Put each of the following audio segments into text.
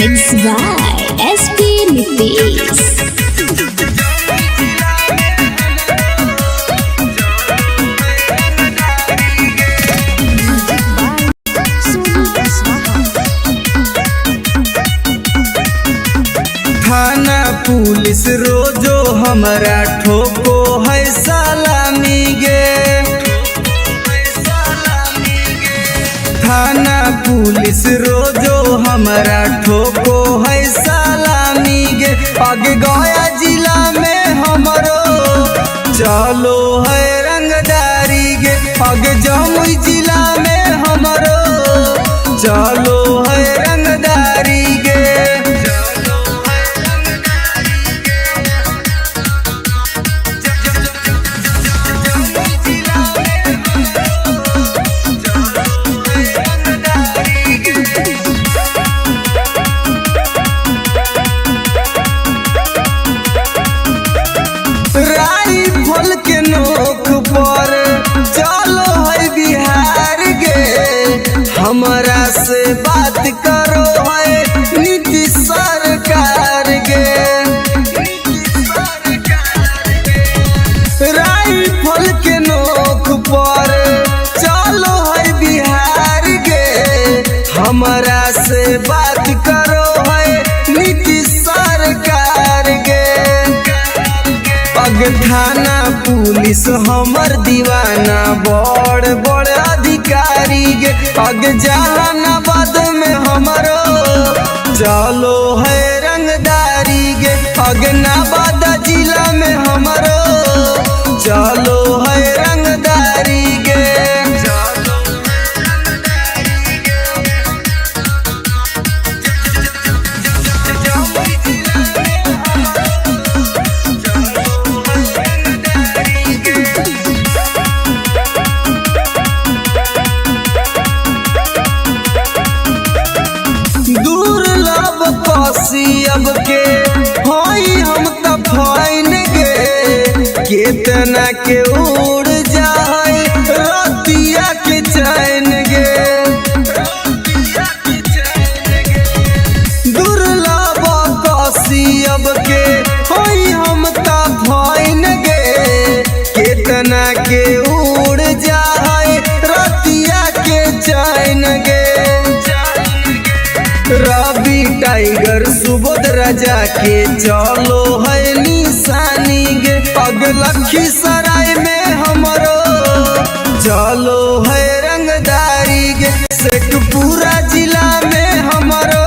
Mixed by SP Nitish. थाना police रोजो हमरा ठोको है सलामी गे। थाना पुलिस रोजो हमरा ठोको है सलामी गे। आगे गया जिला में हमरो चलो है रंगदारी गे। आगे जमुई जिला में हमरो चलो है रंगदारी गे। राइफल के नोक पर चलो है बिहार गे। हमरा से बात करो है नीतीश सरकार गे। राइफल के नोक पर चलो है बिहार गे। हमरा से बात करो है नीतीश सरकार गे। अग थाना पुलिस हमर दीवाना बड़ बड़ अधिकारी गे। अग जहानाबाद में हमरो चलो है रंगदारी गे। अग नवादा जिला में हमरो चलो है रंगदारी गे। अब के होई हम त फाइन गे। केतना के उड़ जाए रतिया के चैन गे। दुर्लभ कसी अब के होई हम त फाइन गे। केतना के उड़ जाए रतिया के चैन गे। रवि टाइगर सुबोध राजा के चलो है निशानी गे। अग लखीसराय में हमरो चलो है रंगदारी गे। शेखपुरा जिला में हमरो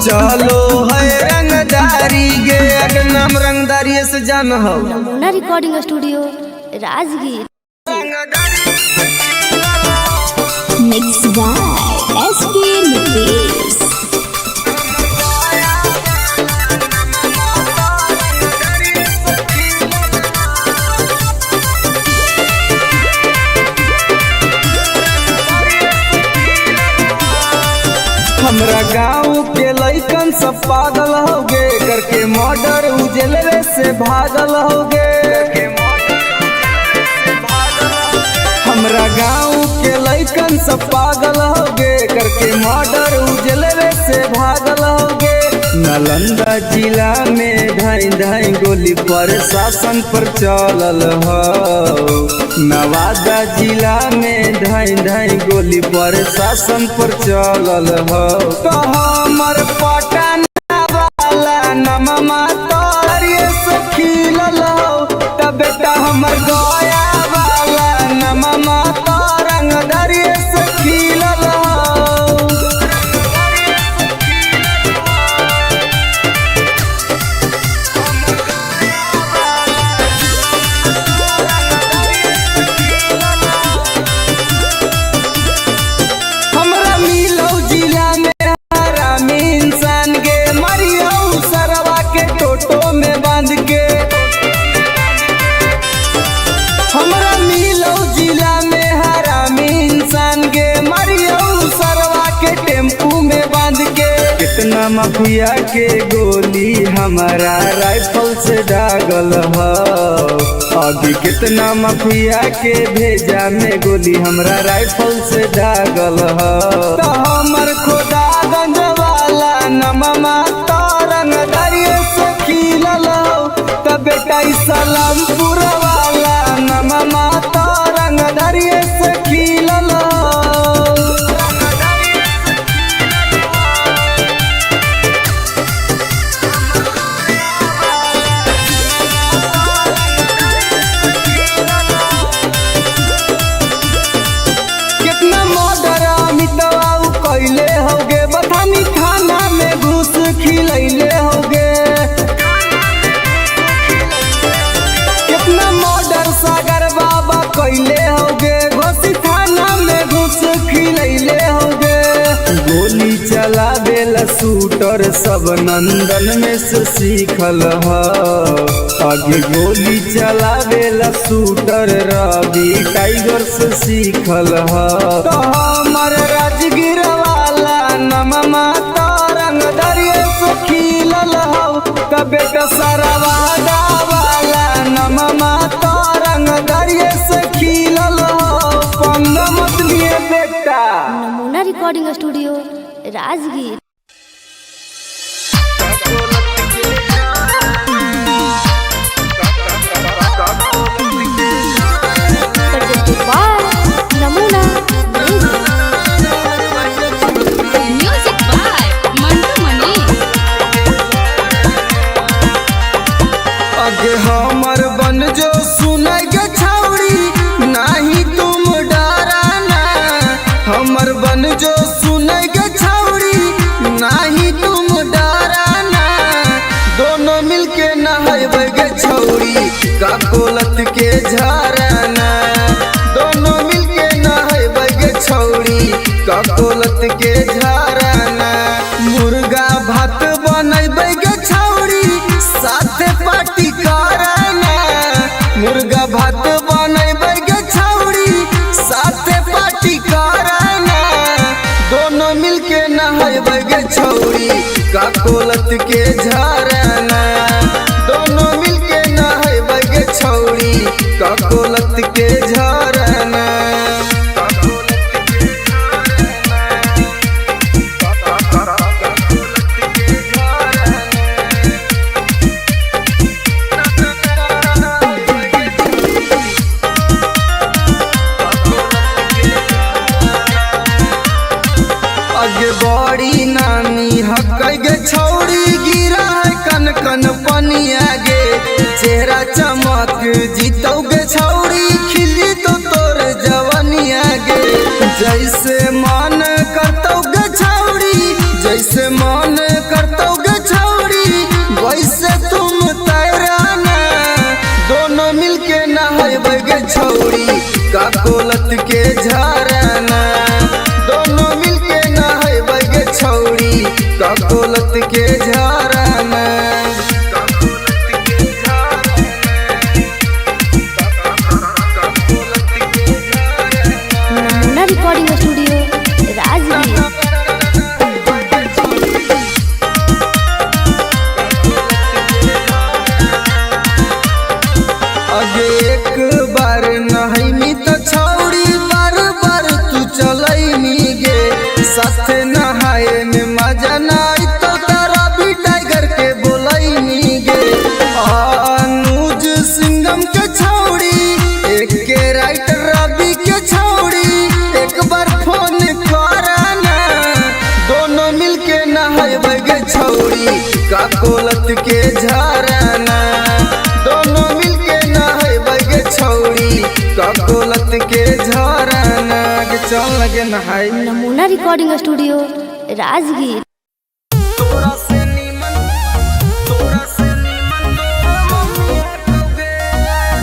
चलो है रंगदारी गे। अगर नाम रंगदारी से जान हो Namuna recording studio Rajgir. Mixed by SP Nitish. हमरा गाँव के लइकन सब पागल हो गे। करके मर्डर उजलवे से भागल हो गे। हमरा गाँव के लइकन सब पागल हो गे। करके मर्डर उजलवे से भागल हो गे। नालंदा जिला में ढाई ढाई गोली प्रशासन पर चलल हो। नवादा जिला में ढाई ढाई गोली प्रशासन पर चलल हो। तो हमर पटना वाला नममा तोरिए से खिलल हो। तब बेटा हमर गया वाला नममा तरंग दरिए से खिलल हो। हमरा मिलो जिला में हरामी इंसान गे। मरियो सरवा के टोटो में बांध के। हमरा मिलो जिला में हरामी इंसान गे। मरियो सरवा के टेम्पू में बांध के। कितना माफिया के गोली हमारा राइफल से दागल हो। अभी कितना माफिया के भेजा में गोली हमरा राइफल से दागल हो। तो हमर खुदा गंज वाला नम रामपुर वाला नमा तो रंग दरिये से खिलल कितना मर्डर अमितवा कैले होगे बथानी थाना में घुस खिलैले होगे कितना मर्डर सागर बाबा कैले होगे घोसी थाना में घुस खिलैले होगे गोली चलावेला शूटर सब नंदन में से सीखल ह आगे गोली चलावेला शूटर रवि टाइगर से सीखल ह तो हमर राजगीर वाला नमा तो रंग दरिये से खिलल हौ त बेटा सरवादा वाला नमा तो रंग दरिये से खिलल हौ पंग मत लिए बेटा। नमूना रिकॉर्डिंग स्टूडियो राजगीर। नमूना म्यूजिक बाय मंटू मनी। आगे हमर बन जो सुनाई के छौड़ी नहीं तुम डराना हमर बन जो सुनाई के छौड़ी नहीं तुम डराना दोनों मिलके नहाइबे गे छौड़ी का कोलत के झरना दोनों मिलके नहाइबे गे छौड़ी का कोलत के झरना मुर्गा भात बनैबे गे छौड़ी साथे पार्टी करना मुर्गा भात बनैबे गे छौड़ी साथे पार्टी करना दोनों मिलके नहाइबे गे छौड़ी का कोलत के झरना दोनों मिलके नहाइबे गे छौड़ी का कोलत के झरना। आगे बड़ी नानी हकै गे छौड़ी गिरा है कन कन पनिया गे चेहरा चमक जीतौ गे छौड़ी खिली तो तोर जवनिया गे जैसे मन करतौ गे छौड़ी जैसे मन करतौ गे छौड़ी वैसे तुम तैराना दोनों मिलके नहाइबे गे छौड़ी का कोलत के झरना दोनों मिलके नहाइबे गे छौड़ी का कोलत के झरना। नमूना रिकॉर्डिंग स्टूडियो राजगीर। आगे एक बार नहाइमी तो छौड़ी बार बार तू चलैमी गे साथे नहाए में मजा नाई तो तारा भी टाइगर के बोलैमी गे अनुज सिंघम के छौड़ी एक के राइटर रवि के छौड़ी एक बार फोन करना दोनों मिलके नहाइबे गे छौड़ी का कोलत के झरना दोनों मिलके नहाइबे गे छौड़ी का कोलत के झरना के चल लगे नहाई। नमूना रिकॉर्डिंग स्टूडियो राजगीर। तोरा से नीमन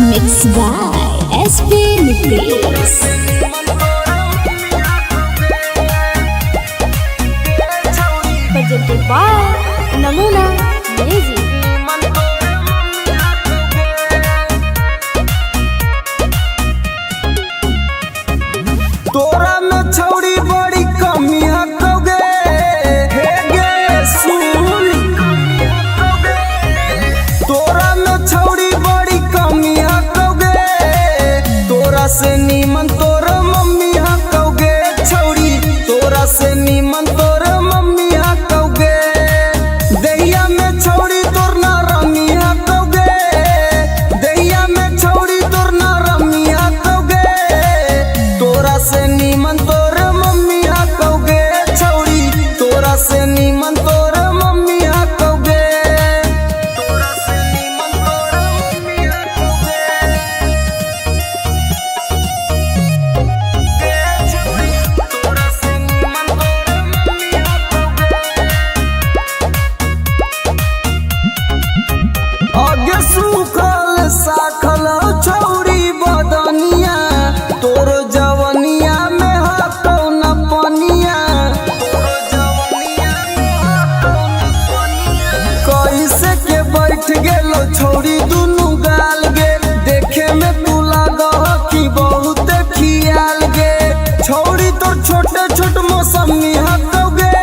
mix by SP Nitesh. presented by Namuna music. तोरा में छौड़ी बड़ी कमी हकोगे हे गे सुन तोरा में छौड़ी बड़ी कमी हकोगे तोरा से नीमन तोरा गियो छोड़ी दुनु गाल गे, देखे में तू लागा कि बहुत खियाल गे। छोड़ी तोर छोटे छोट मौसमी हकौगे,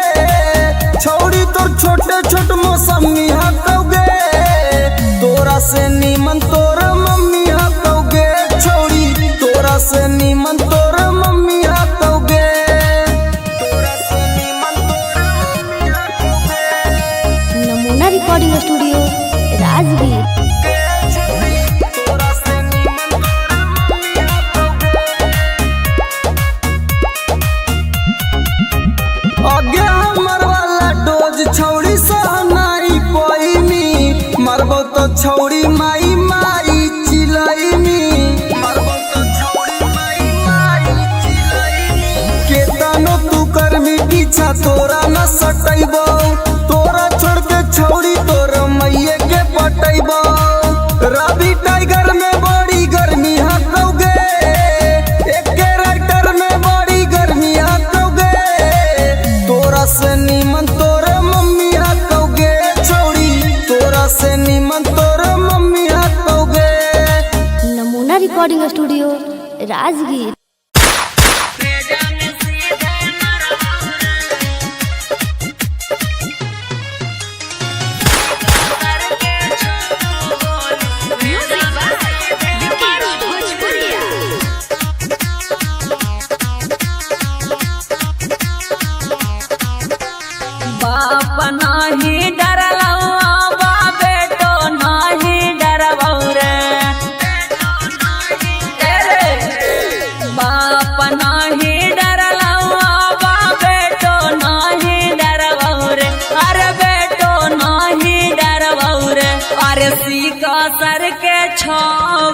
छोड़ी तोर छोटे छोट मौसमी हकौगे, तोरा से नीमन तोर मम्मी हकौगे। छोड़ी तोरा से नीमन तोर मम्मी हकौगे, तोरा से नीमन तोर मम्मी हकौगे। Namuna recording studio Rajgir. तोरा से नीमन तोर मम्मी हकौगे। आगे हमर वाला डोज छौड़ी सहनाई पैनी, मरबो तो छौड़ी माई माई चिलैनी, मरबो तो छौड़ी माई माई चिलैनी। केतनो तू करमी पीछा तोरा न सटैबो, तोरा छोड़ के छौड़ी तोर मैये के पटैबो। रवि टाइगर में बड़ी गर्मी हकौगे, एके राइटर में बड़ी गर्मी हकौगे, तोरा से नीमन तोर मम्मी हकौगे। छोड़ी तोरा से नीमन तोर मम्मी हकौगे। Namuna recording studio Rajgir. Music by Vikesh Bhojpuriya. बाप नाही डरलौआ बा बेटो नाही डरबौ रे, बाप नाही डरलौआ बा बेटो नाही डरबौ रे, अरे बेटो नाही डरबौ रे। अरे सीका सर के छो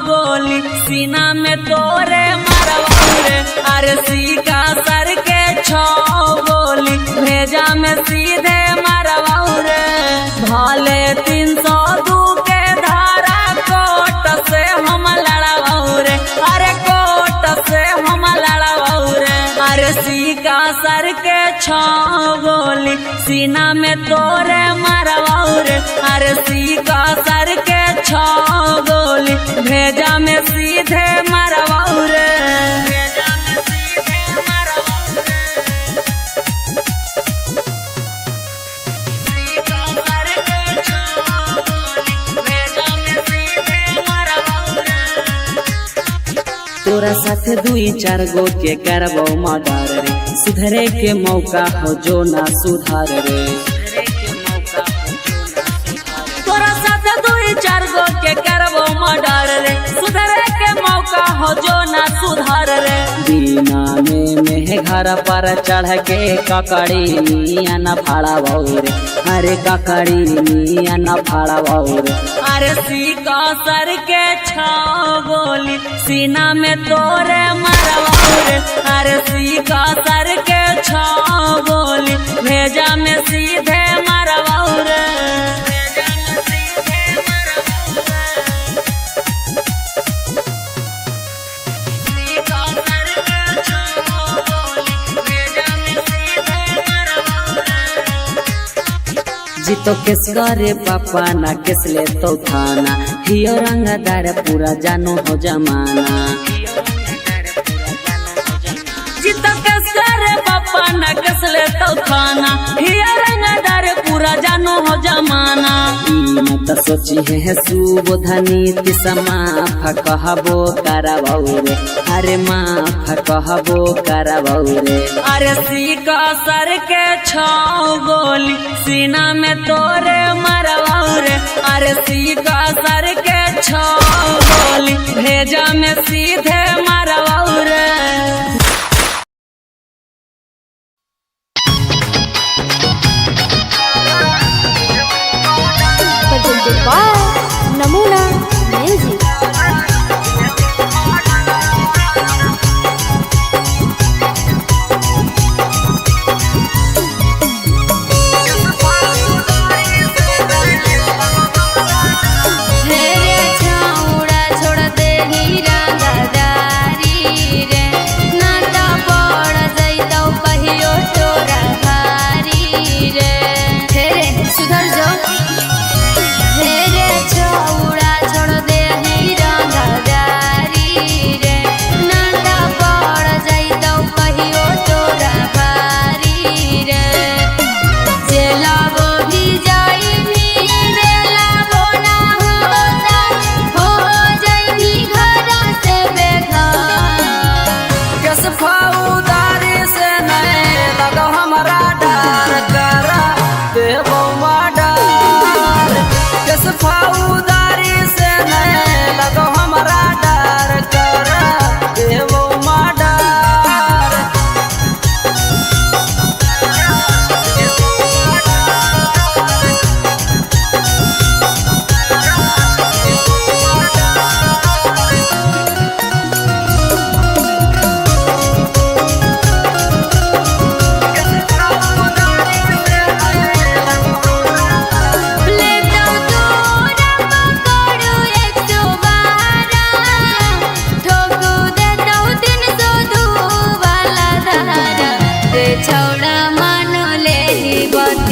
गोली सीना में तोरे मरबौ रे, अरे सीका सर के छो गोली भेजा में सीधे मरबौ रे। भाले 302 के धारा कोट से हम लड़बौ रे, अरे कोट से हम लड़बौ रे। अरे सीका सर के छो गोली सीना में तोरे मरबौ रे, अरे सीका सर के छो गोली भेजा में सीधे मरबौ रे। तोरा साथे 2-4 गो के करबो मर्डर रे, सुधरे के मौका हो जो ना सुधार रे। तोरा साथे 2-4 गो के करबो मर्डर रे, सुधरे के मौका हो जो ना सुधार रे। दीना में घर पर चढ़ के ककड़ी मिया न फाड़बौ रे, अरे ककड़ी मिया न फाड़बौ रे। अरे सीका सर के छो गोली सीना में तोरे मरबौ रे, अरे सीका सर के छो गोली भेजा में सीधे मरबौ रे। जीतो केस करे पापा ना केस ले तो थाना, हियो रंगदार पूरा जानो हो जमाना। जीतो केस करे पापा ना केस ले तो थाना, हियो रंगदार पूरा जानो हो जमाना। ई मत सोची है सुबोधनी माफ कहबो करबौ रे, अरे माफ कहबो करबौ रे। अरे सीका सर के छो गोली सीना में तोरे मरबौ रे, अरे सीका सर के छो गोली भेजा में सीधे मरबौ रे। presented by Namuna music. हेरे छाउड़ा छोड़ दे हीरा दादा,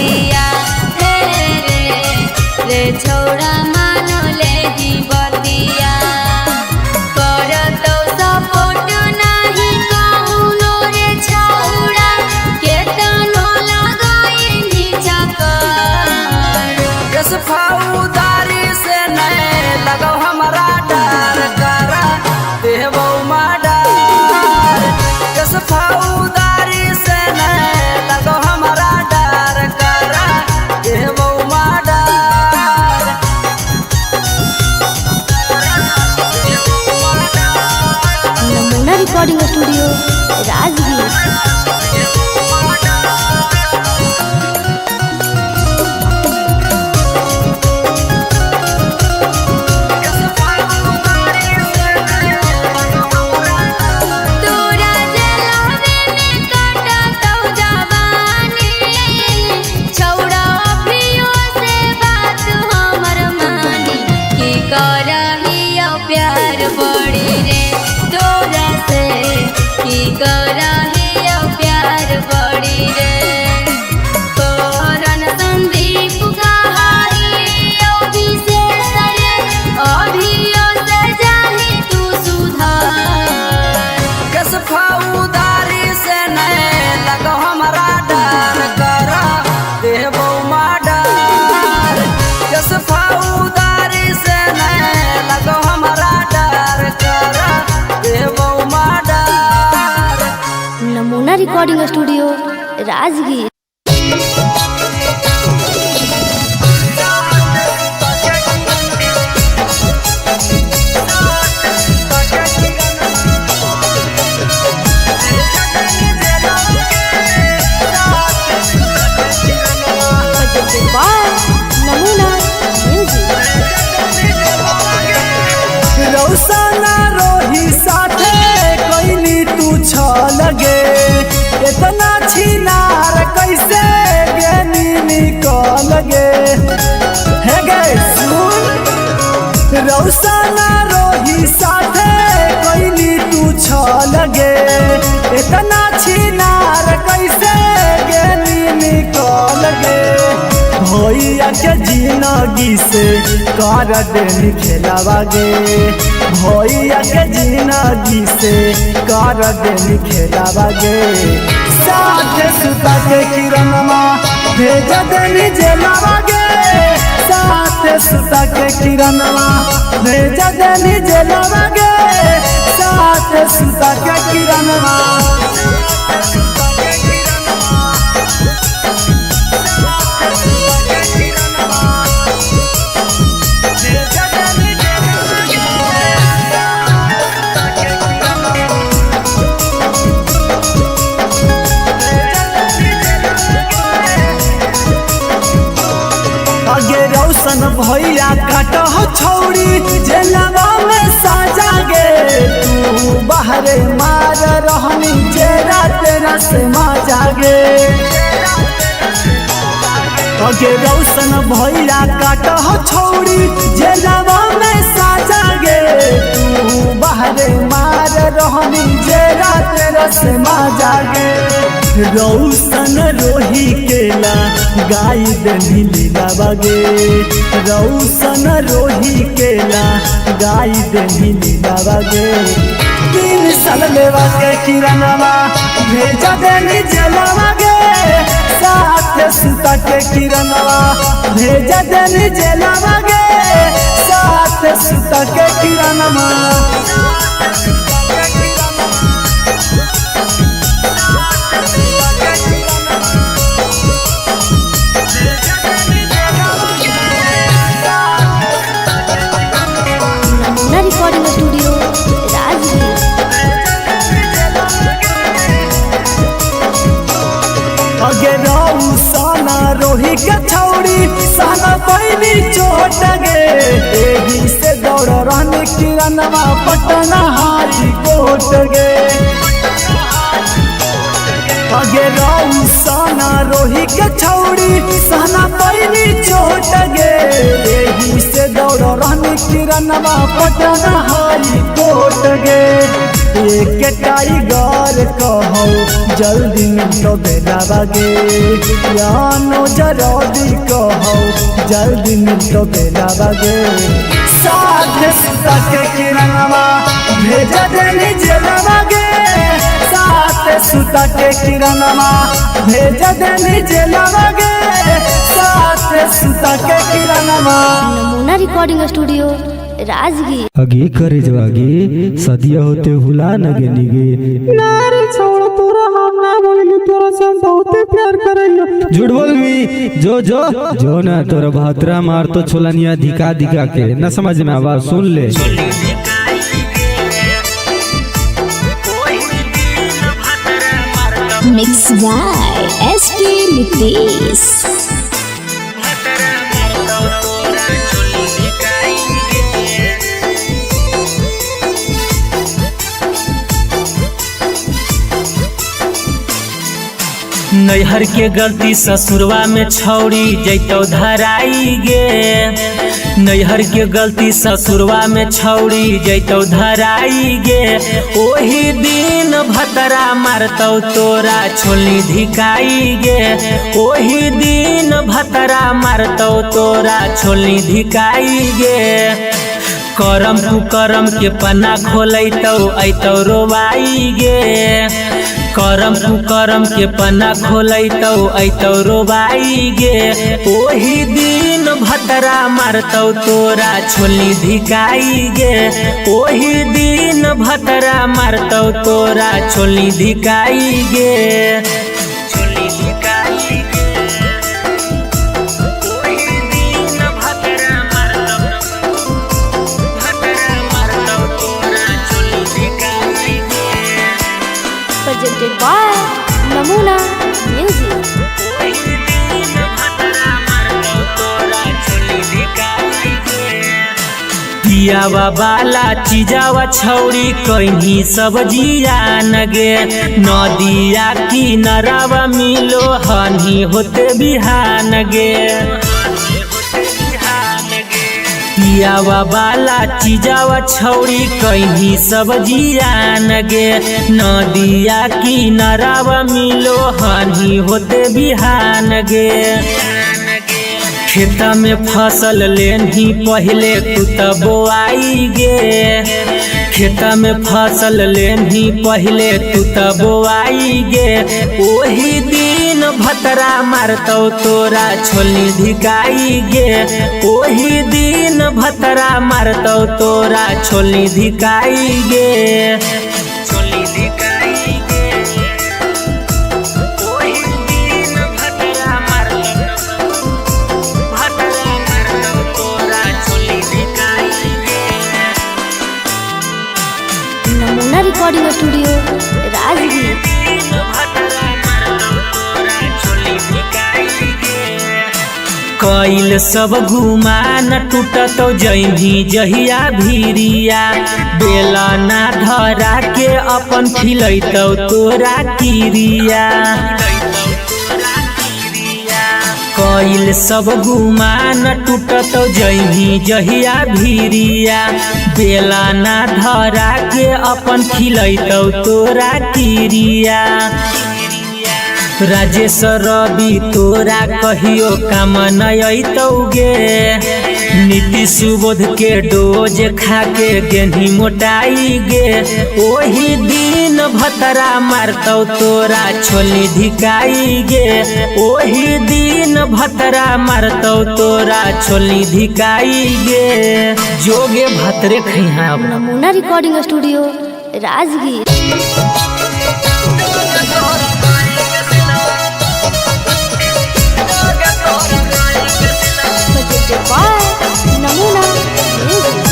बतिया हे रे छौड़ा मानो ले ही बतिया करतो सपोर्ट नाही कौनो रे छौड़ा केतनो लगाई चक्कर जस फौदारी से नहीं लगो हमारा डर करा देवो माडर जस फौदारी से नहीं लगो हमारा डर करा देवो माडर नमूना रिकॉर्डिंग स्टूडियो राजगीर। तोरा जलावे में काटतो जवानी छौड़ा अभियो से बात हमर मानी की करहियो प्यार बड़ी रे तोरा से की करहियो प्यार बड़ी रे करन संदीप कहाई अभिषेक रे अभियो से जाही तू सुधार जस फौदारी से नहीं लगो हमारा डर करा देवो माडर जस फौदारी से नहीं लगो हमारा डर करा देवो माडर नमूना रिकॉर्डिंग स्टूडियो राजगीर। नमूना रौसना रोही साथे कोइनी तू छ लगे इतना छिनार कैसे गेनी निकल गे हे गे सुन रौसना रोही साथे कोइनी तू छ लगे इतना छिनार कैसे गेनी निकल गे भैया के जिंदगी से कर देनी खेलावा गे भैया के जिंदगी से कर देनी खेलावा गे साथ सुता के किरणमा भेज देनी जेलावा गे साथ सुता के किरणमा भेज देनी जेलावा गे साथ सुता के किरणमा आगे रौशन भैया काट हो छौड़ी जेलवा में साजा गे तू बाहरे मार रहनी जेरा तेरा से माजा गे आगे रौशन भैया काट हो छौड़ी जेलवा में साजा गे तू बाहरे मार रहनी जेरा तेरा से माजा गे रौशन रोही केला गाई देनी लीलावा गे रौशन रोही केला गाई देनी लीलावा गे 3 साल लेवा के किरणवा भेजा देनी जेलवा गे साथ सुता के किरणवा भेजा देनी जेलवा गे साथ सुता के किरणवा नमूना रिकॉर्डिंग स्टूडियो राजगीर। अगे रौसना रोही के छौड़ी साना पैनी चोट गे एही से दौड़ रहने किरणवा पटना हाई कोट गे अगे रौसना रोही के छौड़ी साना पैनी चोट गे एही से दौड़ रहने किरण पटनवा पटना हाई कोर्ट गे एक टाइगर कहो जल्दी मिलो बेलावा गे यानो जरौदी कहो जल्दी मिलो बेलावा गे साथ सुता के किरणवा भेजा देनी जेलवा गे साथ सुता के किरणवा भेजा देनी जेलवा गे साथ सुता के किरणवा। नमूना रिकॉर्डिंग स्टूडियो राजगीर। आगे करे जो आगे सदिया होते हुला न गेनिगे नारे छोड़ तोरा हम ना बोलेंगे तोरा से हम बहुत प्यार करेंगे। झूठ बोल भी जो ना तोरा भातरा मार तो छोलनिया दिखा दिखा के न समझ में आवाज सुन ले। Mix by SK Nitesh. नैहर के गलती ससुरवा में छौड़ी जैतो धराई गे नैहर के गलती ससुरवा में छौड़ी जैतो धराई गे ओही दिन भतरा मारतौ तोरा छोली धिकाई गे ओही दिन भतरा मारतौ तोरा छोली धिकाई गे करम कुकरम के पन्ना खोलैतौ ऐतौ रोवाई गे करम कुकरम के पन्ना खोलैतौ ऐतौ रोवाई गे ओही दिन भतरा मारतौ तोरा छोली धिकाई गे ओही दिन भतरा मारतौ तोरा छोली धिकाई गे छोली धिकाई गे ओही दिन भतरा मारतौ तोरा छोली धिकाई गे प्रेजेंटेड बाय नमूना म्यूजिक। पियावा बाला चीजावा छौड़ी कहीं सब्जिया नगे नदिया किनारावा मिलो हनी होते बिहान गे पियावा बाला चीजावा छौड़ी कहीं सब्जिया नगे नदिया किनारावा मिलो हनी होते बिहान गे खेता में फसल लेनी पहले तू तब बोआई गे खेता में फसल लेनी पहले तू तब बोआई गे ओही दिन भतरा मारतौ तोरा छोली धिकाई गे ओही दिन भतरा मारतौ तोरा छोली धिकाई गे छोली धिकाई गे ओही दिन भतरा मारतौ तोरा छोली धिकाई गे। नमूना रिकॉर्डिंग स्टूडियो राजगीर। कैल सब घुमान टूटतौ जैभी जहिया भीरिया बेला ना धरा के अपन खिलैतौ तोरा किरिया कैल सब गुमान टूटतौ जैभी जहिया भीरिया बेला ना धरा के अपन खिलैतौ तोरा किरिया राजेश रवि तोरा कहियो काम नयतौ गे नीति सुबोध के डोज खा के गेंधी मोटाई गे ओही दिन भतरा मारतौ तोरा छोली धिकाई गे ओही दिन भतरा मारतौ तोरा छोली धिकाई गे जोगे भतरे खैहा। Namuna recording studio Rajgir. Presented by Namuna music.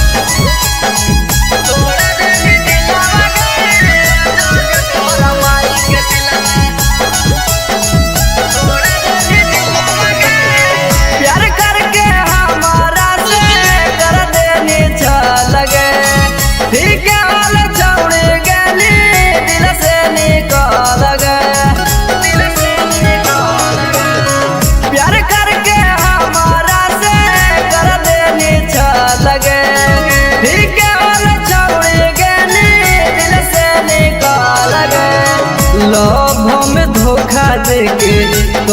प्यार करके हमारा से कर देनी चल गे ठीक है वाले छौड़ी गली दिल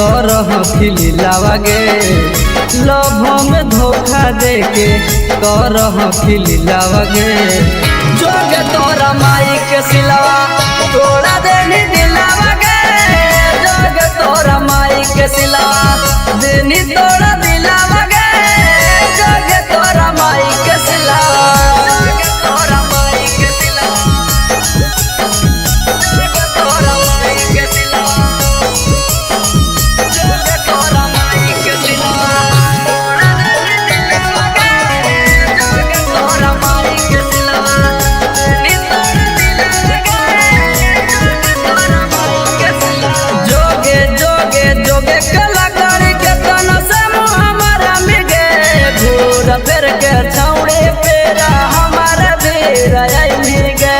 करह खिलावा गे लभ में धोखा देके करह खिलावा गे जोगे तोरा माई के सिलावा तोड़ा देनी दिलावा गे जोगे तोरा माई के सिलावा देनी तोड़ा दिलावा गे जोगे तोरा माई के सिलावा जोगे तोरा माई के सिलावा जोगे तोरा माई के सिलावा जोगे तोरा माई के सिलावा तोड़ा देनी दिलावा गे जोगे तोरा माई के सिलावा देनी तोड़ा दिलावा गे जोगे तोरा माई के सिलावा जोगे जोगे जोगे कलाकारी के तना से हमारा मिगे घूर फिर के छौड़े पेरा हमारा बेरा आई मिगे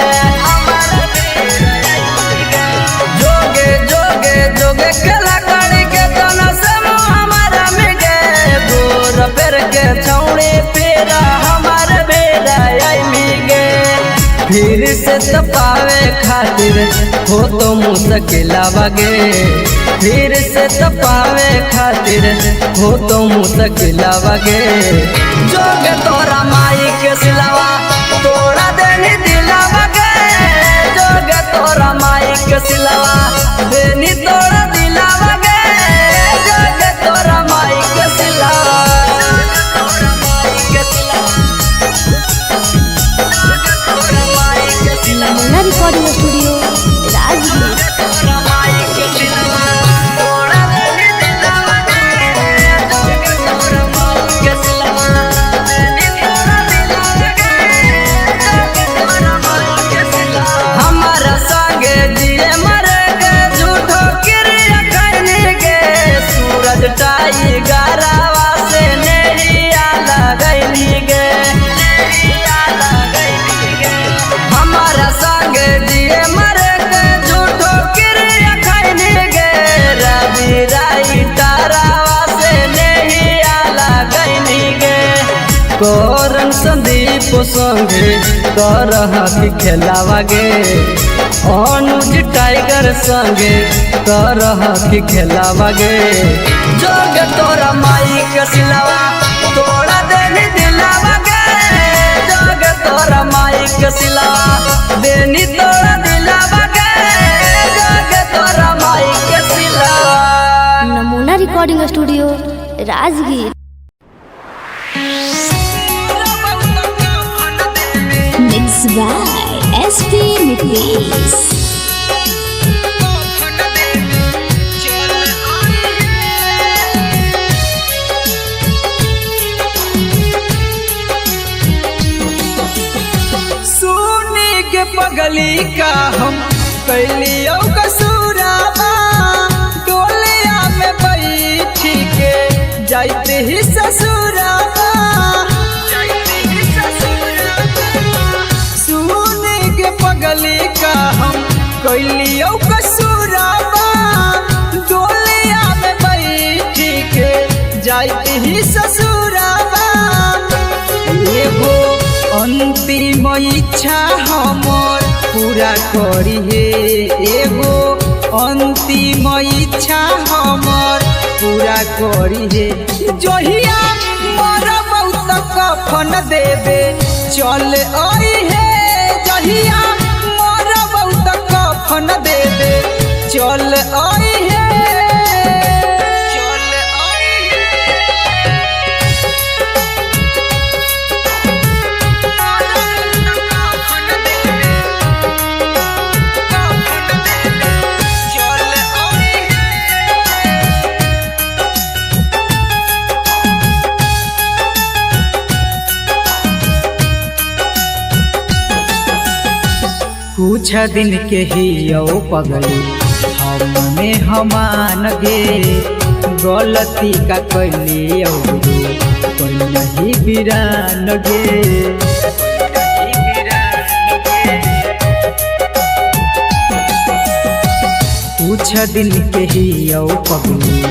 हमारा बेरा आई मिगे जोगे जोगे जोगे कलाकारी के तना से हमारा मिगे घूर फिर के छौड़े पेरा हमारा बेरा आई मिगे फिर से तपावे खातिर हो तो मुश्किला बगे फिर से तपावे खातिर हो तो मुश्किला बगे जोगे तोरा माई के सिलावा तोड़ा देनी दिलावा गे जोगे तोरा माई के सिलावा देनी तोड़ा दिलावा गे जोगे तोरा माई के सिलावा जोगे तोरा माई के सिलावा जोगे तोरा माई के सिलावा नमूना रिकॉर्डिंग स्टूडियो राजगीर। तोरा माई के सिलावा तोड़ा देनी दिलावा गे जोगे तोरा माई के सिलावा देनी तोड़ा दिलावा गे जोगे तोरा माई के सिलावा हमारा संगे जिए मरे गे झूठो क्रिया करने गे सूरज टाई गरावा से नेहिया लगैली गे नेहिया लगैली गे हमारा संगे जिए मरे गे झूठो क्रिया करने गे रवि राई तारावा से नेहिया लगैली गे कोरन संदीप संगे करह खेलावा गे अनुज टाइगर संगे करह खेलावा गे जोगे तोरा माई के सिलावा तोड़ा देनी दिलावा गे जोगे तोरा माई के सिलावा देनी तोड़ा दिलावा गे जोगे तोरा माई के सिलावा नमूना recording studio Rajgir. Mixed by SP Nitish. सोने के पगली का हम कैलियो कसूराबा डोलिया में बैठी के जाते ही ससुराबा सोने के पगली का हम कैलियो कसूराबा डोलिया में बैठी के जाते ही ससुराबा एगो अंतिम इच्छा हमर पूरा करी हे एगो अंतिम इच्छा हमर पूरा करी हे जहिया मोर बहुत कफन देवे चल आई हे जहिया मोर बहुत कफन देवे चल आई हे चल आई कुछ दिन के ही यो पगली हमने हमान गे गलती का कैली कोई नहीं बिरान गे कुछ दिन के ही यो पगली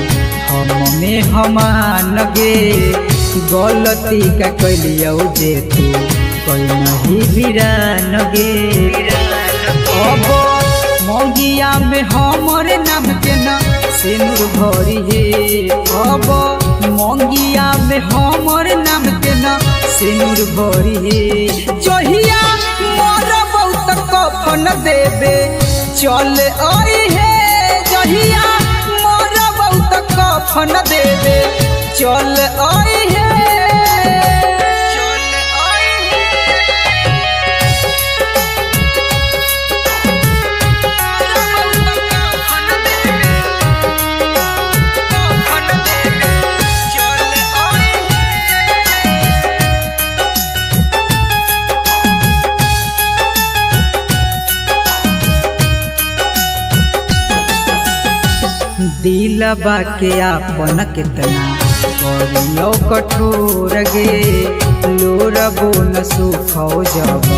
हमने हमान गे गलती का कैली जे तू कोई नहीं बिरान गे अब मौगिया में हमर नाम के न सिनुर भरी हे अब मंगिया में हमर नाम के ना सिनुर भरी हे जहिया मोर बहुत कफन देबे चल आई हे जहिया मोर बहुत कफन देबे चल आई हे दिलबा के आपन कितना करियो कठोर गे लोरबो न सुखो जब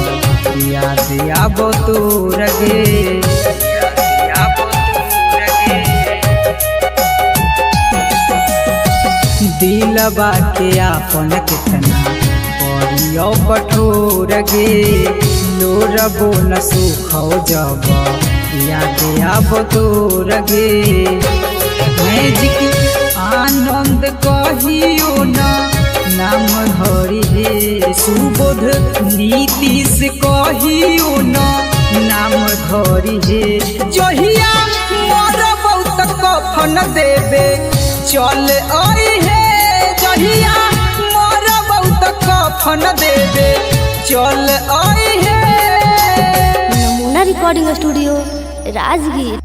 याद आबो तोर गे दिलबा के आपन कितना करियो कठोर गे लोरबो न सुखो जब याद आबो तोर गे मैजिक आनंद कहियो ना नाम धरी हे सुबोध नीतीश कहियो ना नाम धरी हे जहिया मोर बहुत कफन देबे चल आई हे जहिया मोर बहुत कफन देबे चल आई हे। नमूना recording studio Rajgir.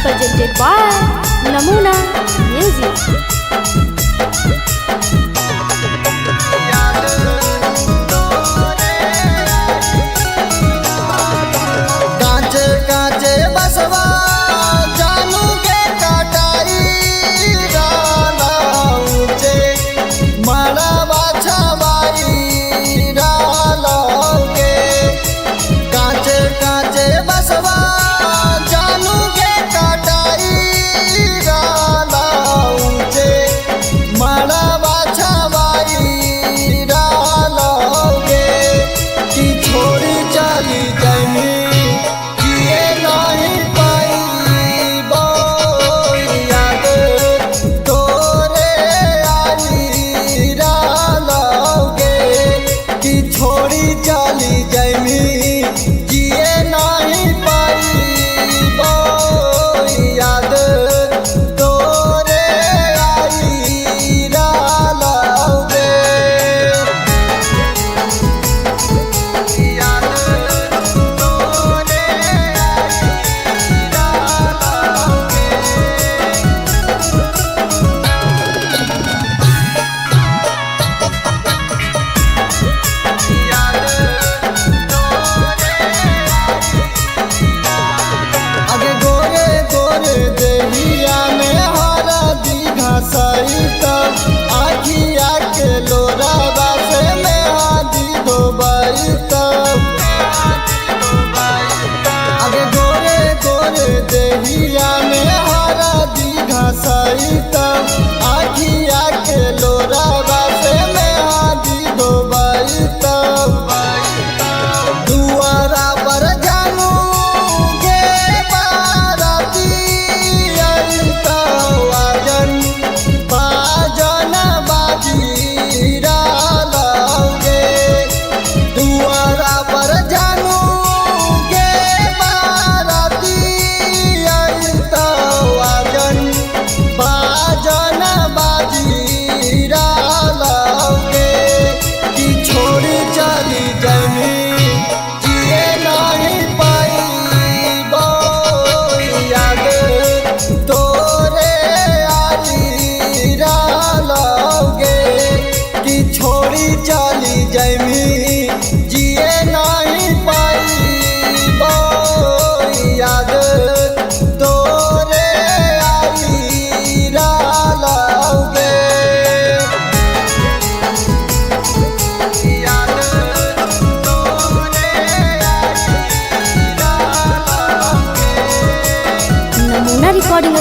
Presented by Namuna Music। कांचे कांचे बसवा जानू के कटाई डाला ऊंचे मड़वा छवाई डाला के कांचे कांचे बसवा जानू के कटाई डाला ऊंचे मड़वा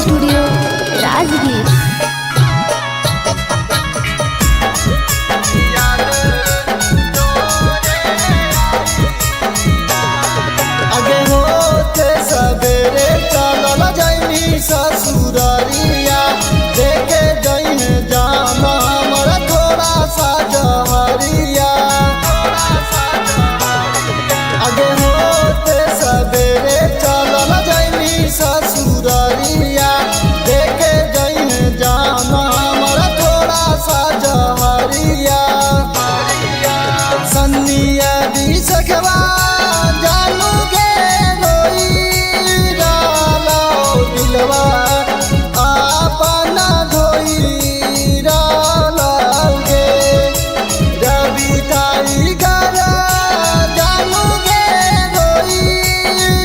स्टूडियो राजगीर। आगे होते सवेरे चलल जाइनी ससुरारिया देखे जइने जामा हमरा थोड़ा सा जहरिया। आगे होते सवेरे चलल जाइनी ससुरारिया देखे जइने जामा हमरा थोड़ा सा जहरिया। सन्निया दी सखवा जानू गे रोई डाला दिलवा आपना धोई डाला गे। रवि टाइगर जानू गे रोई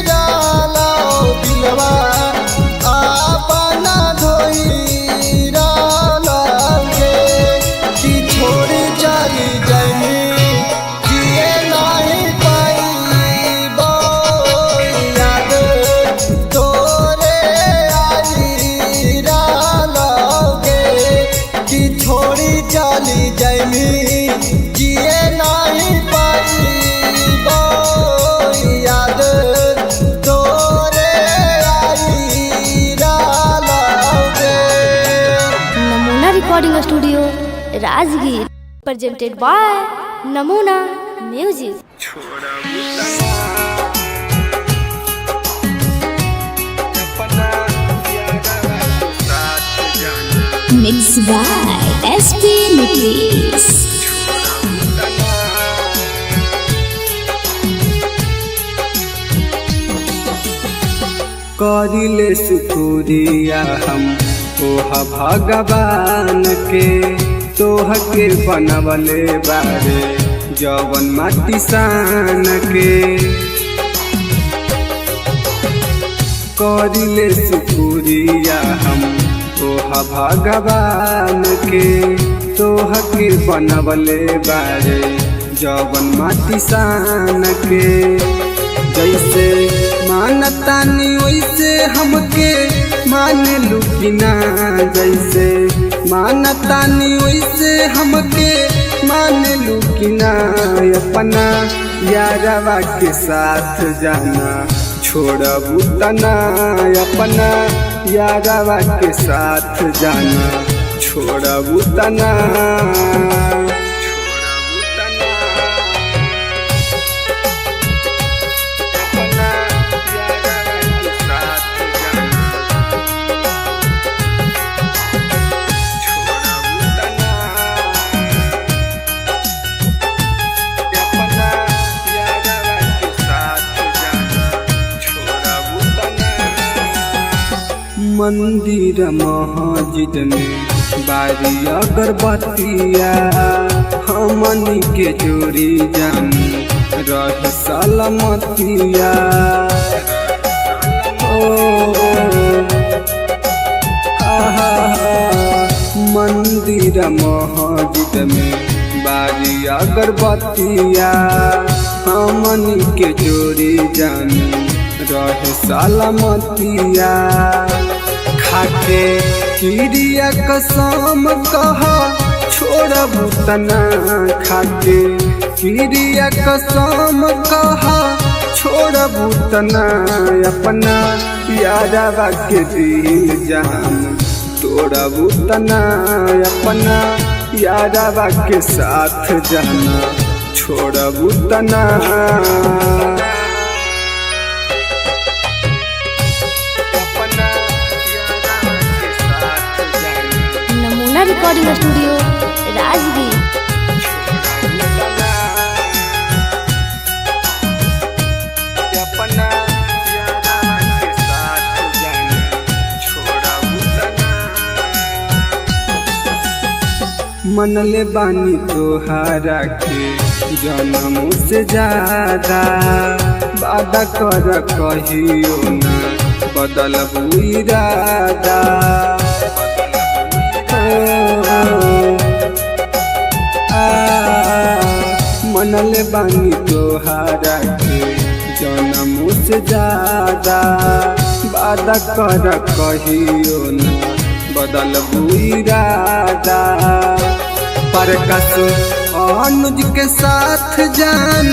डाला दिलवा आपना धोई डाला गे। कि छोड़ी चली जाइनी जिए नहीं पाइबो याद तोरे आई डालोगे। कि छोड़ी चली जाइनी जिए नहीं पाइबो याद तोरे आई डालोगे। Namuna recording studio Rajgir presented by Namuna music. Mixed by SP Nikis. करिले शुक्रिया हम तोहा भगवान के तोह के बनवले बारे जवन माटी सान के। करिले शुक्रिया हम तोहा भगवान के तोह के बनवले बारे जवन माटी सान के। जैसे मानतानी वैसे हमके मान लुकिना जैसे मानतानी वैसे हमके मान लुकिना। अपना यारवा के साथ जाना छोड़बू तना अपना यारवा के साथ जाना छोड़बू तना। मंदिर मस्जिद में बारी अगरबत्तिया हमनी के जोड़ी जान रह सलामतिया। मंदिर मस्जिद में बारी अगरबत्तिया हमनी के जोड़ी जान रह सलामतिया। खाके किरिया कसम कह छोड़बू तना खाके किरिया कसम कह छोड़बू तना। अपना यारवा के दिल जान तोड़बू तना अपना यारवा के साथ जाना छोड़बू तना। नमूना रिकॉर्डिंग स्टूडियो राजगीर। मनले बानी तोहारा के जन्म से ज्यादा वादा कर कहियो ना बदलबू इरादा। मनले बानी तोहारा के जन्म से ज्यादा वादा कर कहियो न बदल इरादा। प्रकाश अनुज के साथ जान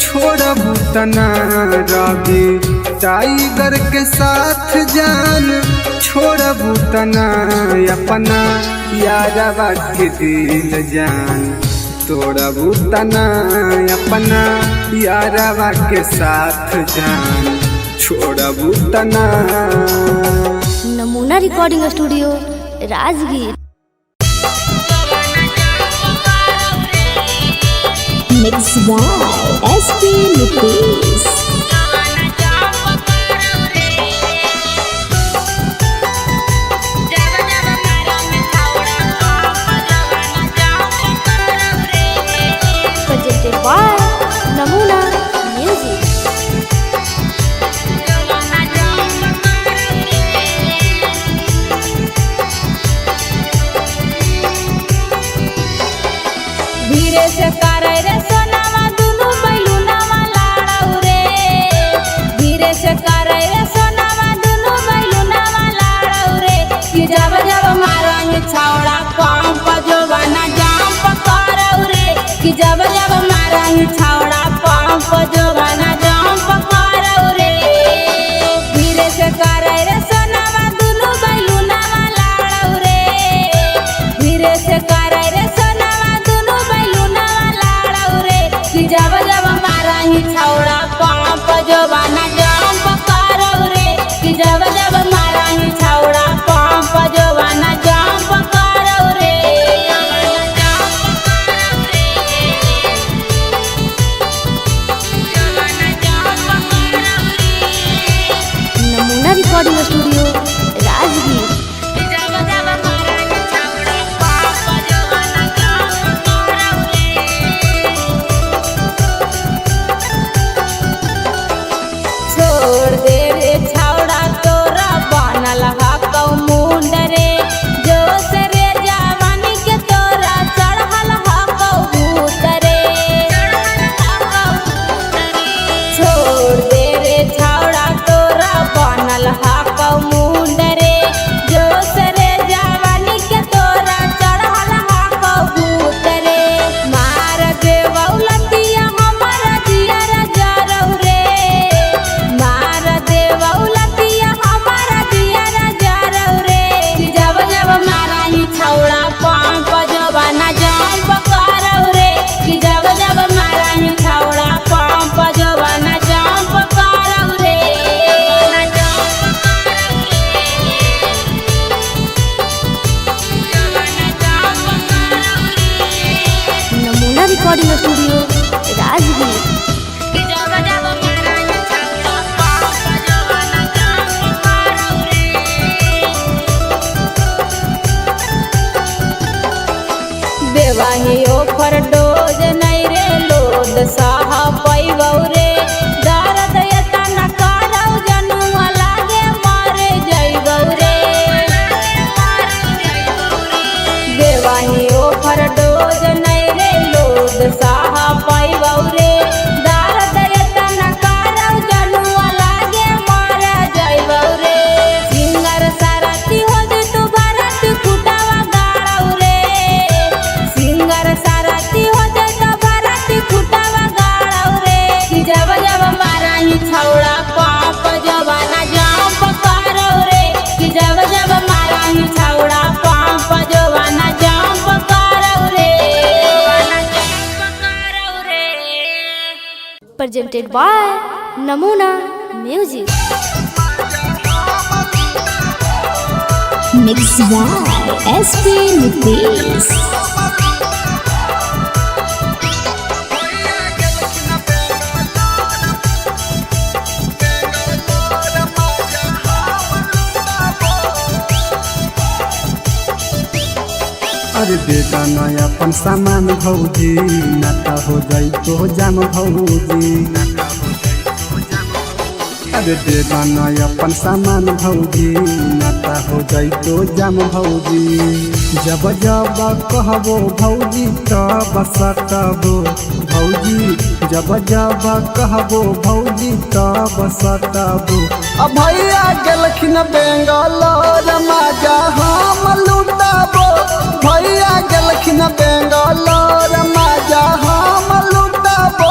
छोड़बू तना रवि टाइगर के साथ जान छोड़बू तना अपना यारवा के दिल जान तोड़बू तना अपना यारवा के साथ जान छोड़बू तना। नमूना recording studio Rajgir. Mixed by SP Nitish. Presented by Namuna Music. धीरे से करे रे सोनावा दुनु बैलुनावा लाड़ाऊ रे। धीरे से करे रे सोनावा दुनु बैलुनावा लाड़ाऊ रे। कि जब जब मारंग छौड़ा पंप जोबाना जंप करऊ रे। कि जब जब मारंग छौड़ा पंप जोबाना जंप करऊ रे। धीरे से करे रे सोनावा दुनु बैलुनावा लाड़ाऊ रे। धीरे से करे रे सोनावा दुनु बैलुनावा लाड़ाऊ रे। कि जब जब मारंग छौड़ा पंप जोबाना जंप करऊ रे। कि जब जब मारंग छौड़ा पंप जोबाना जंप करऊ रे। नमूना रिकॉर्डिंग स्टूडियो राजगीर। जब जब मारंग छौड़ा पंप जोबाना जंप करऊ रे। छोड़ दे रे छौड़ा तोरा बनल हकौ मुंड रे। जोश रे जवानी के तोरा चढ़ल हकौ भूत रे। छोड़ दे रे छौड़ा तोरा बनल हकौ मुंड रे। जोश रे जवानी के तोरा चढ़ल हकौ भूत रे। मार दे बौलतिया हमर जियर जरऊ रे। मार दे बौलतिया हमर जियर जरऊ रे। कि जब जब मारही छौड़ा पंप जोबाना जंप करऊ रे। कि जब जब मारही छौड़ा पंप जोबाना जंप करऊ रे। नमूना रिकॉर्डिंग स्टूडियो राजगीर। कि जब जब मारही छौड़ा पंप जोबाना जंप करऊ रे। देवाही ओफर डोज नहीं रे लोड साह पैबौ रे। दर्द एतना करौ जनुआ लागे मारे जइबौ रे। देवाही ओफर डोज नहीं रे लोड साह पैबौ रे। दर्द एतना करौ जनुआ लागे मारे जइबौ रे। सिंगर सारथी हो दे तू भारत फुटावा गाड़ौ रे। सिंगर सारथी हो दे तो भारत फुटावा गाड़ौ रे। कि जब जब मारही छौड़ा पंप जोबाना जंप करौ रे। कि जब जब मारही छौड़ा पंप जोबाना जंप करौ रे। Presented by Namuna Music. Mixed by SP Nitish. अरे बेटा नया अपन सामान भौजी नाता हो जाई तो जाम भौजी। अरे दे दाना अपन सामान भौजी नाता हो जाई तो जाम भौजी जब जब कहबो भौजी तब सटबो भौजी जब जब कहबो भौजी तब सटबो अब भैया गेलखिन बेंगलोर मजा हम लुटाबो भैया गेलखिन बेंगलोर मजा हम लुटाबो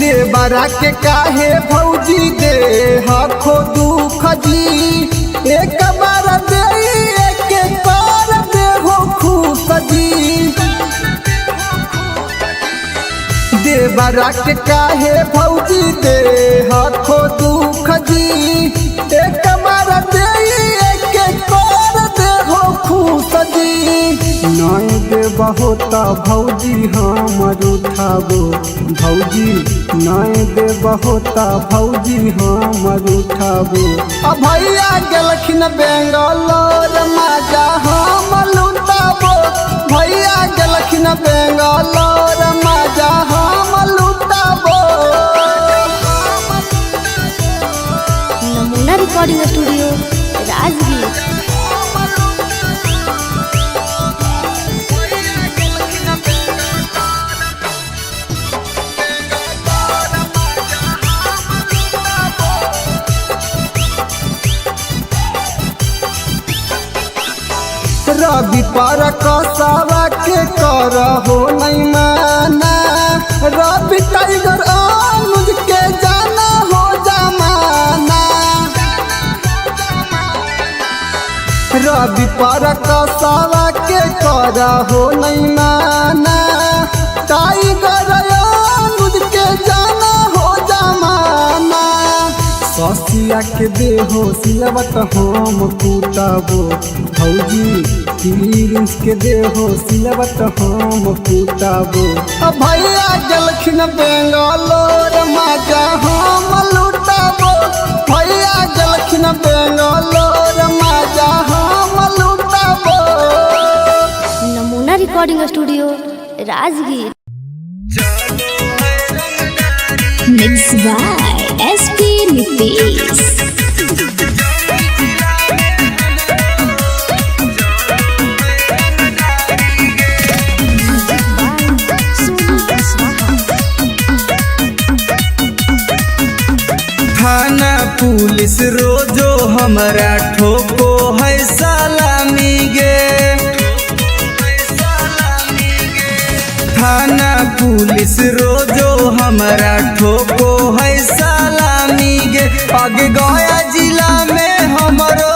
देवरा के काहे भौजी दे हखो दुख जी एक बार दे एक बार दे हो खुश जी देवरा के काहे भौजी दे हखो दुख जी एक बार दे एक बार दे हो खुश जी नहीं दे बहुत भौजी हमर उठाबो भौजी नहीं दे बहुत भौजी हमर उठाबो अब भैया गेलखिन बेंगलोर मजा हम लुटाबो भैया गेलखिन बेंगलोर मजा हम लुटाबो नमूना रिकॉर्डिंग स्टूडियो राजगीर। रवि पर कसावा के कर हो नहीं माना रवि टाइगर अनुज के जाना हो जमाना रवि पर कसावा के कर हो नहीं माना टाइगर अनुज के जाना हो जमाना ससिया के देहो सिलवट हम कुटाबो भौजी प्रिंस के देहो सिलवट हम कुटाबो अब भैया गेलखिन बेंगलोर मजा हम लुटाबो भैया गेलखिन बेंगलोर मजा हम लुटाबो नमूना recording studio Rajgir. Mixed by SP Nitish. थाना पुलिस रोजो हमरा ठोको है सलामी गे थाना पुलिस रोजो हमरा ठोको है सलामी गे आगे गया जिला में हमरो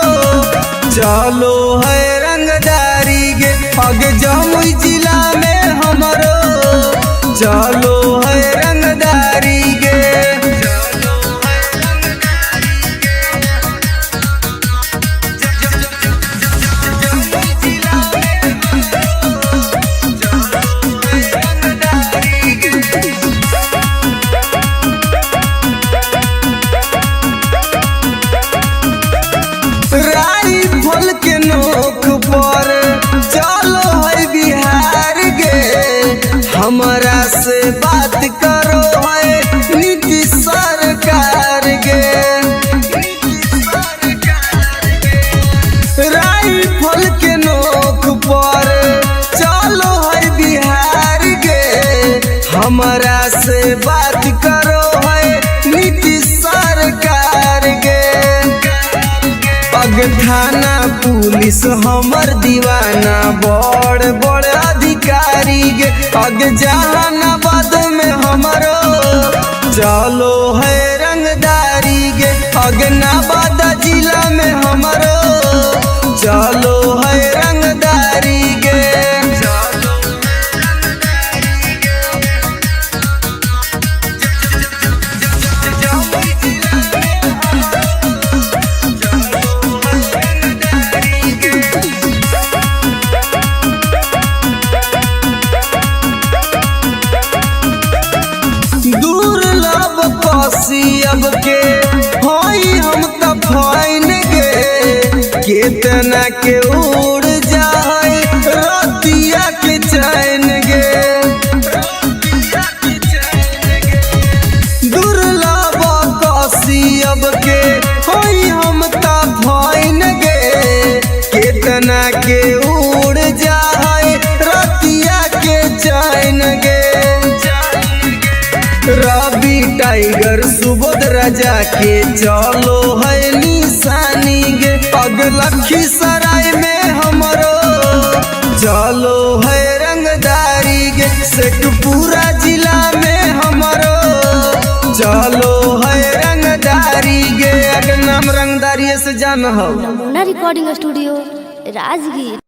चलो है रंगदारी गे आगे जमुई जिला में हमरो चलो है रंगदारी गे राइफल के नोक पर चलो है बिहार गे हमरा से बात करो है नीतीश सरकार गे राइफल के नोक पर चलो है बिहार गे हमरा से बात करो है नीतीश सरकार गे थाना पुलिस हमर दीवाना बड़ बड़ अधिकारी गे अग जहानाबाद में हमरो चलो है रंगदारी गे अग नवादा जिला में हमरो चलो है रंगदारी गे दुर्लभ कौशियब के होई हम त फाइन गे केतना के उड़ जाए रतिया के चैन गे दुर्लभ कौशियब के होई हम त फाइन गे केतना के उड़ जाए रतिया के चैन गे रवि टाइगर सुबोध राजा के चलो है निशानी गे पगलखी सराय में हमरो चलो है रंगदारी गे शेखपुरा जिला में हमरो चलो है रंगदारी गे अगर नाम रंगदारी से जान हो Namuna recording studio Rajgir.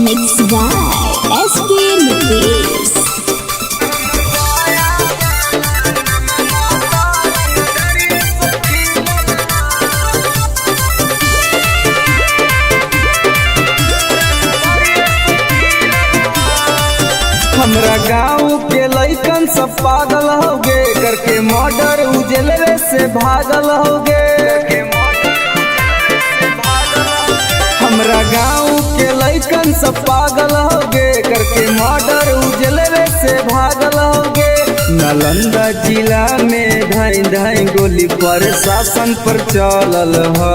Mixed by SP Nitish. हमरा गाँव के लइकन सब पागल होगे करके मर्डर उजलवे से भागल होगे हमरा गाँव के लइकन सब पागल होगे करके मर्डर उजलवे से भागल होगे नालंदा जिला में धाई धाई गोली प्रशासन पर चलल हो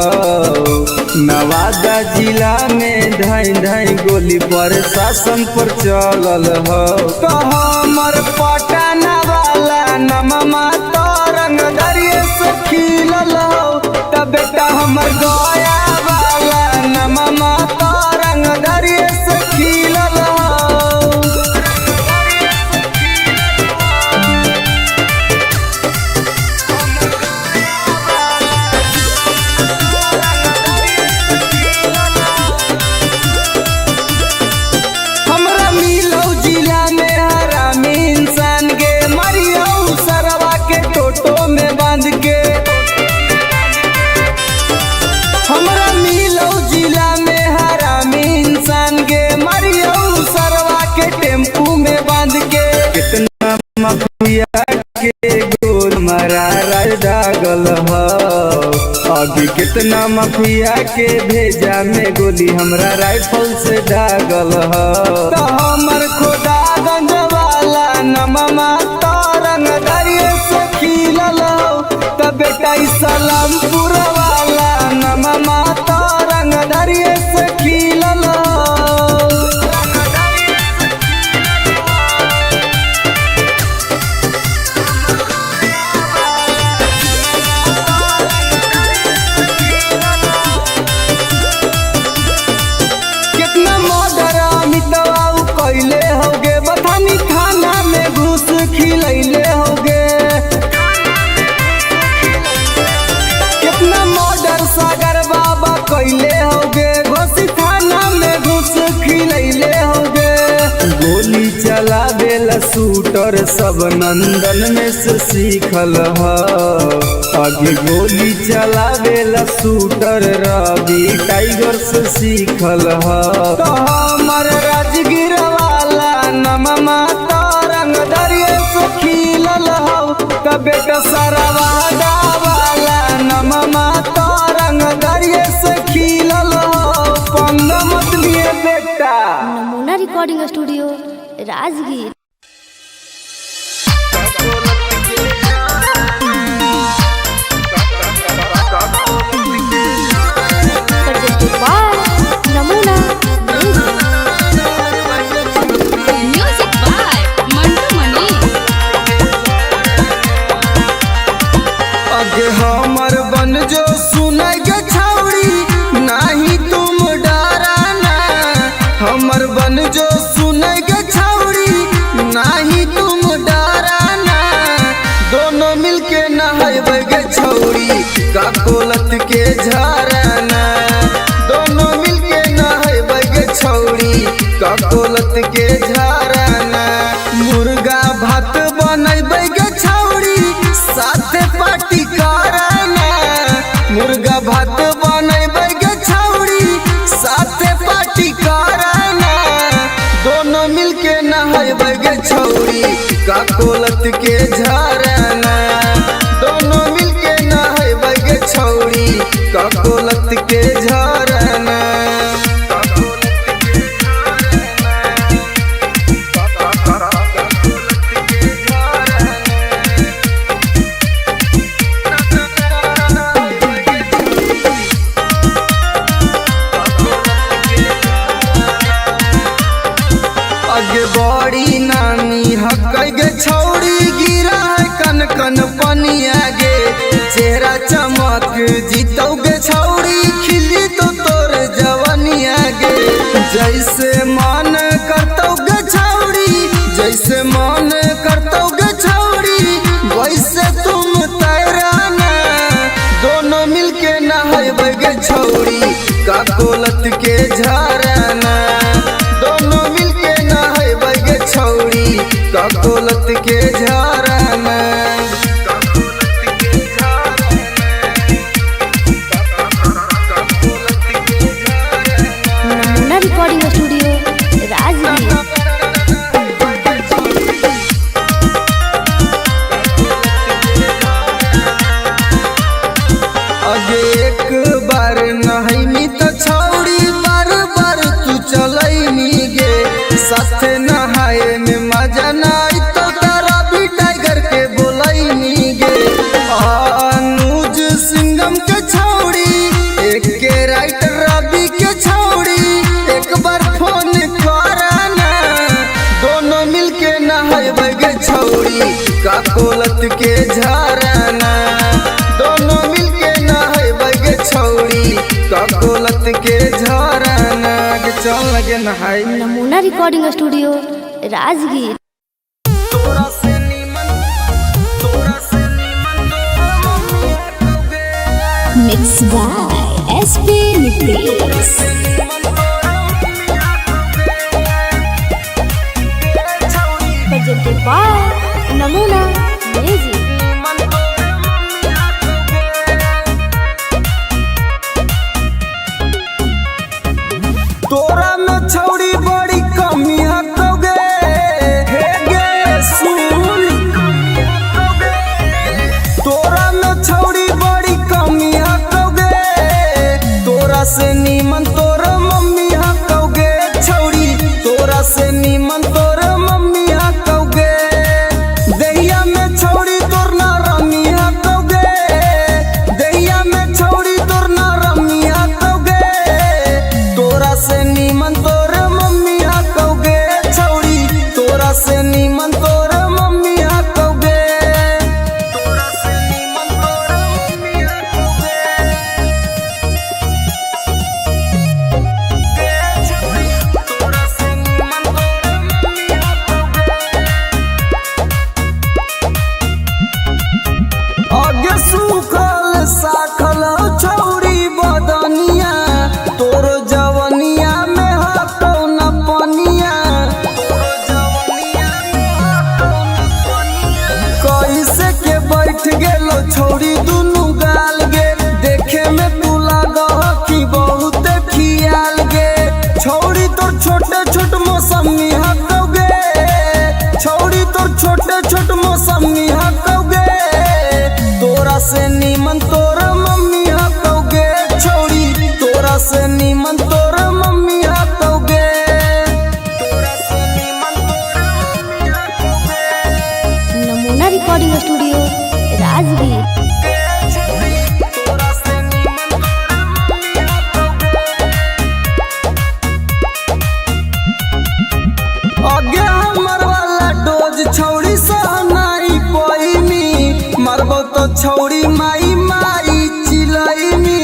नवादा जिला में धाई धाई गोली प्रशासन पर चलल हो तो हमर पटना वाला नममा तो रंगदरिये से खिलल हो तब बेटा हमर गया वाला नममा तो रंगदरिये से खिलल हो हमरा मिलो जिला में हरामी इंसान गे मरियो सरवा के टोटो में बांध के हमरा मिलो जिला में हरामी इंसान गे मरियो सरवा के टेम्पू में बांध के कितना माफिया के गोल मारा दागल हो अभी कितना माफिया के भेजा में गोली हमरा राइफल से दागल हो तो हमर खोदा गंज वाला नममा तो रंगदरिये से खिलल हो तो बेटा सलामपुर वाला नममा तो रंगदरिये से खिलल हो कितना मर्डर अमितवा कैले होगे बथानी थाना में घुस खिलैले होगे कितना मर्डर सागर बाबा कैले होगे घोसी थाना में घुस खिलैले होगे गोली चलावेला शूटर सब नंदन में से सीखल हो आगे गोली चलावेला शूटर रवि टाइगर से सीखल हो तो हमर राजगीर वाला नममा तो रंगदरिये से खिलल हो तो बेटा सरवादा वाला नममा तो रंगदरिये से खिलल हो पंग मत लिए बेटा नमूना रिकॉर्डिंग स्टूडियो राजगीर। नमूना Music by Mandu Mani. आगे हमर बन जो सुनाई गे छौड़ी नाही तुम डराना हमर बन जो सुनाई गे छौड़ी नाही तुम डराना दोनों मिलके नहाइबे गे छौड़ी का कोलत के झराना दोनों मिलके नहाइबे गे छौड़ी का कोलत के झराना मुर्गा भात बनैबे गे छौड़ी साथे पार्टी कराना मुर्गा भात बनैबे गे छौड़ी साथे पार्टी कराना दोनों मिलके नहाइबे गे छौड़ी काकोलत के झरना दोनों मिलके नहाए गे छौड़ी काकोलत के झरना आगे बड़ी नामी हक गे छौड़ी गिरा है कन कन पनिया गे चेहरा चमक जीतो गे छौड़ी खिली तो तोर जवनिया गे जैसे मन करतो गे छौड़ी जैसे मन करतो गे छौड़ी वैसे तुम तैराना दोनों मिलके नहाए गे छौड़ी काकोलत के झरना दोनों मिलके नहाए गे छौड़ी काकोलत के झरना नमूना रिकॉर्डिंग स्टूडियो राजगीर। अगे एक बार नहैनी तो छौड़ी बार बार तू चलैनी गे साथे नहाए में मजा नाई तो तारा भी टाइगर के बोलैनी गे अनुज सिंगम के छौड़ी एक के राइटर रवि के छौड़ी एक बार फोन कराना दोनों मिलके नहाए गे छौड़ी काकोलत के झरना दोनों मिलके नहाए गे छौड़ी काकोलत के झरना के चल लगे नहाई नमूना रिकॉर्डिंग स्टूडियो राजगीर। तोरा से नीमन Mixed by SP Nitish. presented by Namuna music. तोरा में छौड़ी बड़ी कमी हकोगे हे गे सुन तोरा में छौड़ी बड़ी कमी हकोगे तोरा से नीमन तोर मम्मी हकोगे छौड़ी तोरा से नीमन तोर मम्मी हकोगे दहिया में छौड़ी तोर ना रमी हकोगे दहिया में छौड़ी तोर ना रमी हकोगे तोरा से नीमन तोर मम्मी हकोगे छौड़ी तोरा से नीमन तोर मम्मी हकोगे तोरा से नीमन तोर मम्मी हकोगे छौड़ी तोरा से नीमन तोर मम्मी हकोगे आगे सूखल साखल छौड़ी बदनिया तोर जवनिया में हटो न पनिया कैसे के बैठ गेलो छौड़ी दुनु गाल गे देखे में तू लागह कि बहुत खियाल गे छौड़ी तोर छोटे छोट मौसमी हकोगे छौड़ी तोर छोटे छोट मौसमी हकोगे तोरा से नीमन तोर मम्मी हकोगे छौड़ी तोरा से नीमन तोर मम्मी हकोगे तोरा से नीमन तोर मम्मी हकोगे नमूना रिकॉर्डिंग स्टूडियो राजगीर। तोरा से नीमन तोर मम्मी हकोगे आगे हमर वाला डोज छौड़ी सहनाई पैनी मरबो तो छौड़ी माई माई चिलैनी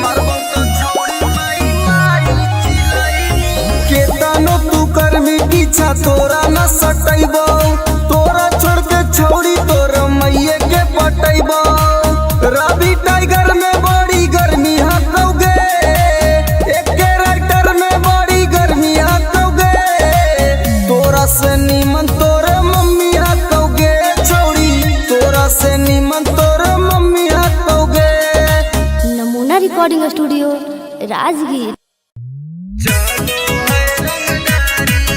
मरबो तो छौड़ी माई माई चिलैनी केतनो तू करमी पीछा तोरा न सटैबो तोरा छोड़ के छौड़ी तोर मैये के पटैबो रवि टाइगर में बड़ी गर्मी हकोगे एक के राइटर में बड़ी गर्मी हकोगे तोरा से नीमन तोर मम्मी हकोगे छौड़ी तोरा से नीमन तोर मम्मी हकोगे नमूना recording studio Rajgir.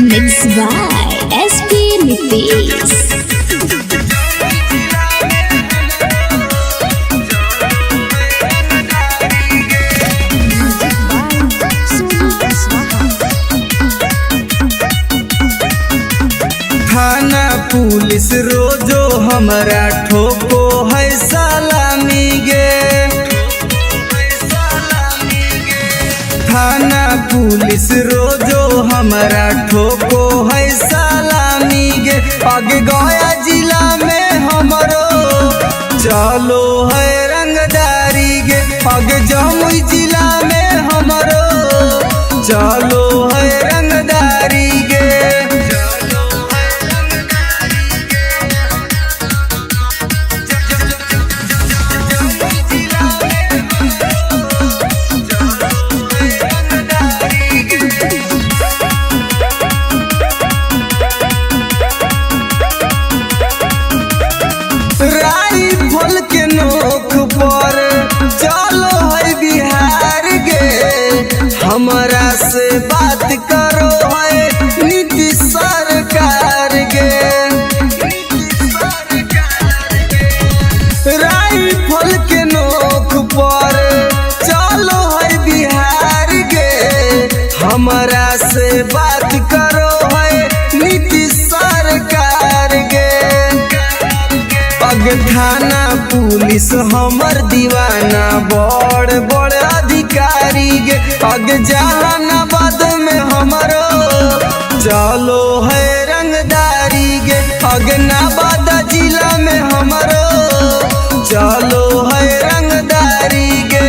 Mixed by SP Nitish. थाना पुलिस रोजो हमारा ठोको है सलामी गे। थाना पुलिस रोजो हमारा ठोको है सलामी गे। आगे गया जिला में हमरो चलो है रंगदारी गे। आगे जमुई जिला में हमरो चलो है रंगदारी गे। राइफल के नोक पर चलो है बिहार गे। हमरा से बात करो है नीतीश सरकार गे। राइफल के नोक पर चलो है बिहार गे। हमरा से बात करो है नीतीश सरकार गे। अग थाना पुलिस हमर दीवाना बड़ बड़ अधिकारी गे। अग जहानाबाद में हमरो चलो है रंगदारी गे। अग नवादा जिला में हमरो चलो है रंगदारी गे।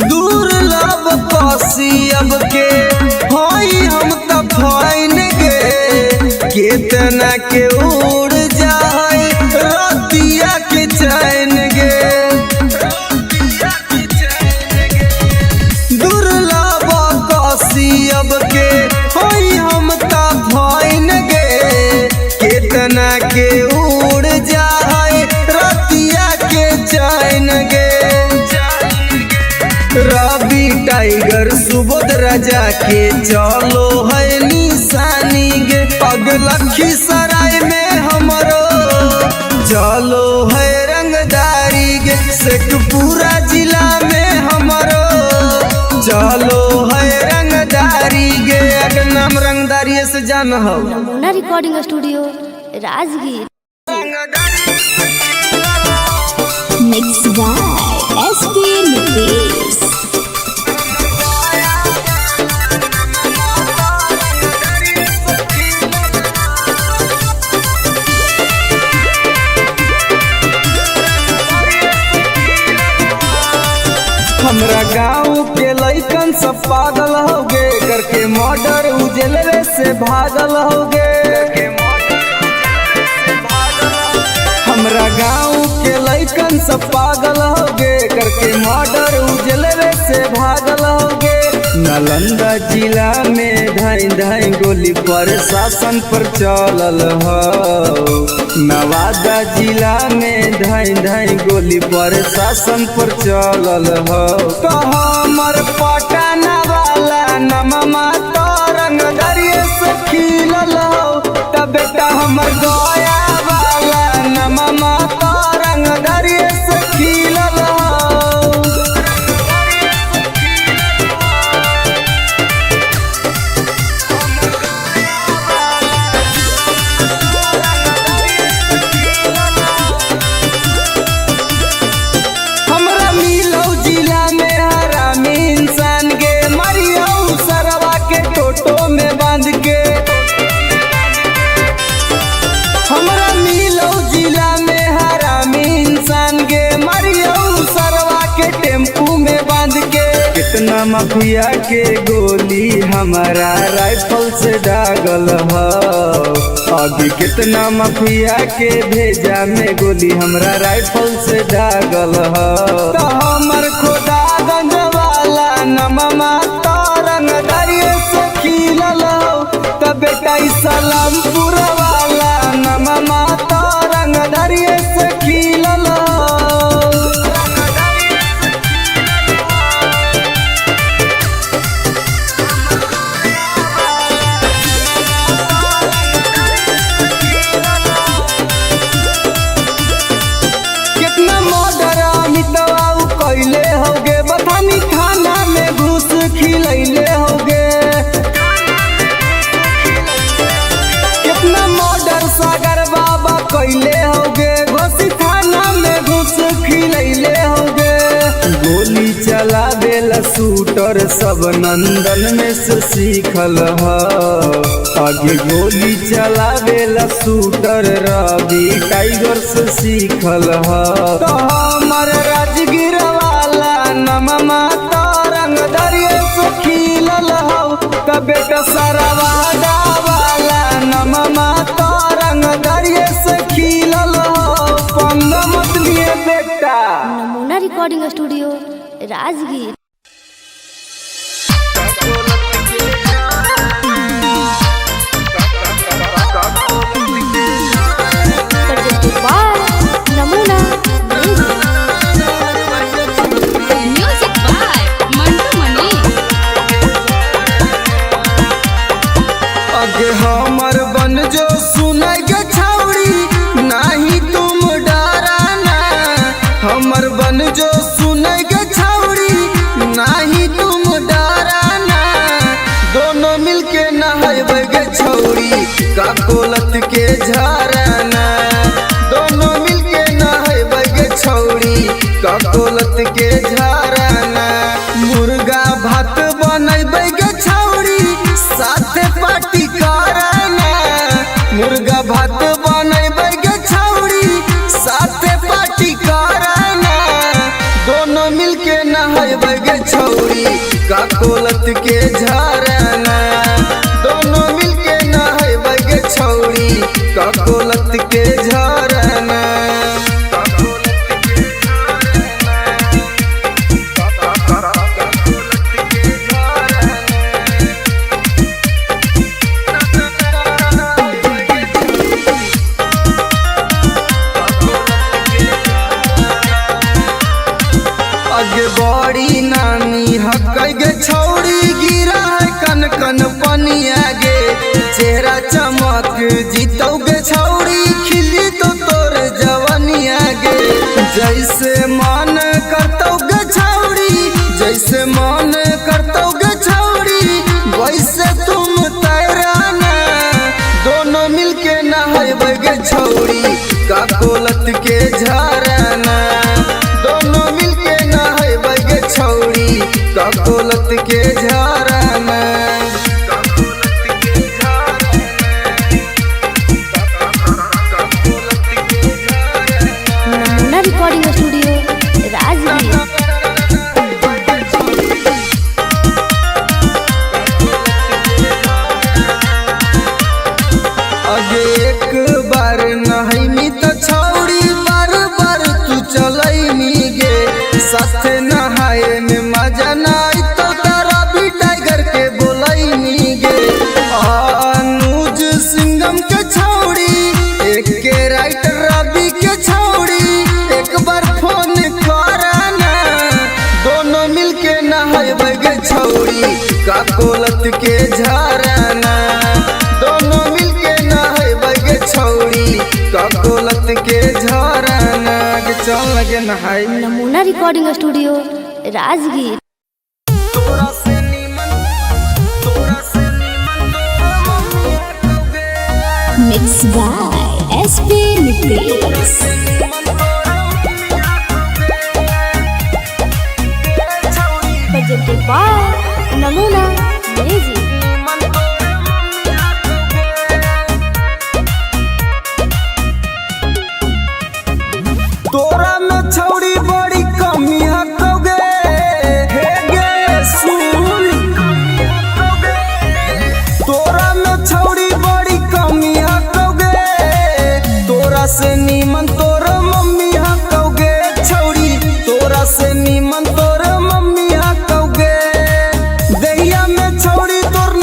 दुर्लभ कसियब के होई हम त फाइन गे। केतना के उड़ जाए रतिया के चैन गे। दुर्लभ कसियब के होई हम त फाइन गे। केतना के उड़ जाए रतिया के चैन गे। रवि टाइगर सुबोध राजा के चलो है निशानी गे। अग लखीसराय में हमरो चलो है रंगदारी गे। शेखपुरा जिला में हमरो चलो है रंगदारी गे। अगर नाम रंगदारी से जान हो। Namuna recording studio Rajgir. Mixed by SP Nitish. हमरा गाँव के लइकन सब पागल होगे। करके मर्डर उजलवे से भागल होगे। हमरा गाँव के लइकन सब पागल होगे। करके मर्डर उजलवे से भागल होगे। नालंदा जिला में धाई धाई गोली प्रशासन पर चलल हो। नवादा जिला में धाई धाई गोली प्रशासन पर चलल हो। तो हमर पटना वाला नममा तो रंगदरिये से खिलल हो। तब बेटा हमर गया वाला नममा तो रंगदरिये से खिलल हो। हमरा मिलौ जिला में हरामी इंसान गे। मरियौ सरवा के टोटो में बांध के। हमरा मिलौ जिला में हरामी इंसान गे। मरियौ सरवा के टेम्पू में बांध के। कितना माफिया के गोली हमारा राइफल से दागल हो। अभी कितना माफिया के भेजा में गोली हमरा राइफल से दागल हो। तो हमर खुदा गंज वाला नममा तो रंगदरिये बेटा सलामपुर वाला नमा तो रंग दरिये से खिलल कितना मर्डर अमितवा कैले होगे बथानी थाना में घुस खिलैले होगे कितना मर्डर सागर बाबा कैले होगे घोसी थाना में घुस खिलैले होगे गोली चलावेला शूटर सब नंदन में से सीखल ह आगे गोली चलावेला शूटर रवि टाइगर से सीखल ह तो हमर राजगीर वाला नमा तो रंग दरिये से खिलल हौ तो बेटा सरवादा वाला नमा तो रंग दरिये से खिलल हौ पंग मत लिए बेटा। नमूना रिकॉर्डिंग स्टूडियो राजगीर। नमूना म्यूजिक बाय मंटू मनी। आगे हमर बन जो सुनाई के छावड़ी नहीं तुम डराना हमर बन जो सुनाई के छावड़ी नहीं तुम डराना दोनों मिलके नहाए गे छौड़ी का कोलत के झराना दोनों मिलके नहाए गे छौड़ी का कोलत के झराना मुर्गा भात बनैबे गे छौड़ी साथे पार्टी कराना मुर्गा भात बनैबे गे छौड़ी साथे पार्टी कराना दोनों मिलके नहाए गे छौड़ी का कोलत के झराना दोनों मिलके नहाए गे छौड़ी का कोलत के झराना आगे बड़ी नानी हकै गे छौड़ी गिरा है कन कन पनिया गे चेहरा चमक जीतौ गे छौड़ी खिली तो तोर जवनिया गे जैसे मन करतौ गे छौड़ी जैसे मन करतौ गे छौड़ी वैसे तुम तैराना दोनों मिलके नहाए गे छौड़ी का कोलत के झराना दोनों मिलके नहाए गे छौड़ी का कोलत के झराना नमूना रिकॉर्डिंग स्टूडियो राजगीर। आगे एक बार नहाई तो छौड़ी बार बार तू चलैनी गे साथे नहाए में मजा नहीं तो तारा भी टाइगर के बोलैनी गे अनुज सिंगम के छौड़ी एक के राइटर रवि के छौड़ी एक बार फोन कराना दोनों मिलके नहाए गे छौड़ी का कोलत के झराना दोनों मिलके नहाए गे छौड़ी का कोलत के झराना के चल लगे नहाई। नमूना रिकॉर्डिंग स्टूडियो राजगीर। तोरा से नीमन mix by SP Nitesh. presented by Namuna music. तोरा में छौड़ी बड़ी कमी हकोगे हे गे सुन तोरा में छौड़ी बड़ी कमी हकोगे तोरा से नीमन तोर मम्मी हकोगे छौड़ी तोरा से नीमन तोर मम्मी हकोगे दहिया में छौड़ी तोर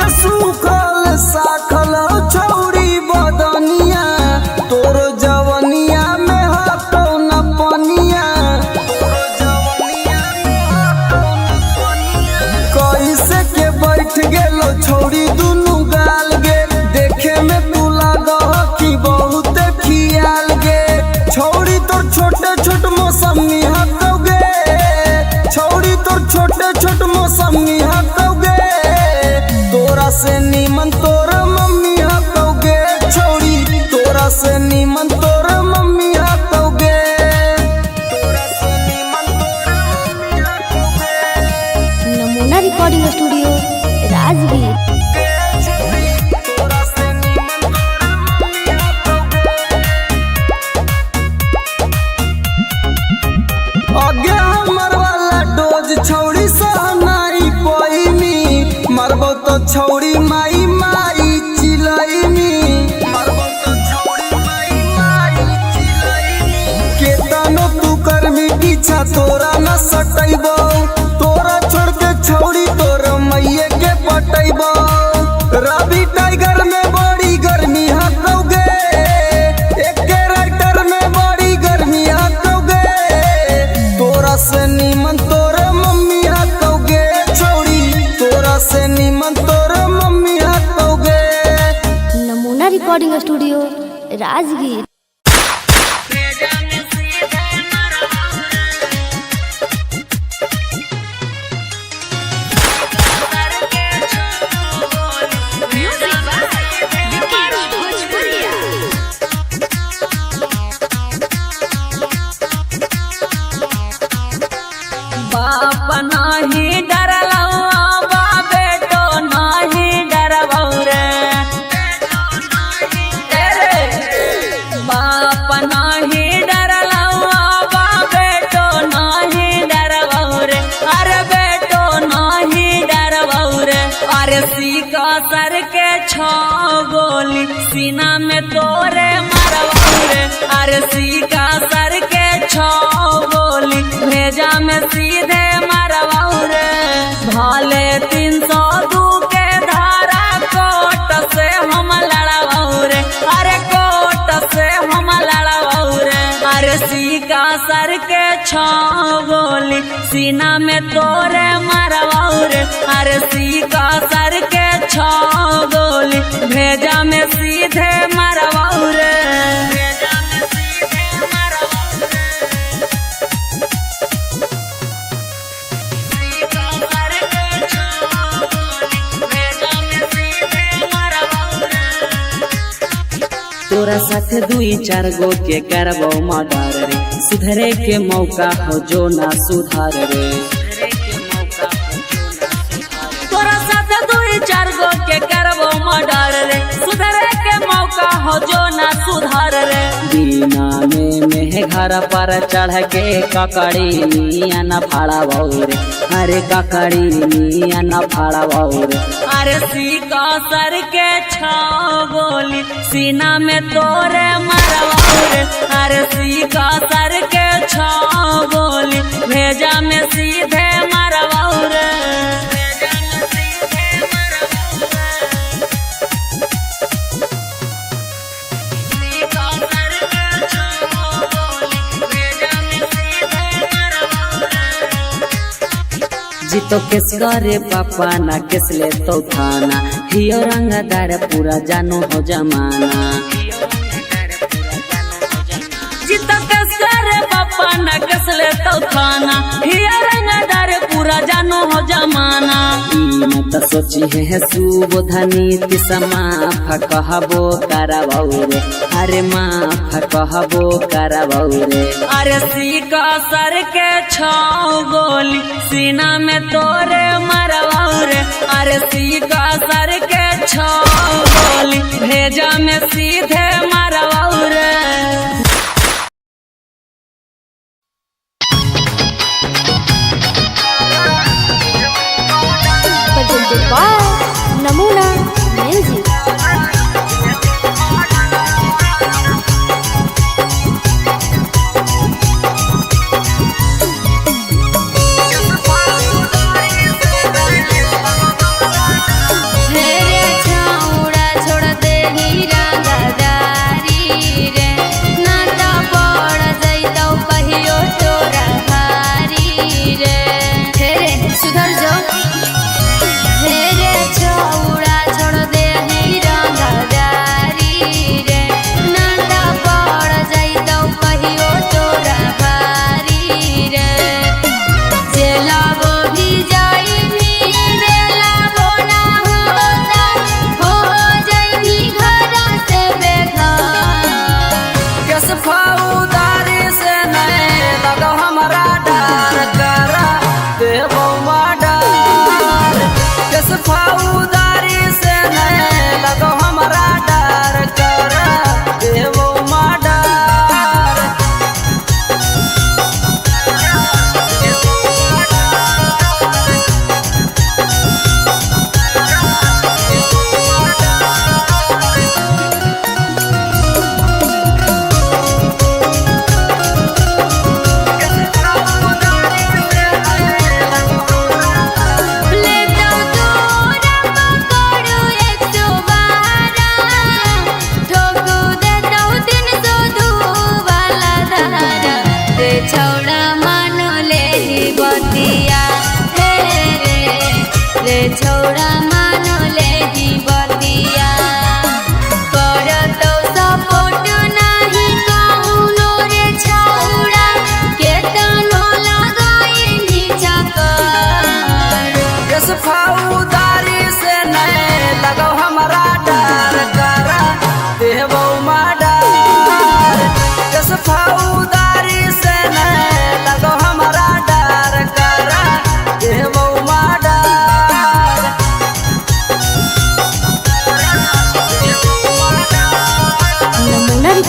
लागे सूखल साखल छौरी बदनिया तोर जवनिया में हटो न पनिया कैसे के बैठ गेलो छौरी दुनु गाल गे देखे में तू लागह कि बहुत खियाल गे छौरी तोर छोटे छोट मौसमी हटोगे छौरी तोर छोटे छोट मौसमी हटोगे तोरा से नीमन तोर मम्मी हटोगे छौरी तोरा से नीमन तोर मम्मी हटोगे तोरा से नीमन तोर मम्मी हटोगे नमूना रिकॉर्डिंग स्टूडियो राजगीर। तोरा से नीमन तोर मम्मी हटोगे आगे हमर वाला डोज छौरी सहनाई पैनी मरबो तो छौरी माई माई चिलैनी मरबो तो छौरी माई माई चिलैनी केतनो तू करमी पीछा तोरा न सटैबो तोरा छोड़ के छौरी तोर मैये के पटैबो रवि टाइगर में बड़ी गर्मी हटोगे एके राइटर में बड़ी गर्मी हटोगे तोरा से नीमन तोर मम्मी हटोगे छौरी तोरा से नीमन तोर मम्मी हटोगे Namuna recording studio Rajgir. Music by Vikesh Bhojpuriya. बाप नाही डरलौ बा बेटो नाही डरबौ रे बाप नाही डरलौ बा बेटो नाही डरबौ रे अरे बेटो नाही डरबौ रे अरे सीका सर के छो गोली सीना में तोरे मरबौ रे अरे सीका सर के छो गोली भेजा में सीधे मरबौ रे भाले 302 के धारा कोट से हम लड़बौ रे अरे कोट से हम लड़बौ रे अरे सीका सर के छो गोली सीना में तोरे मरबौ रे अरे सीका सर के छो गोली भेजा में सीधे मरबौ रे भेजा में सीधे मरबौ रे सीका सर के छो गोली भेजा में सीधे मरबौ रे तोरा साथ 2-4 गो के करबो मर्डर रे सुधरे के मौका हो जो ना सुधार रे तोरा साथ 2-4 गो के करबो मर्डर रे सुधरे के मौका हो जो ना सुधार रे दीना में घर पर चढ़ के ककड़ी निया न फाड़बौ रे अरे ककड़ी निया न फाड़बौ रे अरे सीका सर के छो गोली सीना में तोरे मरबौ रे अरे सीका सर के छो गोली भेजा में सीधे मरबौ रे भेजा में सीधे मरबौ रे सीका सर के छो गोली भेजा में सीधे मरबौ रे जीतो केस करे पापा ना केस ले तो थाना हियो रंगदार पूरा जानो हो जमाना जीतो केस करे पापा ना केस ले तो थाना हियो रंगदार पूरा जानो हो जमाना ई मत सोची है सुबोधनी तिसमा फकहबो करबौ रे अरे माफ कहबो करबौ रे अरे सीका सर के छो गोली सीना में तोरे मरबौ रे अरे सीका सर के छो गोली भेजा में सीधे मरबौ रे presented by नमूना म्यूजिक। हे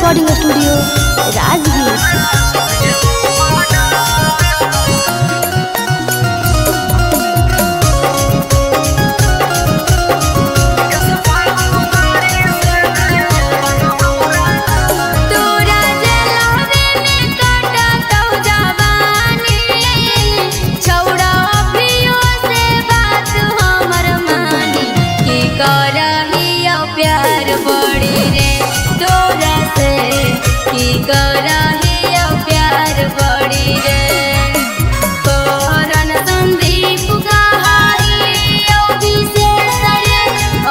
रिकॉर्डिंग स्टूडियो राजगीर। तोरा जलावे में काटतौ जवानी, छौड़ा अभियो से बात हमर मानी। की करहियो प्यार बड़ी रे तोरा से, की करहियो प्यार बड़ी रे। करन संदीप कहाइयो विशेष रे,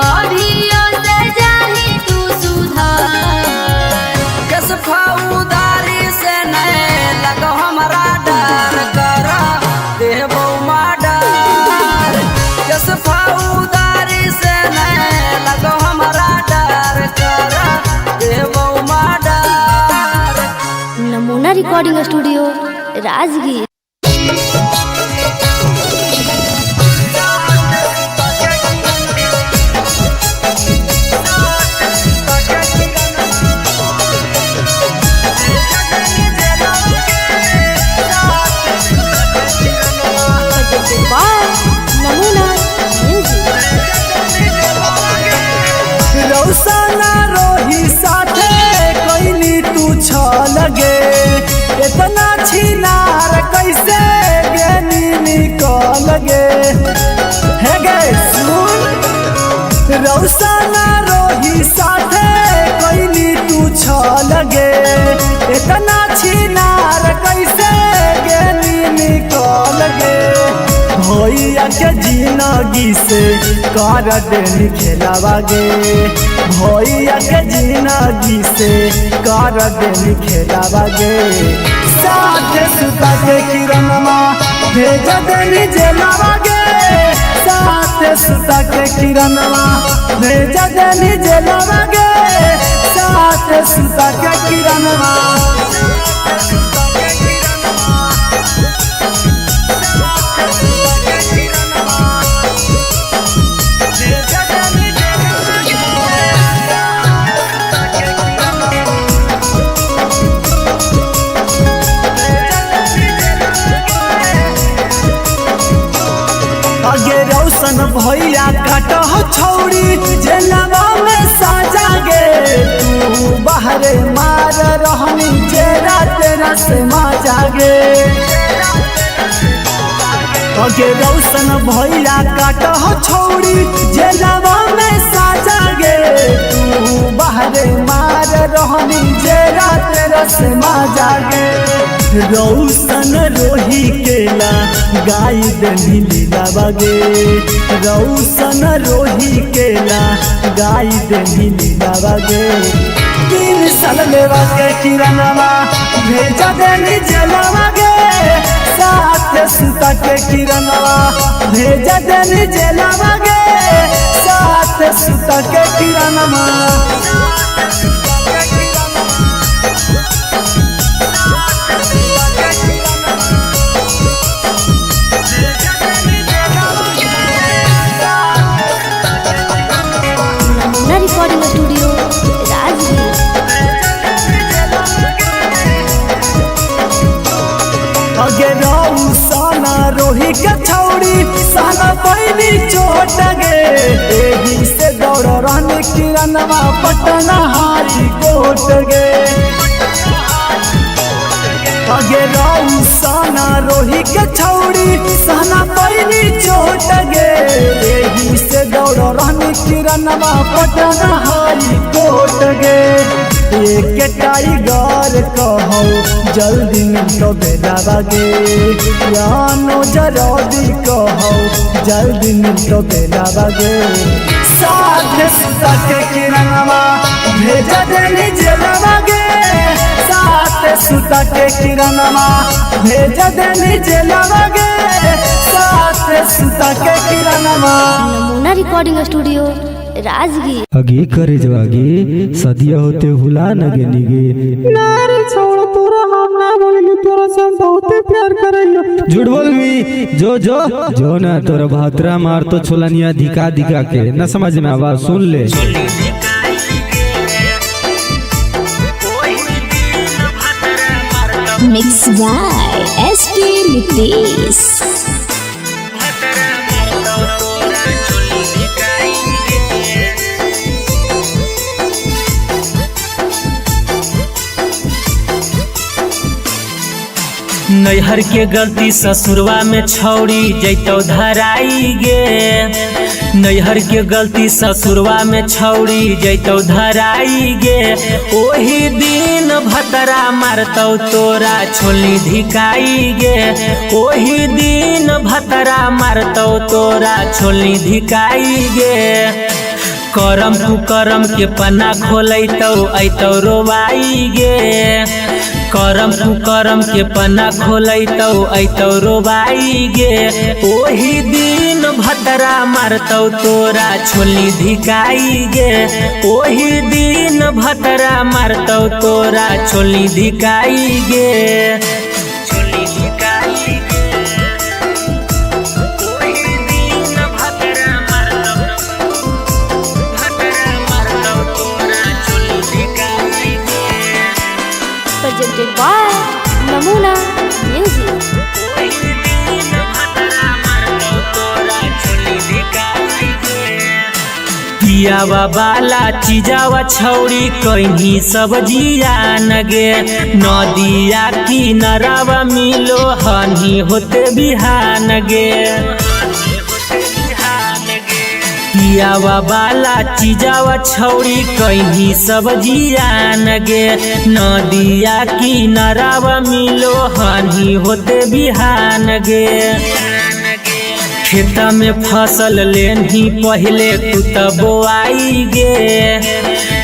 अभियो से जाही तू सुधार। कस फौदारी से नहीं लगो हमारा डर कर देबो माडर। कस फौदारी से नहीं लगो हमारा डर कर देबो माडर। नमूना रिकॉर्डिंग स्टूडियो राजगीर। नमूना म्यूजिक। रौसना रोही साथे कोइनी तू छ लगे, इतना छिनार कैसे गेनी निकल गे। हे गे सुन, रौसना रोही साथे कोइनी तू छ लगे, इतना छिनार कैसे गेनी निकल गे। भैया के जिंदगी से कर देनी खेलावा गे, भैया के जिंदगी से कर देनी खेलावा गे। साथ सुता के किरणमा भेज देनी जेलावा गे, साथ सुता के किरणमा भेज देनी जेलावा गे, साथ सुता के किरणमा। आगे रौशन भैया काटो छौड़ी जेलवा में साजा गे, तू बाहरे मार रहनी जेरा तेरा से माजा गे। आगे रौशन भैया काटो छौड़ी जेलवा में साजा गे, तू बाहरे मार रहनी जेरा तेरा से माजा गे। रौशन रोही केला गाय देनी लीलावा गे, रौशन रोही केला गाय देनी लीलावा गे। 3 साल लेवा के किरणवा भेजा देनी जेलवा गे, साथ सुता के किरणवा भेजा देनी जेलवा गे, साथ सुता के किरणवा। नमूना रिकॉर्डिंग स्टूडियो राजगीर। अगे रौसना रोही के छौड़ी साना पैनी चोट गे, एही से दौड़ रहने किरणवा पटना हारी कोट गे। अगे रौसना रोही के छौड़ी साना पैनी चोट गे, एही से दौड़ रहने किरणवा पटना हारी कोट गे। एक टाइगर कहो जल्दी मिलो बेलावा गे, यानो जल्दी कहो जल्दी मिलो बेलावा गे। साथ सुता के किरणवा भेजा देनी जेलवा गे, साथ सुता के किरणवा भेजा देनी जेलवा गे, साथ सुता के किरणवा। नमूना रिकॉर्डिंग स्टूडियो राजगीर। अगे करे जवागे सदिया होते हुला नगे निगे नारे छोड़ तोरा हम ना बोलियो, तोरा से हम बहुते प्यार करियो। झूठ बोल मी जो जो जो ना तोरा भातरा मार तो छोलनिया दिखा दिखा के न समझ में आवाज सुन ले। Mixed by SP Nitish. नैहर के गलती ससुरवा में छौड़ी जैतौ धराई गे। नैहर के गलती ससुरवा में छौड़ी जैतौ धराई गे। ओही दिन भतरा मारतौ तोरा छोली धिकाई गे। ओही दिन भतरा मारतौ तोरा छोली धिकाई गे। करम कुकरम के पन्ना खोलैतौ ऐतौ रोवाई गे। करम कुकरम के पन्ना खोलैतौ ऐतौ रोवाई गे। ओही दिन भतरा मारतौ तोरा छोली धिकाई गे। ओही दिन भतरा मारतौ तोरा छोली धिकाई गे। छोली धिकाई गे। ओही दिन भतरा मारतौ तोरा छोली धिकाई गे। presented by Namuna Music. पियावा बाला चीजावा छौड़ी कहीं सब्जिया नगे। नदिया किनारावा मिलो हनी होते बिहान गे। पियावा बाला चीजावा छौड़ी कहीं सब्जिया नगे। नदिया किनारावा मिलो हनी होते बिहान गे। खेता में फसल लेनी पहले तू त बोआई गे।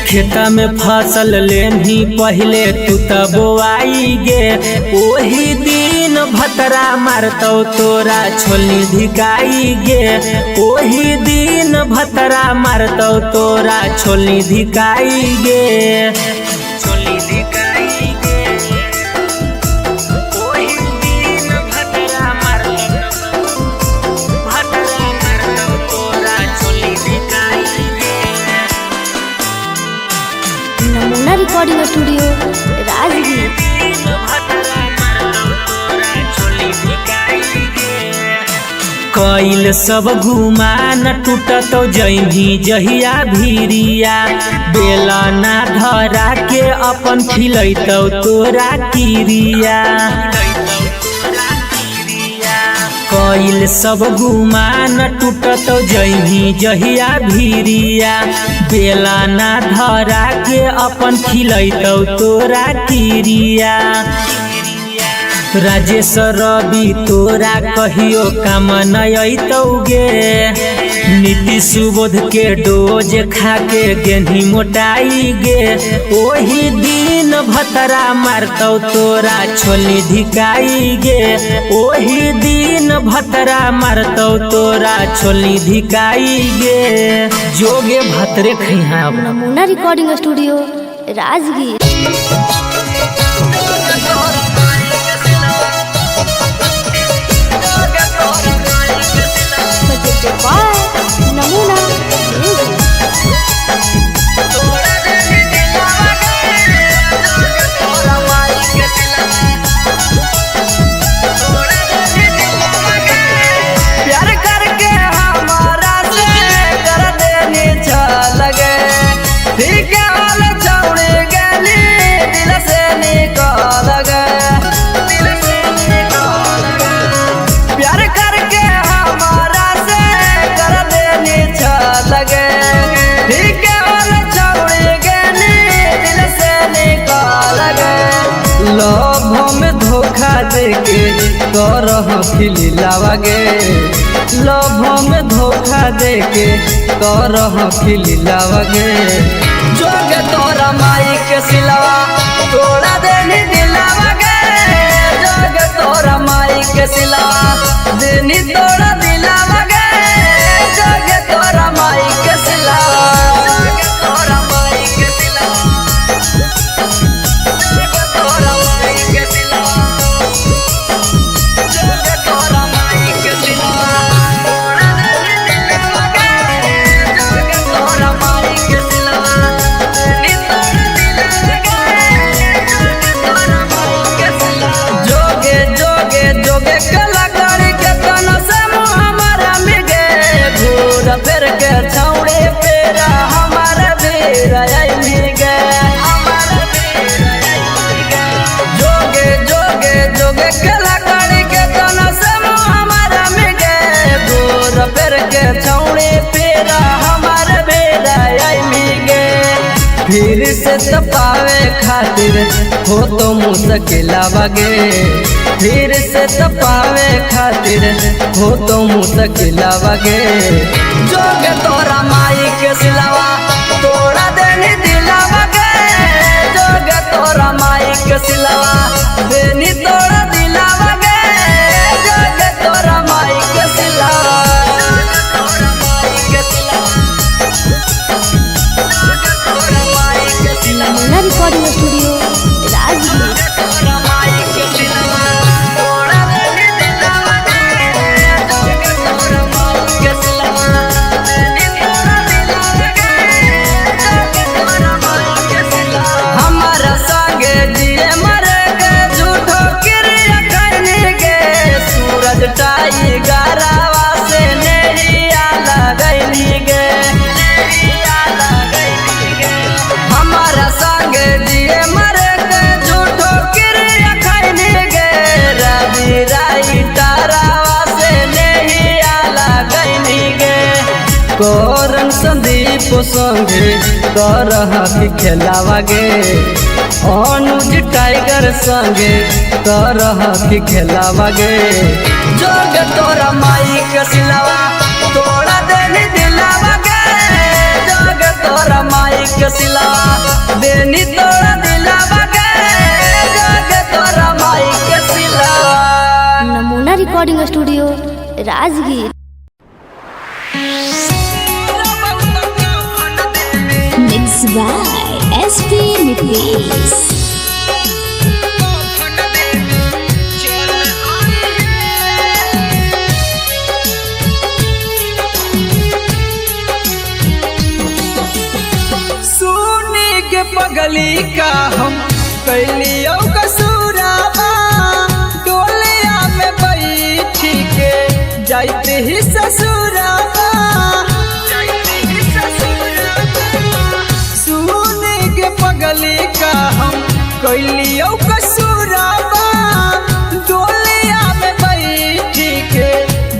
खेता में फसल लेनी पहले तू त बोआई गे। ओही दिन भतरा मारतौ तोरा छोली धिकाई गे। ओही दिन भतरा मारतौ तोरा छोली धिकाई गे। छोली धिकाई गे। नमूना रिकॉर्डिंग स्टूडियो राजगीर। कैल सब गुमान टूटतौ जैनी जहिया भीरिया। बेला ना धरा के अपन खिलैतौ तोरा किरिया। कैल सब गुमान टूटतौ जैनी जहिया भीरिया। बेला ना धरा के अपन खिलैतौ तोरा किरिया। राजेश रवि तोरा कहियो काम नयतौ गे। नीति सुबोध के डोज खा के गेंधी मोटाई गे। ओही दिन भतरा मारतौ तोरा छोली धिकाई गे। ओही दिन भतरा मारतौ तोरा छोली धिकाई गे। जोगे भतरे खैहा। Namuna recording studio Rajgir. presented by Namuna Music. प्यार करके हमारा से कर देनी लगे। ठीक है वाले छौड़ी गली दिल से निकल गए। प्यार करके हमारा से कर देनी लगे। ठीक है वाले छौड़ी गली दिल से निकल गए। लव में धोखा देके करह खिलावा गे। लव में धोखा देके करह खिलावा गे। जोगे तोरा माई के सिलवा तोड़ा देनी दिलावा गे। जोगे तोरा माई के सिलवा देनी तोड़ा दिलावा गे। जोगे तोरा माई के सिलवा। जोगे तोरा माई के सिलवा। जोगे तोरा माई के सिलवा। जोगे तोरा माई के सिलवा तोड़ा देनी दिलावा गे। जोगे तोरा माई के सिलवा देनी तोड़ा दिलावा गे। जोगे तोरा माई के सिलवा। से तपावे खातिर हो तो मुश्किल बगे फिर से तपावे खातिर हो तो मुश्किल बगे जोग तोरा माई के सिलावा तोड़ा देनी दिला बगे जोग तोरा माई के सिलावा देनी तोड़ा दिला बगे जोग तोरा माई के सिलावा नमूना रिकॉर्डिंग स्टूडियो राजगीर। हमारा संगे जिए मरे के झूठो क्रिया करने के सूरज टाई गरावा से नेहिया लगैली गे हमारा संगे जिए मरे के झूठो क्रिया करने के रवि राई तारावा से नेहिया लगैली गे कोरन संदीप संगे करह के खेलावा गे अनुज टाइगर संगे करह के खेलावा गे जोग तोरा माई के सिलावा तोड़ा देनी दिलावा गे जोग तोरा माई के सिलावा देनी तोड़ा दिलावा गे जोग तोरा माई के सिलावा। नमूना recording studio Rajgir. Mixed by SP Nitish. सुनी के पगली का हम कैलियो कसूराबा डोलिया में बैठी के जाते ही ससुराबा सुनी के पगली का हम कैलियो कसूराबा डोलिया में बैठी के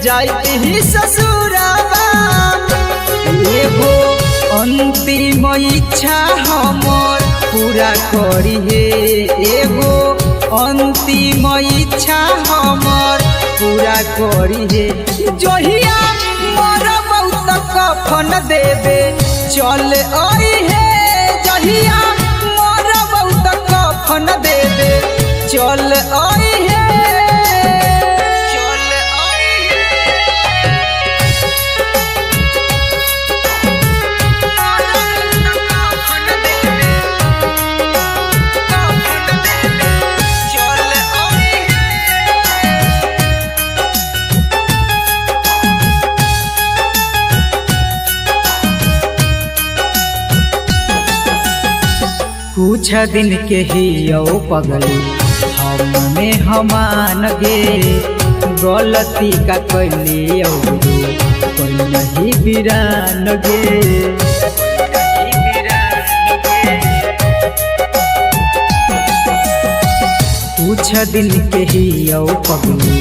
जाते ही ससुराबा एगो अंतिम इच्छा हमर पूरा करी हे एगो अंतिम इच्छा हमर पूरा करी हे जहिया मोर बहुत कफन देवे चल आई हे जहिया मोर बहुत कफन देवे चल आई हे कुछ दिन के ही यो पगली हमने हमान गे गलती का कैली कोई नहीं बिरान गे कुछ दिन के ही यो पगली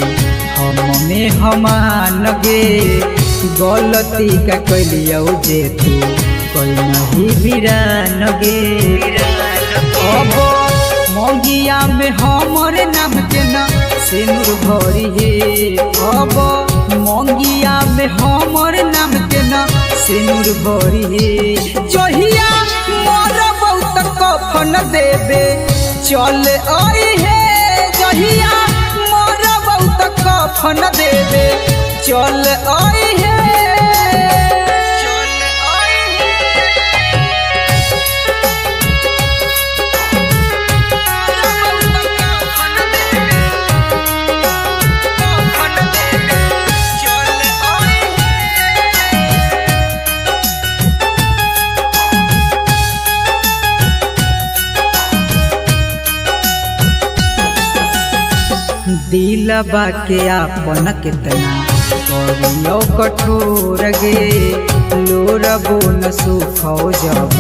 हमने हमान गे गलती का कैली जे तू कोई नहीं बिरान गे अब मौगिया में हमर नाम के ना सिनुर भरी हे अब मौगिया में हमर नाम के ना सिनुर भरी हे जहिया मोर बहुत कफन देवे चल आई हे जहिया मोर बहुत कफन देवे चल आई हे दिलबा के आपन कितना करियो कठोर गे लोरबो न सुखो जब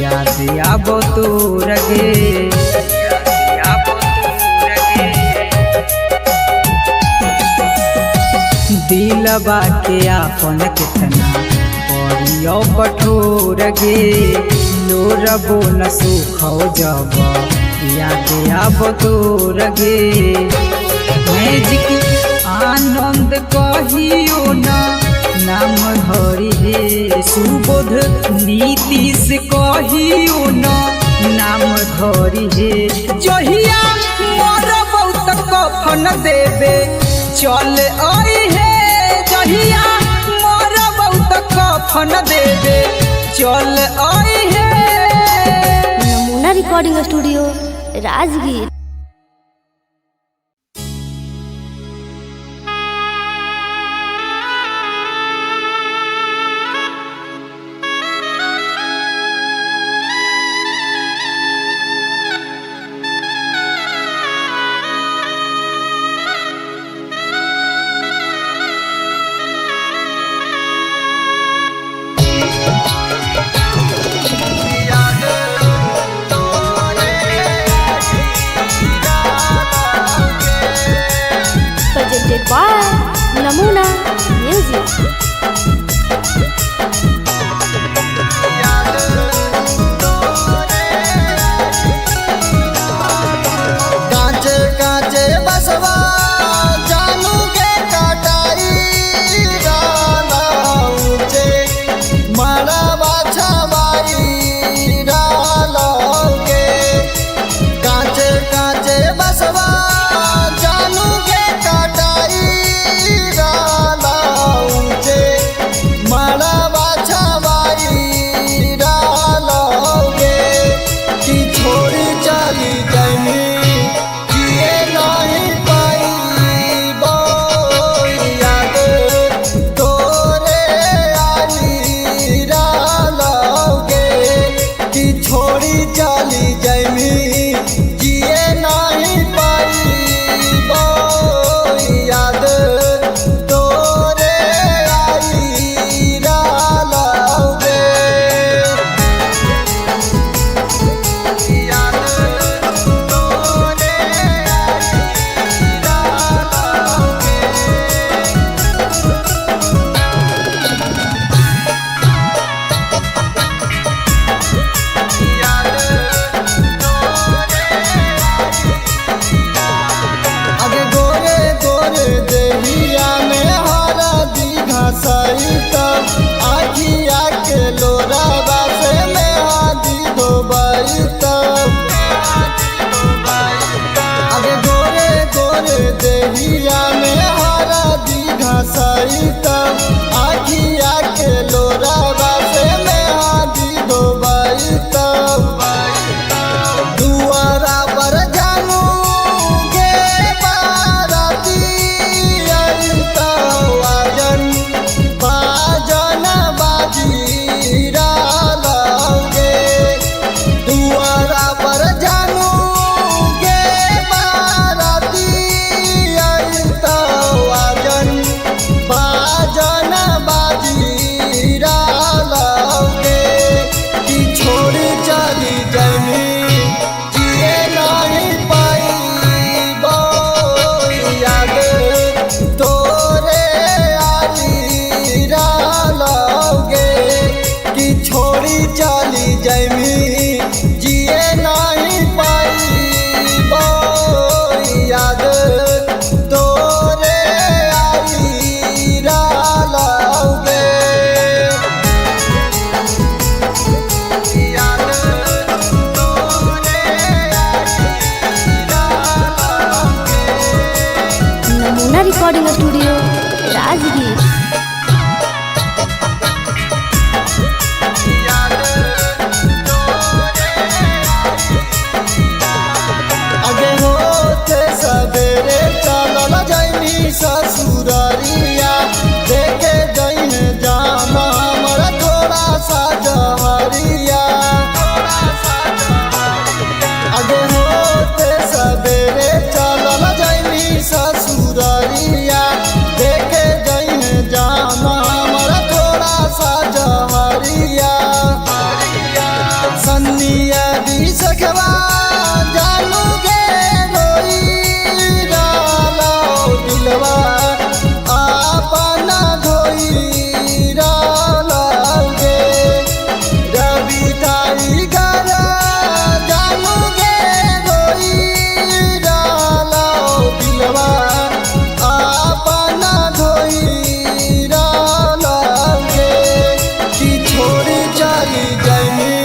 याद आबो तोर गे दिलबा के आपन कितना करियो कठोर गे लोरबो न सुखौ जब याद आब तोर गे मैजिक आनंद कहियो ना नाम धरि हे सुबोध नीतीश कहियो ना नाम धरि हे जहिया मोर बहुत कफन देबे चल आई हे जहिया मोर बहुत कफन देबे चल आई हे। नमूना recording studio Rajgir. Presented by Namuna Music। कांचे कांचे बसवा जानू के कटाई राना ऊंचे मड़वा छवाई डालोगे कांचे कांचे बसवा जानू के कटाई राना ऊंचे मड़वा छवाई डालोगे कि छोड़ी चली जानी जिए नहीं पाई याद तोरे आली डालोगे कि छोड़ी चली जानी जिए नहीं पाई याद तोरे आली डालोगे आगे गोरे गोरे देहिया में हरा दीघा सही तब आखिया के लोरा बासे में हादी धोबाई तब आगे गोरे गोरे देहिया में हरा दीघा सही तब आखिया के लोरा बासे में हादी धोबाई तब दुआरा पर जानू के बाराती अइता वाजन बाजन बाजी डालोगे दुआरा पर जानू के बाराती अइता वाजन बाजन बाजी डालोगे कि छोड़ी चली जानी जिए नहीं पाई याद तोरे आली डालोगे कि छोड़ी चली जानी जिए नहीं पाई याद तोरे आली डालोगे नमूना रिकॉर्डिंग स्टूडियो राजगीर। चली जैनी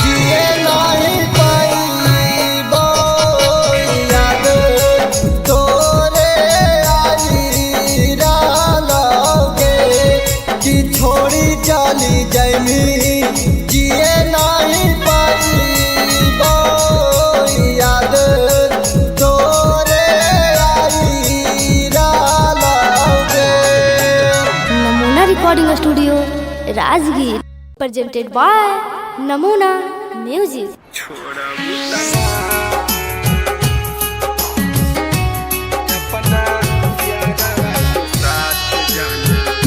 जिए नहीं पाईबो याद तोरे आई रहलोगे कि छोड़ी चली जैनी जिए नहीं पाईबो याद तोरे आई रहलोगे। Namuna recording studio Rajgir presented by Namuna music.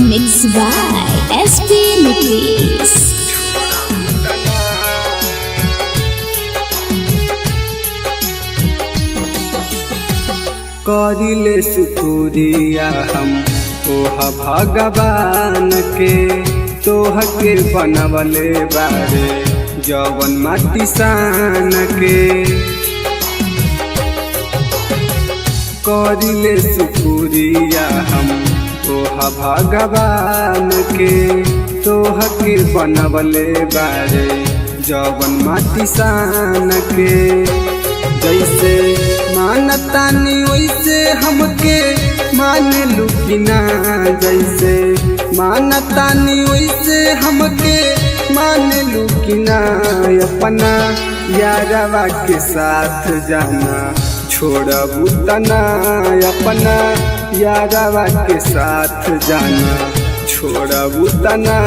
Mixed by SP Mitris. करिले शुक्रिया हम तोह भगवान के तोह के बनवले बारे जवन माटी सान के करिले शुक्रिया हम तोह भगवान के तोह के बनवले बारे जवन माटी सान के जैसे मानतानी वैसे हमके मान लुकिना जैसे मानतानी वैसे हमके मान लुकिना अपना यारवा के साथ जाना छोड़बू तना अपना यारवा के साथ जाना छोड़बू तना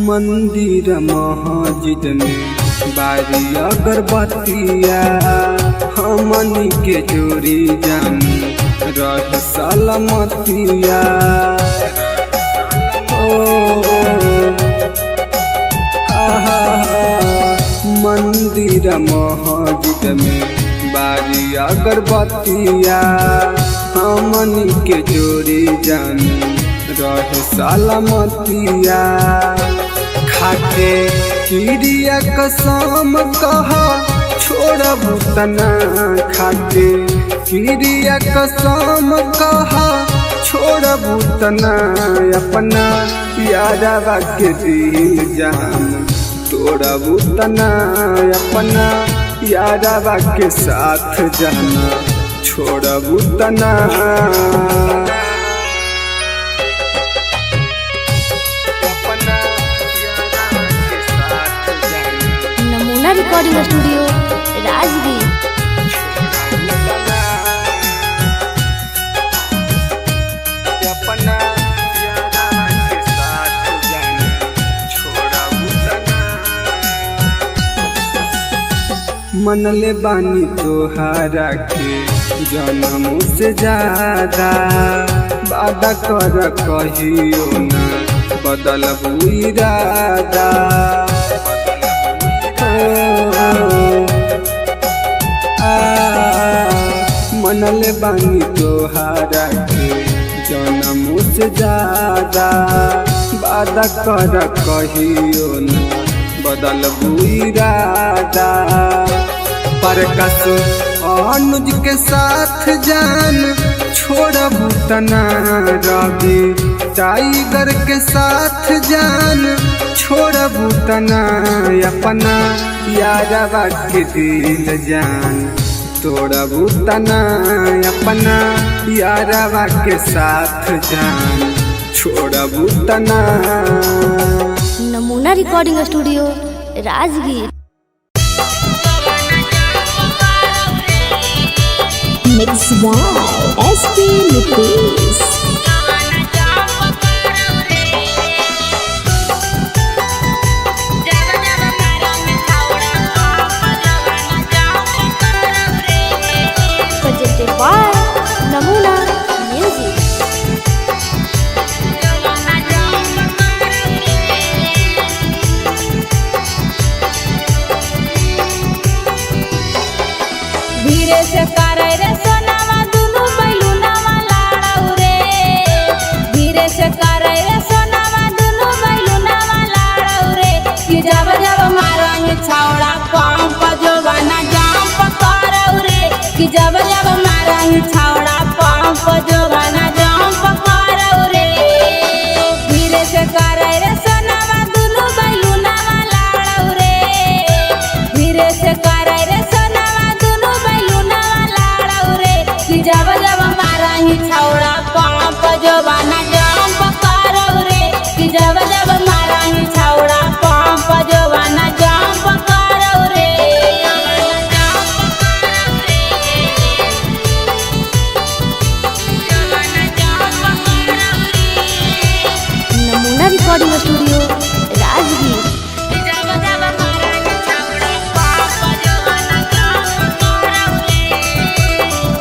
मंदिर मस्जिद में बारी अगरबत्तिया हमनी के जोड़ी जान रह सलामतिया मंदिर मस्जिद में बारी अगरबत्तिया हमनी के जोड़ी जान रह सलामतिया खाके किरिया कसम कह छोड़बू तना खाके किरिया कसम कह छोड़बू तना अपना यारवा के दिल जान तोड़बू तना अपना यारवा के साथ जाना छोड़बू तना नमूना रिकॉर्डिंग स्टूडियो राजगीर। मनले बानी तोहारा के जन्म से ज्यादा वादा कर कहियो ना बदलबू इरादा मनले बानी तोहारा के जन्म से ज्यादा वादा कर कहियो ना बदलबू इरादा प्रकाश अनुज के साथ जान छोड़बू तना रवि टाइगर के साथ जान छोड़बू तना अपना यारवा के दिल जान तोड़बू तना अपना यारवा के साथ जान छोड़बू तना। नमूना recording studio Rajgir. Mixed by SP Mitris. presented by Namuna music. धीरे से करे रे सोनावा दुनु बैलुनावा लाड़ौ रे धीरे से करे रे सोनावा दुनु बैलुनावा लाड़ौ रे कि जब जब मारंग छौड़ा पंप जोबाना जंप करौ रे कि जब जब मारंग छौड़ा पंप जोबाना जंप करौ रे धीरे से करे रे सोनावा दुनु बैलुनावा लाड़ौ रे धीरे से करे रे सोनावा दुनु बैलुनावा लाड़ौ रे कि जब जब मारंग छौड़ा पंप जोबाना जंप करौ रे कि जब जब मारंग छौड़ा पंप जोबाना जंप करौ रे नमूना रिकॉर्डिंग स्टूडियो राजगीर। जब जब मारंग छौड़ा पंप जोबाना जंप करौ रे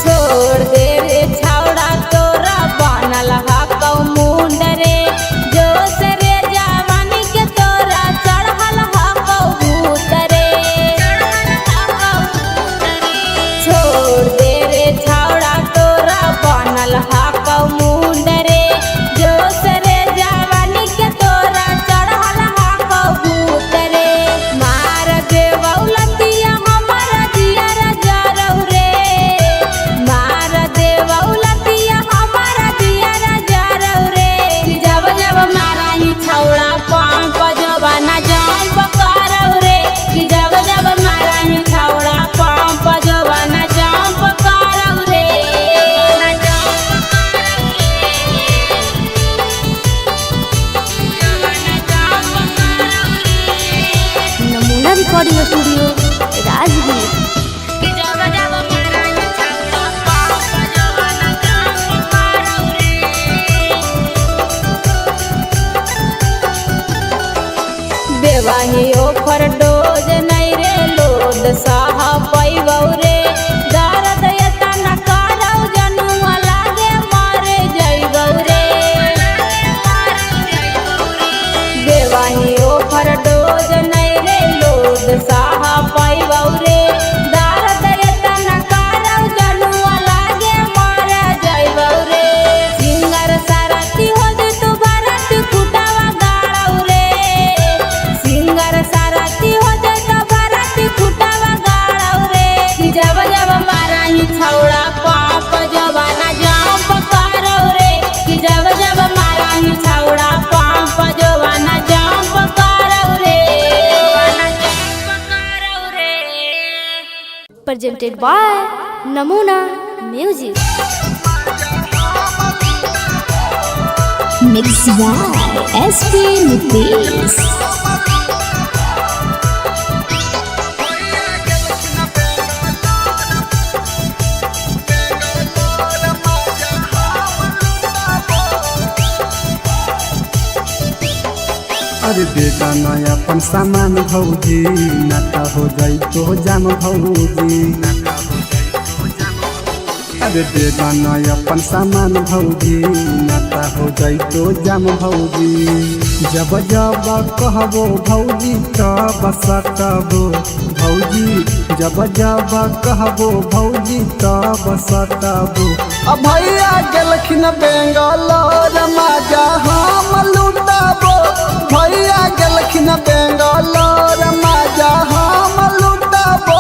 छोड़ दे रे छौड़ा तोरा बनल हकौ मुंड रे जोश रे जवानी के तोरा चढ़ल हकौ भूत रे छोड़ दे रे छौड़ा तोरा बनल हकौ मुंड रे जोश रे जवानी के तोरा चढ़ल हकौ भूत रे मार देवौ लतिया हमर जियर जरौ रे मार देवौ लतिया हमर जियर जरौ रे कि जब जब मारही छौड़ा पंप जोबाना जंप करौ रे कि जब जब मारही छौड़ा पंप जोबाना जंप करौ रे नमूना रिकॉर्डिंग स्टूडियो राजगीर। कि जब जब मारही छौड़ा पंप जोबाना जंप करौ रे देवाही ओफर डोज नहीं रे लोड साह पैबौ रे दर्द एतना करौ जनुआ लागे मारे जइबौ रे देवाही ओफर डोज नहीं रे लोड साह पैबौ रे दर्द एतना करौ जनुआ लागे मारे जइबौ रे सिंगर सारथी हो जे तू भरत कुटावा गाड़ौ रे सिंगर सारथी हो जे तो भरत कुटावा गाड़ौ रे कि जब जब मारही छौड़ा पंप जोबाना जंप करौ रे कि जब जब मारही छौड़ा पंप जोबाना जंप करौ रे presented by Namuna music. Mix by SP Nitish. अरे बेटा नया अपन सामान भौजी नाता हो जाई तो जाम भौजी अरे बेटा नया अपन सामान भौजी नाता हो जाई तो जाम भौजी जब जब कहबो भौजी तब सटबो भौजी जब जब कहबो भौजी तब सटबो अब भैया गेलखिन बेंगलोर मजा हम लुटाबो भैया गेलखिन बेंगलोर मजा हम लुटाबो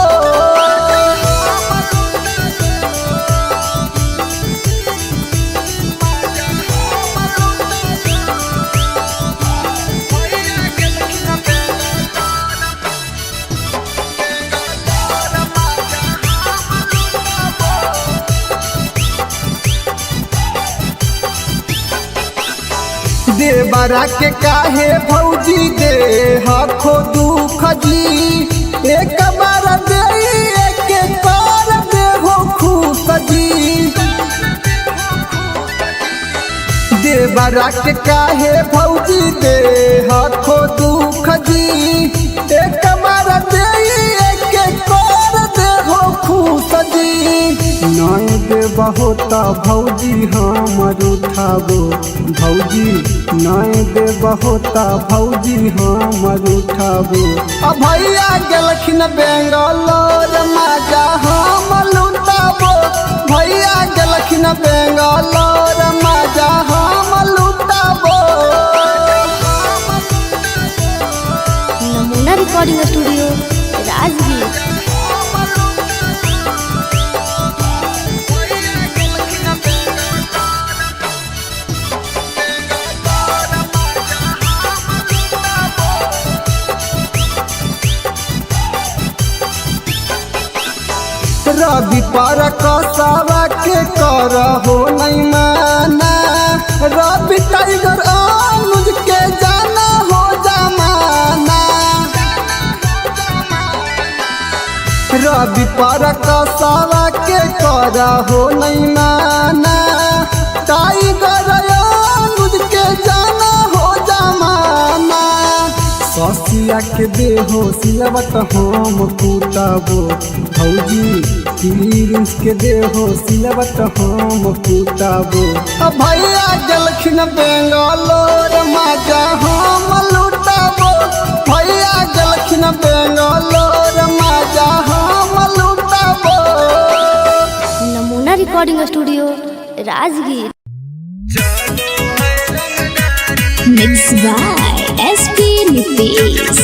देवरा के काहे भौजी दे हखो दुख जी एक बार दे एक बार दे हो खुश जी देवरा के काहे भौजी दे हखो दुख जी एक बार दे एक बार दे हो खुश जी नय दे होता भौजी हमर उठाबो भौजी नय देव होता भौजी हमर उठाबो। भैया गेलखिन बेंगलोर मजा हम लुटाबो भैया गेलखिन बेंगलोर मजा हम लुटाबो। नमूना रिकॉर्डिंग स्टूडियो राजगीर। रवि पर कसावा के करहो नहीं माना रवि टाइगर अनुज के जाना हो जमाना। रवि पर कसावा के करहो नहीं माना टाइगर अनुज के जाना हो जमाना। ससिया के देहो सिलवट हम कुटाबो भौजी प्रिंस के देहो सिलवट हम कुटाबो। भैया गेलखिन बेंगलोर मजा हम लुटाबो भैया गेलखिन बेंगलोर मजा हम लुटाबो। नमूना recording studio Rajgir. Mixed by SP Nitish.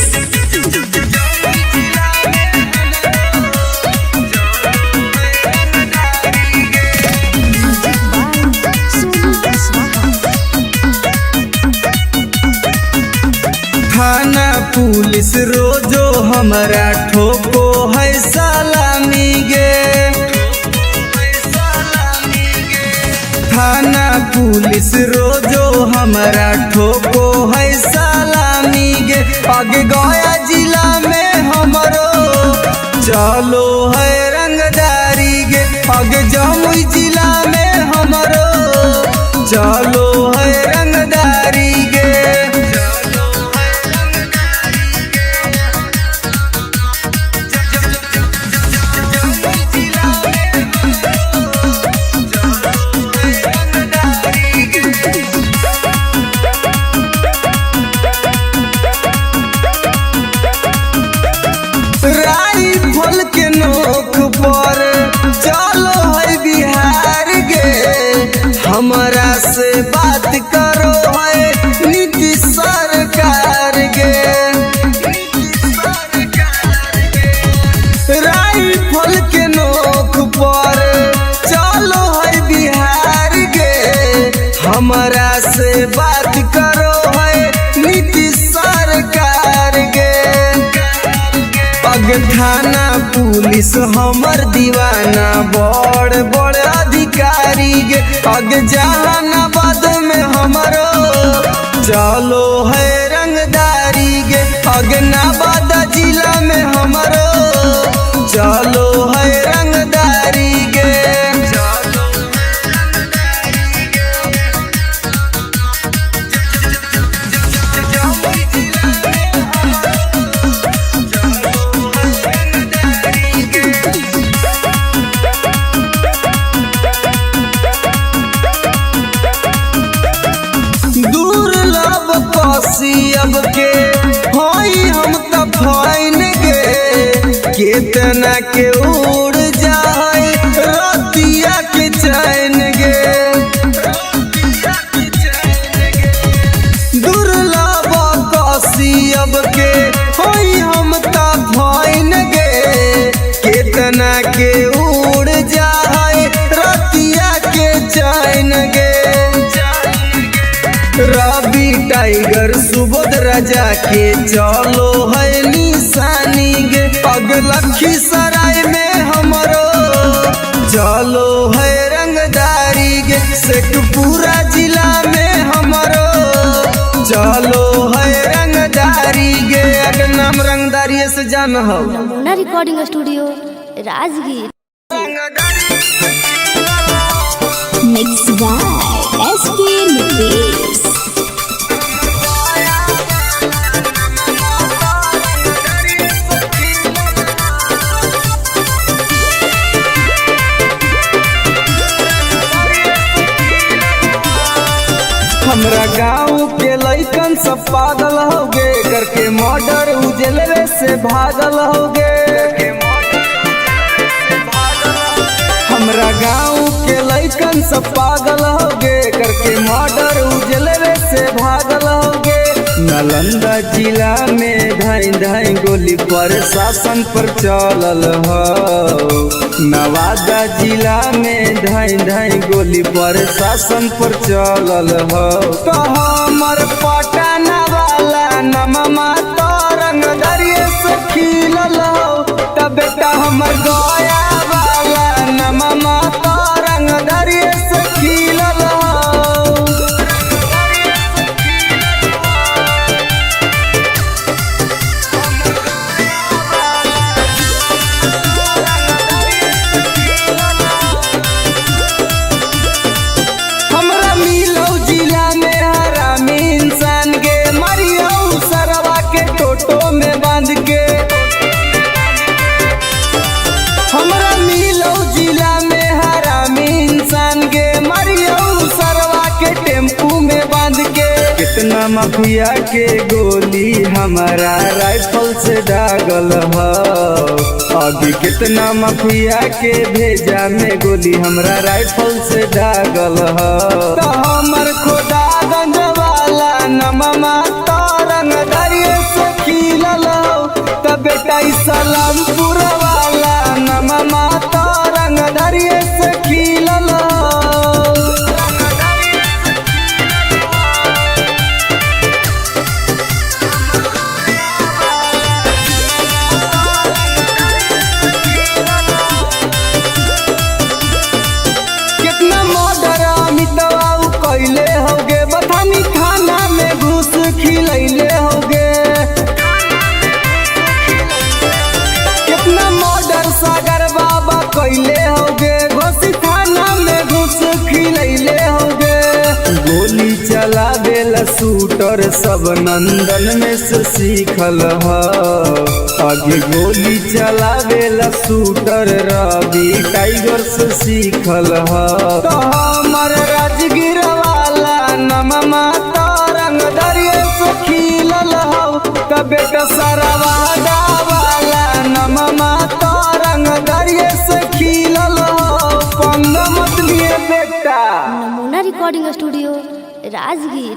थाना पुलिस रोजो हमरा ठोको है सलामी गे। थाना पुलिस रोजो हमरा ठोको है सलामी गे। आगे गया जिला में हमरो चलो है रंगदारी गे। आगे जमुई जिला में हमरो चलो है रंगदारी गे। राइफल के नोक पर चलो है बिहार गे। हमरा से बात करो है नीतीश सरकार गे। राइफल के नोक पर चलो है बिहार गे। हमरा से बात करो है नीतीश सरकार गे। अग थाना पुलिस हमर दीवाना बड़ बड़ अधिकारी गे। अग जहानाबाद में हमरो चलो है रंगदारी गे। अग नवादा जिला में हमरो चलो है रंगदारी गे। दुर्लभ कसियब के हई हम त फाइन गे। केतना के उड़ जाए रतिया के चैन गे। दुर्लभ कसियब के हई हम त फाइन गे। केतना के उड़ जाए रतिया के चैन गे। रवि टाइगर सुबोध राजा के चलो है निशानी गे। पग लखीसराय में हमरो चलो है रंगदारी गे। शेखपुरा जिला में हमरो चलो है रंगदारी गे। अगर नाम रंगदारी से जान हो। Namuna recording studio Rajgir. Mixed by SP Nitish. भागल होगे। हमरा गाँव के लइकन सब पागल होगे, करके मर्डर उजलवे से भागल होगे। नालंदा जिला में धाई धाई गोली प्रशासन पर चलल हो। नवादा जिला में धाई धाई गोली प्रशासन पर चलल हो। तो हमर पटना वाला नममा तो रंगदरिये से खिलल हो। तब बेटा हमर गया वाला नममा तो रंगदरिये से खिलल हो। टोटो में बांध के हमरा मिलो जिला में हरामी इंसान के मरियो सरवा के टेम्पू में बांध के। कितना माफिया के गोली हमारा राइफल से दागल हो। अभी कितना माफिया के भेजा में गोली हमरा राइफल से दागल हो। तो हमर खोदागंज वाला नममा तो रंगदरिये से खिलल हो। तब बेटा सलामपुर वाला नममा तो रंगदरिये से खिलल हो। कितना मर्डर अमितवा कैले होगे, बथानी थाना में घुस खिलैले होगे। कितना मर्डर सागर बाबा कैले होगे, घोसी थाना में घुस खिलैले होगे। गोली चलावेला शूटर सब नंदन में से सीखल हो। आगे गोली चलावेला शूटर रवि टाइगर से सीखल हो। तो हमर राजगीर वाला नममा तो रंगदरिये से खिलल हो। तब बेटा सरवादा वाला नममा तो रंगदरिये से खिलल हो। पंग मत लिए बेटा। नमूना रिकॉर्डिंग स्टूडियो राजगीर।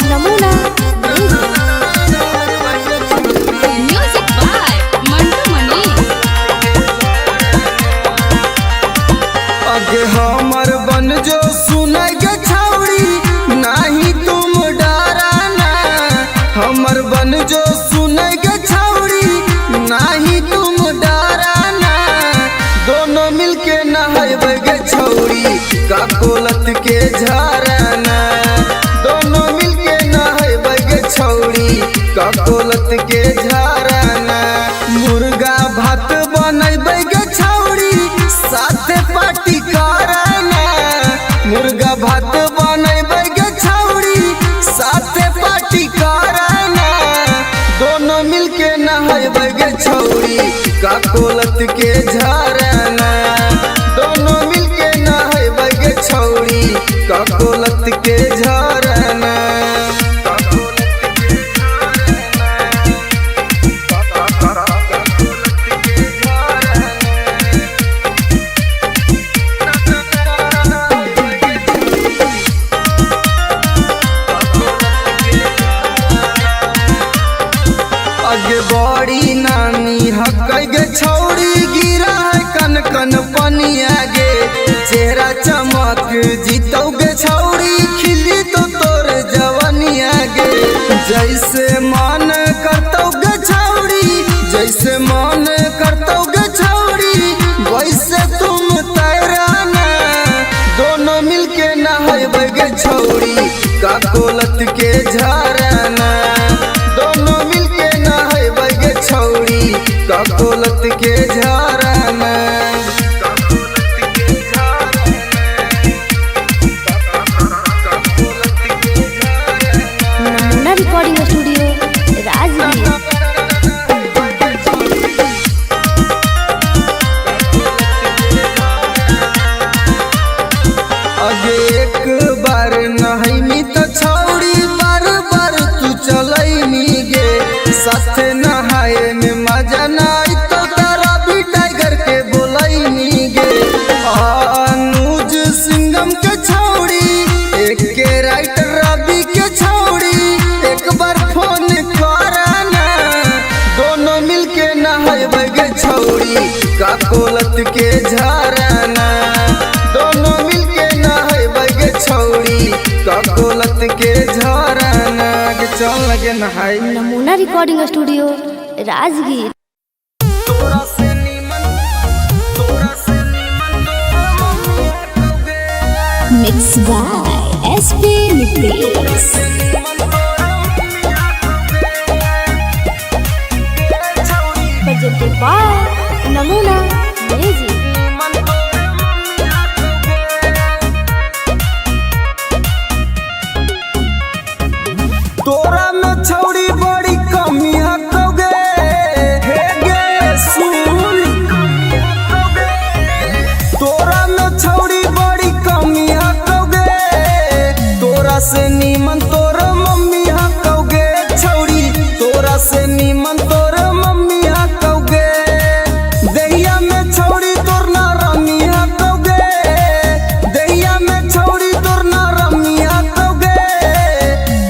नमूना म्यूजिक बाय मंटू मनी। आगे हमर बन जो सुनै के छौड़ी, नाही तुम डराना। हमर बन जो सुनै के छौड़ी, नाही तुम डराना। दोनों मिलके नहाइबे गे छौड़ी, का कोलत के झरना। दोनों मिलके नहाइबे गे छौड़ी, का कोलत के झरना। मुर्गा भात बनैबे गे छौड़ी, साथे पार्टी करना। मुर्गा भात बनैबे गे छौड़ी, साथे पार्टी करना। दोनों मिलके नहाइबे गे छौड़ी, का कोलत के झरना। दोनों मिलके नहाइबे गे छौड़ी, का कोलत के झरना। आगे बड़ी नानी हकै गे छौड़ी, गिरा है कन कन पनिया गे। चेहरा चमक जीतौ गे छौड़ी, खिली तो तोर जवनिया गे। जैसे मन करतौ गे छौड़ी, जैसे मन करतौ गे छौड़ी, वैसे तुम तैराना। दोनों मिलके नहाइबे गे छौड़ी, का कोलत के झरना। दोनों मिलके नहाइबे गे छौड़ी, का कोलत के झरना। नमूना रिकॉर्डिंग स्टूडियो राजगीर। आगे एक बार नहैनी तो छौड़ी बार बार तू चलैनी गे साथ नहाए में मजा नहीं तो तारा भी टाइगर के बोलैनी गे अनुज सिंघम के छौड़ी एक के राइटर रवि के छौड़ी एक बार फोन कराना दोनों मिलके नहाए गे छौड़ी का कोलत के झराना दोनों मिलके नहाए गे छौड़ी का कोलत के झराना के चल लगे नहाए। नमूना recording studio Rajgir. Mixed by SP Nitish. presented by Namuna music. तोरा में छौड़ी बड़ी कमी हकोगे हे गे सुन तोरा में छौड़ी बड़ी कमी हकोगे तोरा से नीमन तोर मम्मी हकोगे छौड़ी तोरा से नीमन तोर मम्मी हकोगे दहिया में छौड़ी तोर ना रमी हकोगे दहिया में छौड़ी तोर ना रमी हकोगे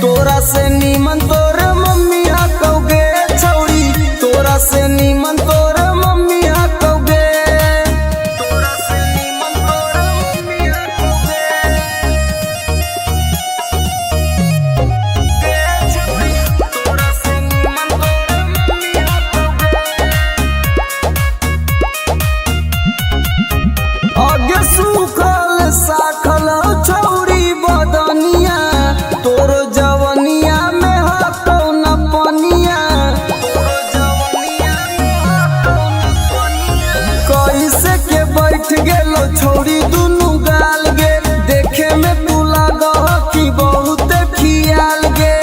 तोरा से नीमन तोर मम्मी हकोगे छौड़ी तोरा से नीमन तोर मम्मी हकोगे तोरा से नीमन तोर मम्मी हकोगे तोरा से नीमन तोर मम्मी हकोगे आगे सुखल साखल छौड़ी बदनिया तोर जवनिया में हतो न पनिया कैसे के बैठ गेलो छौड़ी दुनु गाल गे देखे में तू लागह कि बहुत खियाल गे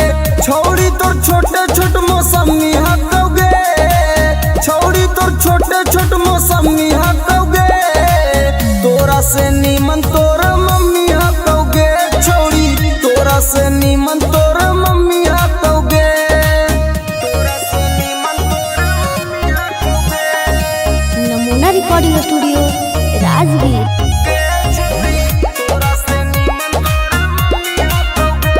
छौड़ी तोर छोटे छोट मौसमी हकोगे छौड़ी तोर छोटे छोट मौसमी हकोगे तोरा से नीमन तोर मम्मी हकोगे छौड़ी तोरा से नीमन तोर मम्मी हकोगे तोरा से नीमन तोर मम्मी हकोगे नमूना रिकॉर्डिंग स्टूडियो राजगीर। तोरा से नीमन तोर मम्मी हकोगे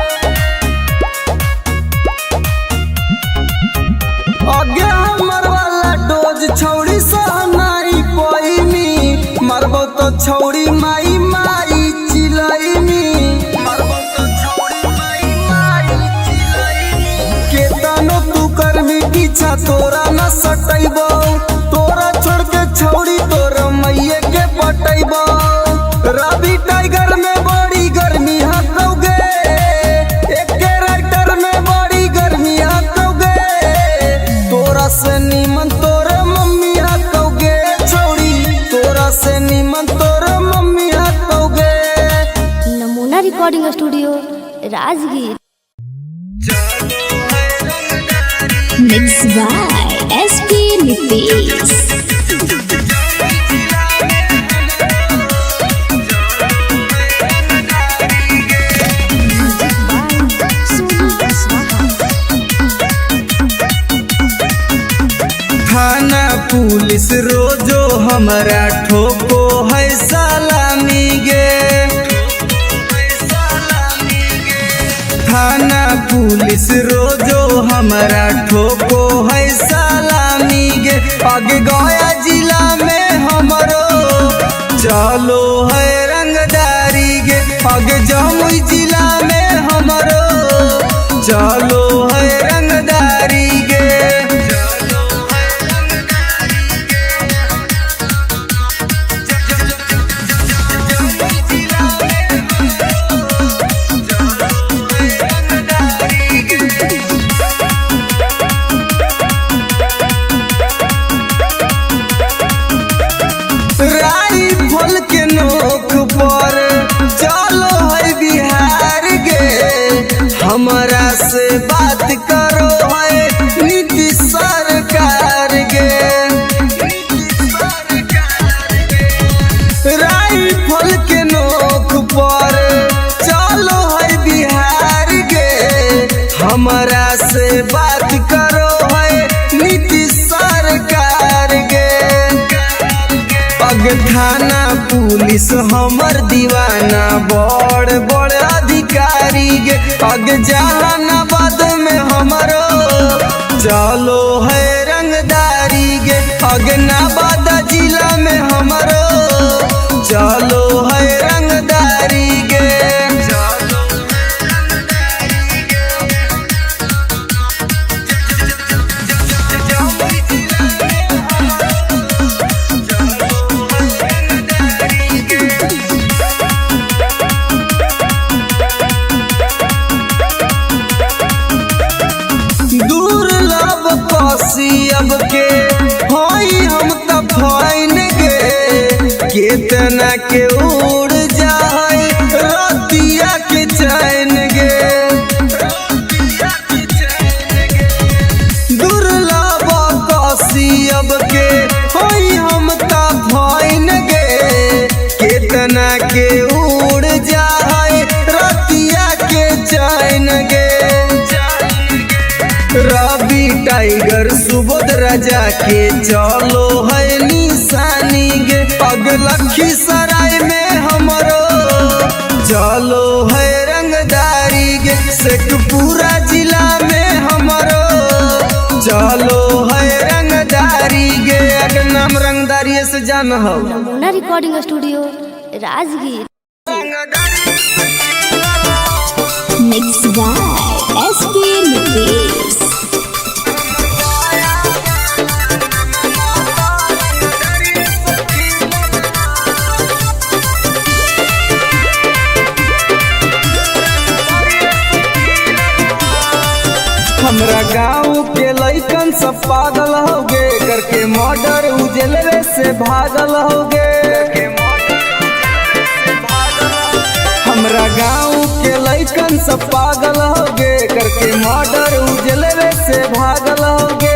आगे हमर वाला डोज छौड़ी सहनाई पैनी मरबो तो छौड़ी माई माई चिलैनी मरबो तो छौड़ी माई माई चिलैनी केतनो तू करबी पीछा तोरा न सटैबो तोरा छोड़ के छौड़ी तोर मैये के पटैबो रवि टाइगर में बड़ी गर्मी हकोगे एक के राइटर में बड़ी गर्मी हकोगे तोरा से नीमन तोर मम्मी हकोगे छौड़ी तोरा से नीमन तोर मम्मी हकोगे नमूना recording studio Rajgir. Mixed by SP Nitish. थाना पुलिस रोजो हमरा ठोको है सलामी गे थाना पुलिस रोजो हमरा ठोको है सलामी गे आगे गया जिला में हमरो चलो है रंगदारी गे आगे जमुई जिला में हमरो चलो है रंगदारी गे राइफल के नोक पर चलो है बिहार गे थाना पुलिस हमर दीवाना बड़ बड़ अधिकारी गे आगे जाला ना बाद में हमरो चलो है रंगदारी गे आगे ना बाद जिला में हमरो चलो है रंगदारी गे दुर्लभ कसियब के हई हम त फाइन गे केतना के उड़ जाए रतिया के चैन गे दुर्लभ कसियब के हई हम त फाइन गे केतना के उड़ जाए रतिया के चैन गे रवि टाइगर सुबोध राजा के चलो है निशानी गे पग लखीसराय में हमरो चलो है रंगदारी गे शेखपुरा जिला में हमरो चलो है रंगदारी गे अगर नाम रंगदारी से जान हो Namuna recording studio Rajgir. Mixed by SP Nitish. हमरा गाँव के लइकन सब पागल होगे करके मर्डर उजलवे से भागल होगे हमरा गाँव के लइकन सब पागल होगे करके मर्डर उजलवे से भागल होगे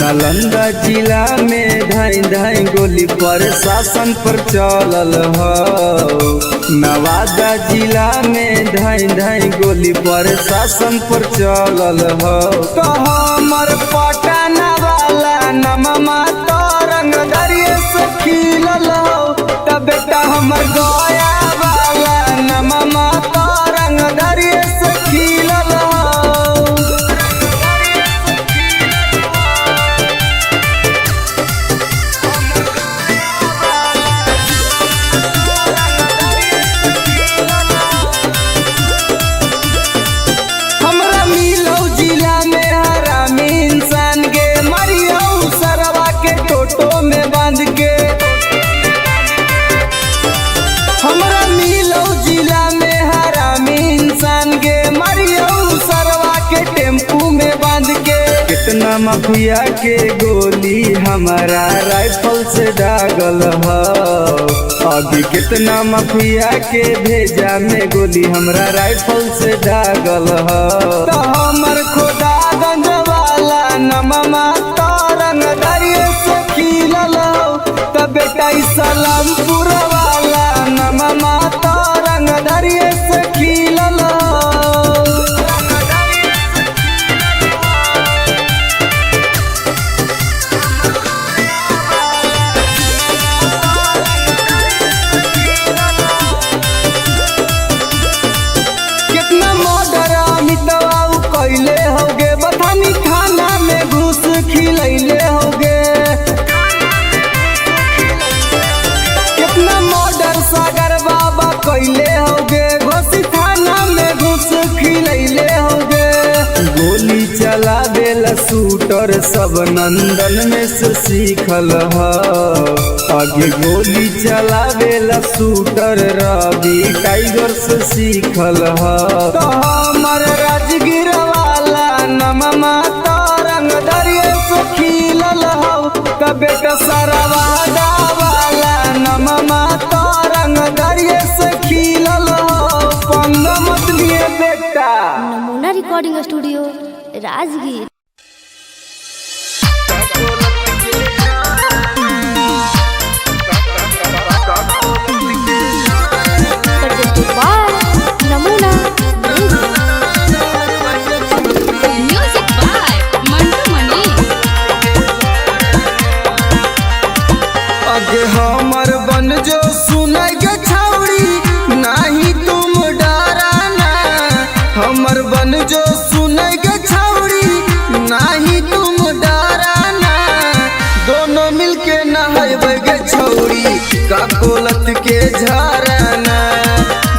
नालंदा जिला में धाई धाई गोली प्रशासन पर चलल हो नवादा जिला में धाई धाई गोली प्रशासन पर चलल हो तो हमर पटना वाला नममा तो रंगदरिये से खिलल हो तब बेटा हमर गया वाला नममा तो रंगदरिये से खिलल हो हमरा मिलौ जिला में हरामी इंसान गे मरियौ सरवा के टोटो में बांध के हमरा मिलौ जिला में हरामी इंसान गे मरियौ सरवा के टेम्पू में बांध के कितना माफिया के गोली हमारा राइफल से दागल हो अभी कितना माफिया के भेजा में गोली हमरा राइफल से दागल हो तो हमर खुदागंज वाला नममा तो रंगदरिये से खिलल हो तो बेटा सलामपुर वाला नममा तो रंगदरिये से खिलल हो कितना मर्डर अमितवा कैले होगे बथानी थाना में घूस खिलैले होगे कितना मर्डर सागर बाबा कैले होगे घोसी थाना में घूस खिलैले होगे गोली चलावेला शूटर सब नंदन में से सीखल हो आगे गोली चलावेला शूटर रवि टाइगर से सीखल हो तो हमर राजगीर वाला नममा तो रंगदरिये से खिलल हो तो बेटा सरवादा वाला नममा तो रंगदरिये से खिलल हो पंग मत लिए बेटा नमूना रिकॉर्डिंग स्टूडियो राजगीर। नमूना म्यूजिक बाय मंटू मनी आगे हमर बन का कोलत के झरना।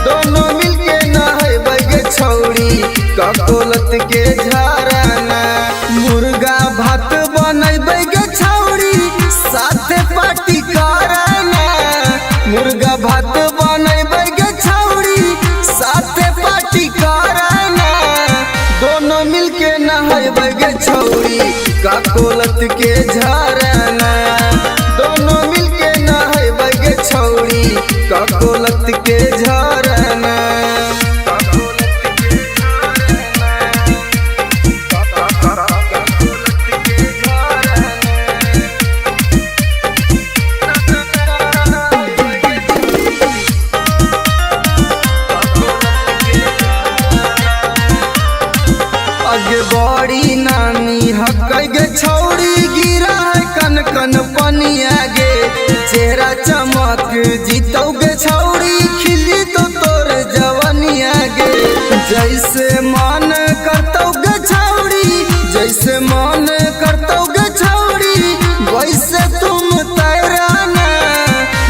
दोनों मिलके नहैबै गे छौड़ी का कोलत के झरना। मुर्गा भात बनैबै गे छौड़ी साथे पार्टी करना। मुर्गा भात बनैबै गे छौड़ी साथे पार्टी करना। दोनों मिलके नहैबै गे छौड़ी का कोलत के झरना। दोनों मिलके नहैबै गे छौड़ी का कोलत के झरना। आगे बड़ी नानी हकै गे छौड़ी गिरा है कन कन पनिया गे। चेहरा चमक जीतौ गे छौड़ी खिली तो तोर जवनिया गे। जैसे मन करतौ गे छौड़ी जैसे मन करतौ गे छौड़ी वैसे तुम तैराना।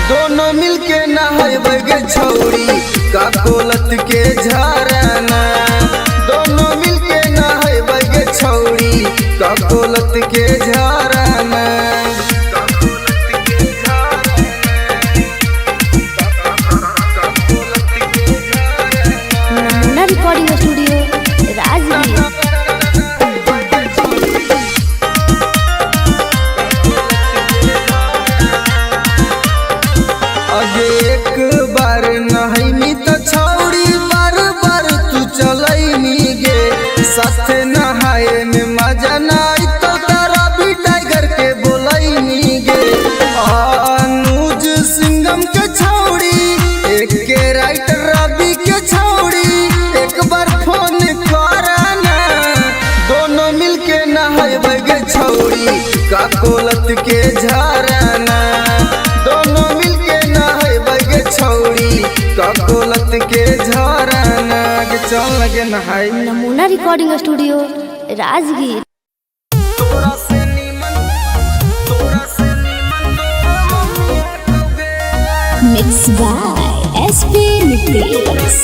दोनों मिलके नहैबै गे छौड़ी का कोलत के झरना। दोनों मिलके नहैबै गे छौड़ी का कोलत के झरना। नमूना रिकॉर्डिंग स्टूडियो राजगीर। अगे एक बार नहैनी तो छौड़ी बार बार तू चलैनी गे। साथे नहाए में मजा नाई तो तारा भी टाइगर के बोलैनी गे। अनुज सिंघम के छौड़ी एक के राइटर रवि के छौड़ी एक बार फोन करना। दोनों मिलके नहैबै गे छौड़ी का कोलत के झरना। दोनों मिलके नहैबै गे छौड़ी का कोलत के झरना। चल लगे नहाई। नमूना रिकॉर्डिंग स्टूडियो राजगीर। तोरा से नीमन mix by SP Nitesh.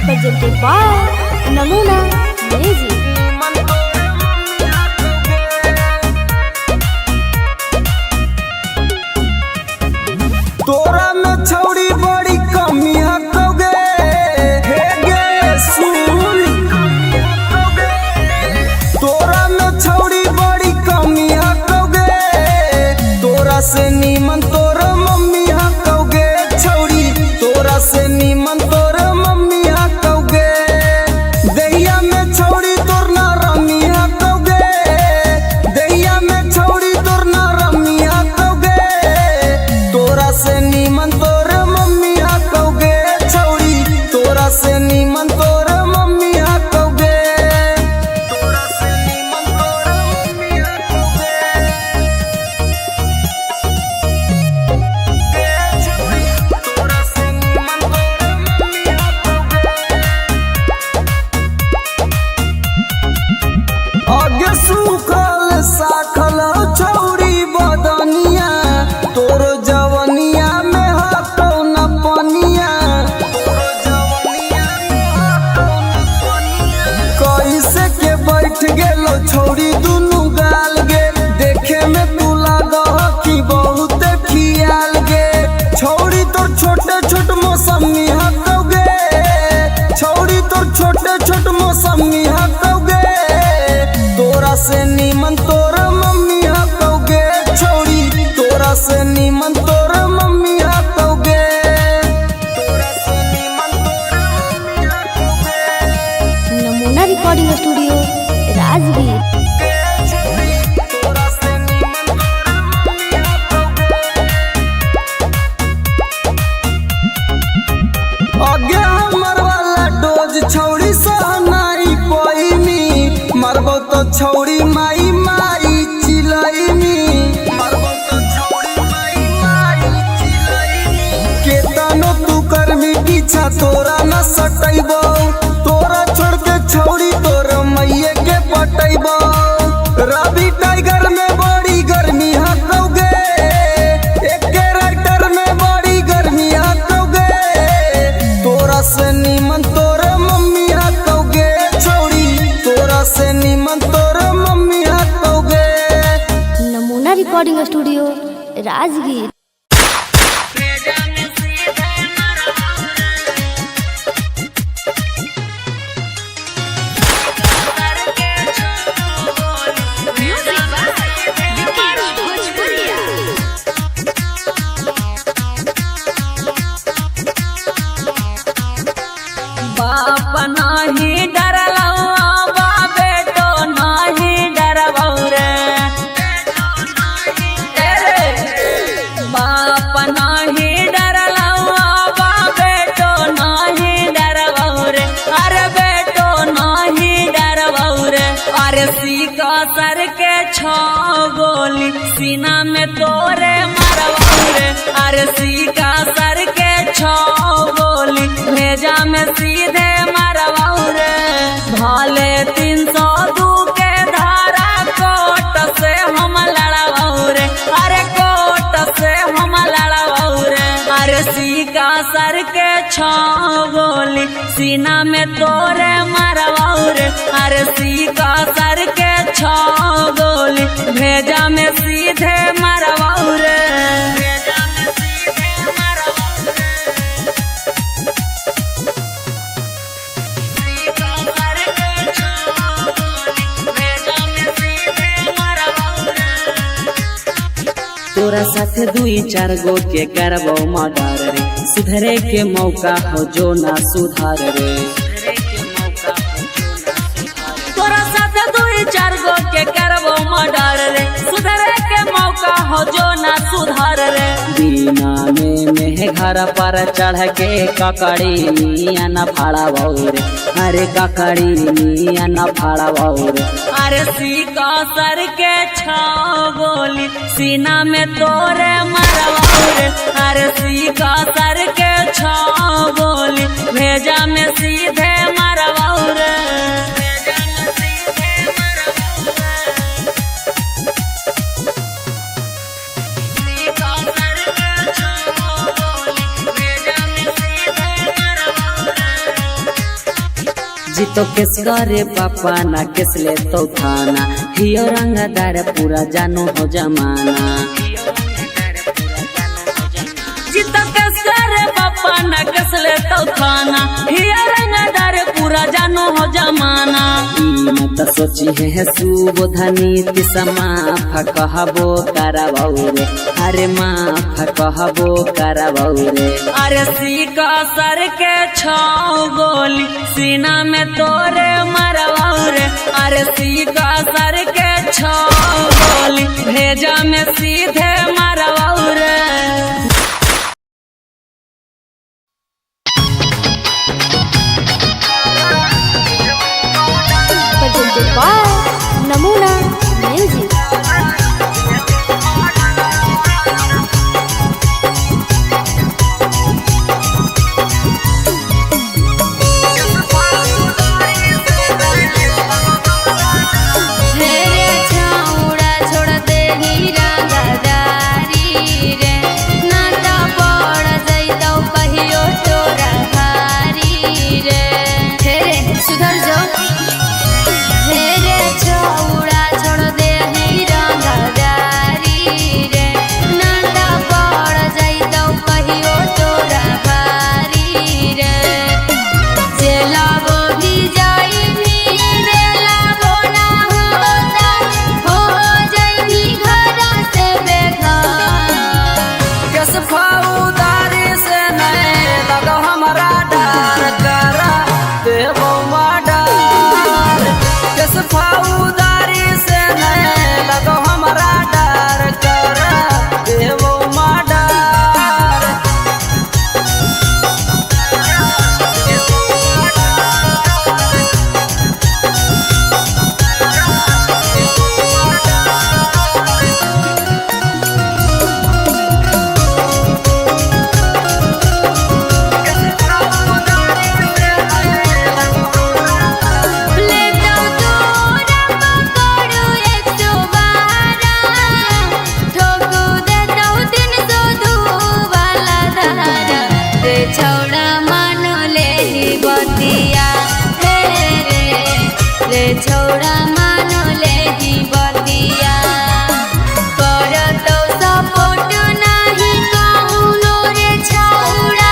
presented by Namuna music. तोरा में छौड़ी बड़ी कमी हकोगे हे गे सुन। तोरा में छौड़ी बड़ी कमी हकोगे। तोरा से नीमन तोर मम्मी हकोगे छौड़ी। तोरा से नीमन तोर मम्मी हकोगे। दहिया में छौड़ी तोर ना रमी हकोगे। दहिया में छौड़ी तोर ना रमी हकोगे। तोरा से नीमन तोर मम्मी हकोगे छौड़ी। तोरा से नीमन तोर मम्मी हकोगे। तोरा से नीमन तोर मम्मी हकोगे। तोरा से नीमन तोर मम्मी हकोगे। आगे सूखल साखल छौड़ी बदनिया। तोर जवनिया में हकौ न पनिया। कैसे के बैठ गेलो छौड़ी दुनू गाल गे। देखे में तू लागह कि बहुत खियाल गे। छौड़ी तोर छोटे छोट मौसमी हकौगे। छौड़ी तोर छोटे छोट मौसमी हकौगे। तोरा से नीमन तोर मम्मी हकौगे छौड़ी। तोरा से नीमन तोर मम्मी हकौगे। तोरा से नीमन तोर मम्मी हकौगे। Namuna recording studio Rajgir. तोरा से नीमन तोर मम्मी हकौगे। आगे हमर वाला डोज छौड़ी सहनाई पैनी। मरबो तो छौड़ी माई माई चिलैनी। मरबो तो छौड़ी माई माई चिलैनी। केतनो तू करमी पीछा तोरा न सटैबो। तोरा छोड़ के छौड़ी तोर मैये के पटैबो। रवि टाइगर में बड़ी गर्मी हकौगे, एक राइटर में बड़ी गर्मी हकौगे, तोरा से नीमन तोर मम्मी हकौगे छौड़ी, तोरा से नीमन तोर मम्मी हकौगे। Namuna recording studio Rajgir. बाप नाही डरलौ बा बेटो नाही डरबौ रे, बाप नाही डरलौ बा बेटो नाही डरबौ रे, अरे बेटो नाही डरबौ रे, अरे सीका सर के छो गोली सीना में तोरे मरबौ रे, अरे सीका सर के छो गोली भेजा में सीधे मरबौ रे, भाले 302 के धारा कोट से हम लड़बौ रे, अरे कोट से हम लड़बौ रे, अरे सीका सर के छो गोली सीना में तोरे मरबौ रे, अरे सीका सर के छो गोली भेजा में सीधे मरबौ रे। तोरा साथे 2-4 गो के करबो मर्डर रे, सुधरे के मौका हो जो ना सुधार रे, तोरा साथे 2-4 गो के करबो मर्डर रे, सुधरे के मौका हो जो ना सुधार रे, दीना में घर पर चढ़ के ककड़ी मिया न फाड़बौ रे, अरे ककड़ी मिया न फाड़बौ रे, अरे सीका सर के छो गोली सीना में तोरे मरबौ रे, अरे सीका सर के छो गोली भेजा में सीधे मरबौ रे। जीतो केस करे पापा ना केस ले तो थाना, हियो रंगदार पूरा जानो हो जमाना, जीतो केस करे पापा ना केस ले तो थाना, हियो रंगदार पूरा जानो हो जमाना, मत सोची है सुबोधनी माफ कहबो करबौ रे, अरे माफ कहबो करबौ रे, अरे सीका सर के छो गोली सीना में तोरे मरबौ रे, अरे सीका सर के छो गोली भेजा में सीधे मरबौ रे। presented by Namuna music. मेरे छाउड़ा छोड़ दे ही रंगदारी रे, छौड़ा मानो ले ही बतिया करतौ सपोर्ट नाही कहूनो रे छौड़ा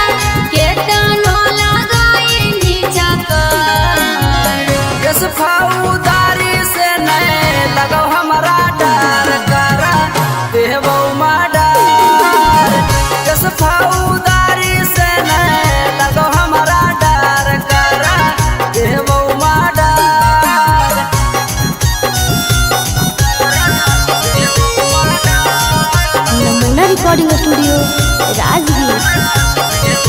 केतनो लगाई नीचा कर जस फौदारी से नहीं लगो हमारा डर करा देवो माडर जस फौदारी से नहीं लगो हमारा डर करा देवो माडर नमूना रिकॉर्डिंग स्टूडियो राजगीर।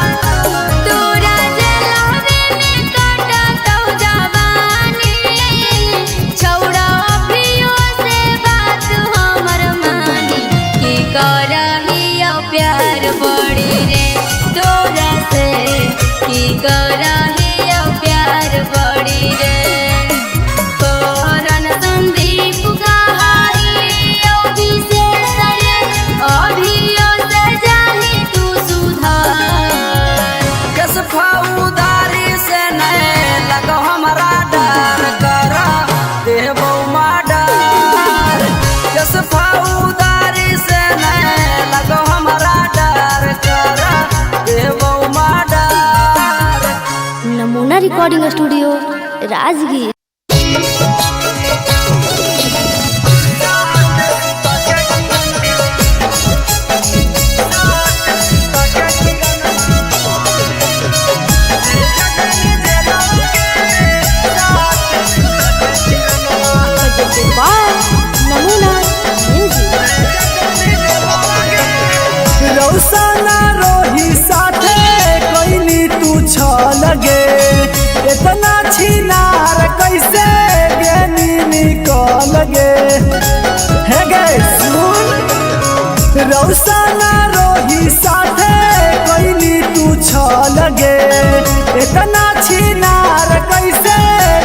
तोरा जलावे में कटतौ जवानी छौड़ा अभियो से बात हमर मानी की करहियो प्यार बड़ी रे तोरा से की करहियो प्यार बड़ी रे करन संदीप कहाइयो विशेष रे अभियो से जाही तू सुधार जस फौदारी से नहीं लगो हमारा डर करा देवो माडर जस फौदारी से नहीं लगो हमारा डर करा देवो माडर नमूना रिकॉर्डिंग स्टूडियो राजगीर। नमूना म्यूजिक। रौसना रोही साथे कोइनी तू छ लगे इतना छिनार कैसे गेनी निकल गे हे गे सुन रौसना रोही साथे कोइनी तू छ लगे इतना छिनार कैसे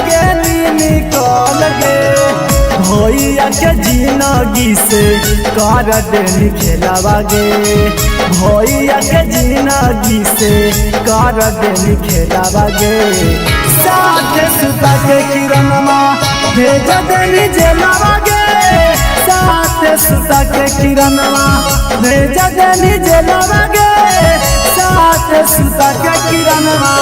गेनी निकल गे भैया के जिंदगी से कर देनी खेलावा गे भैया के जिंदगी से कर देनी खेलावा गे साथ सुता के किरणमा भेज देनी जेलावा गे साथ सुता के किरणमा भेज देनी जेलावा गे साथ सुता के किरणमा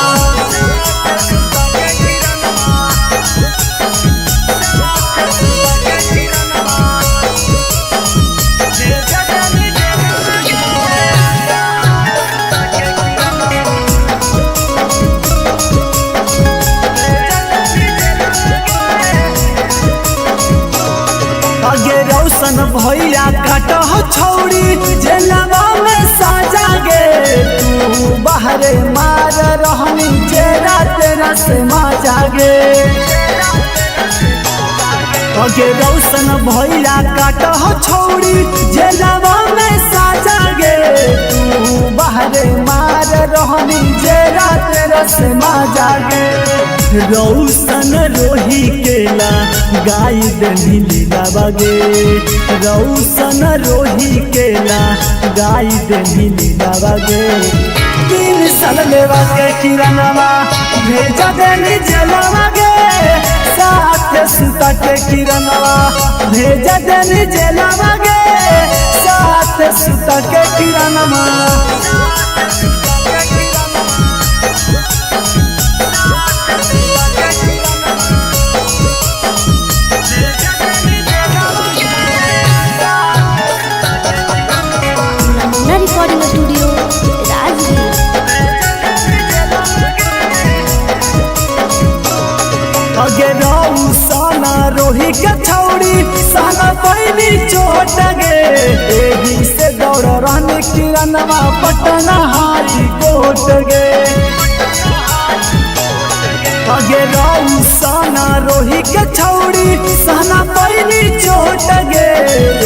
आगे रौशन भैया काट छौड़ी जेलवा में साजा गे तू बाहरे मार रहनी जेरा तेरा से माजा गे आगे रौशन भैया काट छौड़ी जेलवा में साजा गे तू बाहरे मार रहनी जेरा तेरा से माजा गे रौशन रोही केला गाय देनी लीला बगे रौशन रोही केला गाय देनी लीला बगे 3 साल लेवा के किरणवा भेज देनी जेलवा गे साथ सुता के किरणवा भेज देनी जेलवा गे साथ सुता के किरणवा नमूना रिकॉर्डिंग स्टूडियो राजगीर। अगे रौशन रोही के छौड़ी साना पैनी चोट गे एही से दौड़ रहने किरणवा पटना हाई कोट गे अगे रौशन रोही के छौड़ी साना पैनी चोट गे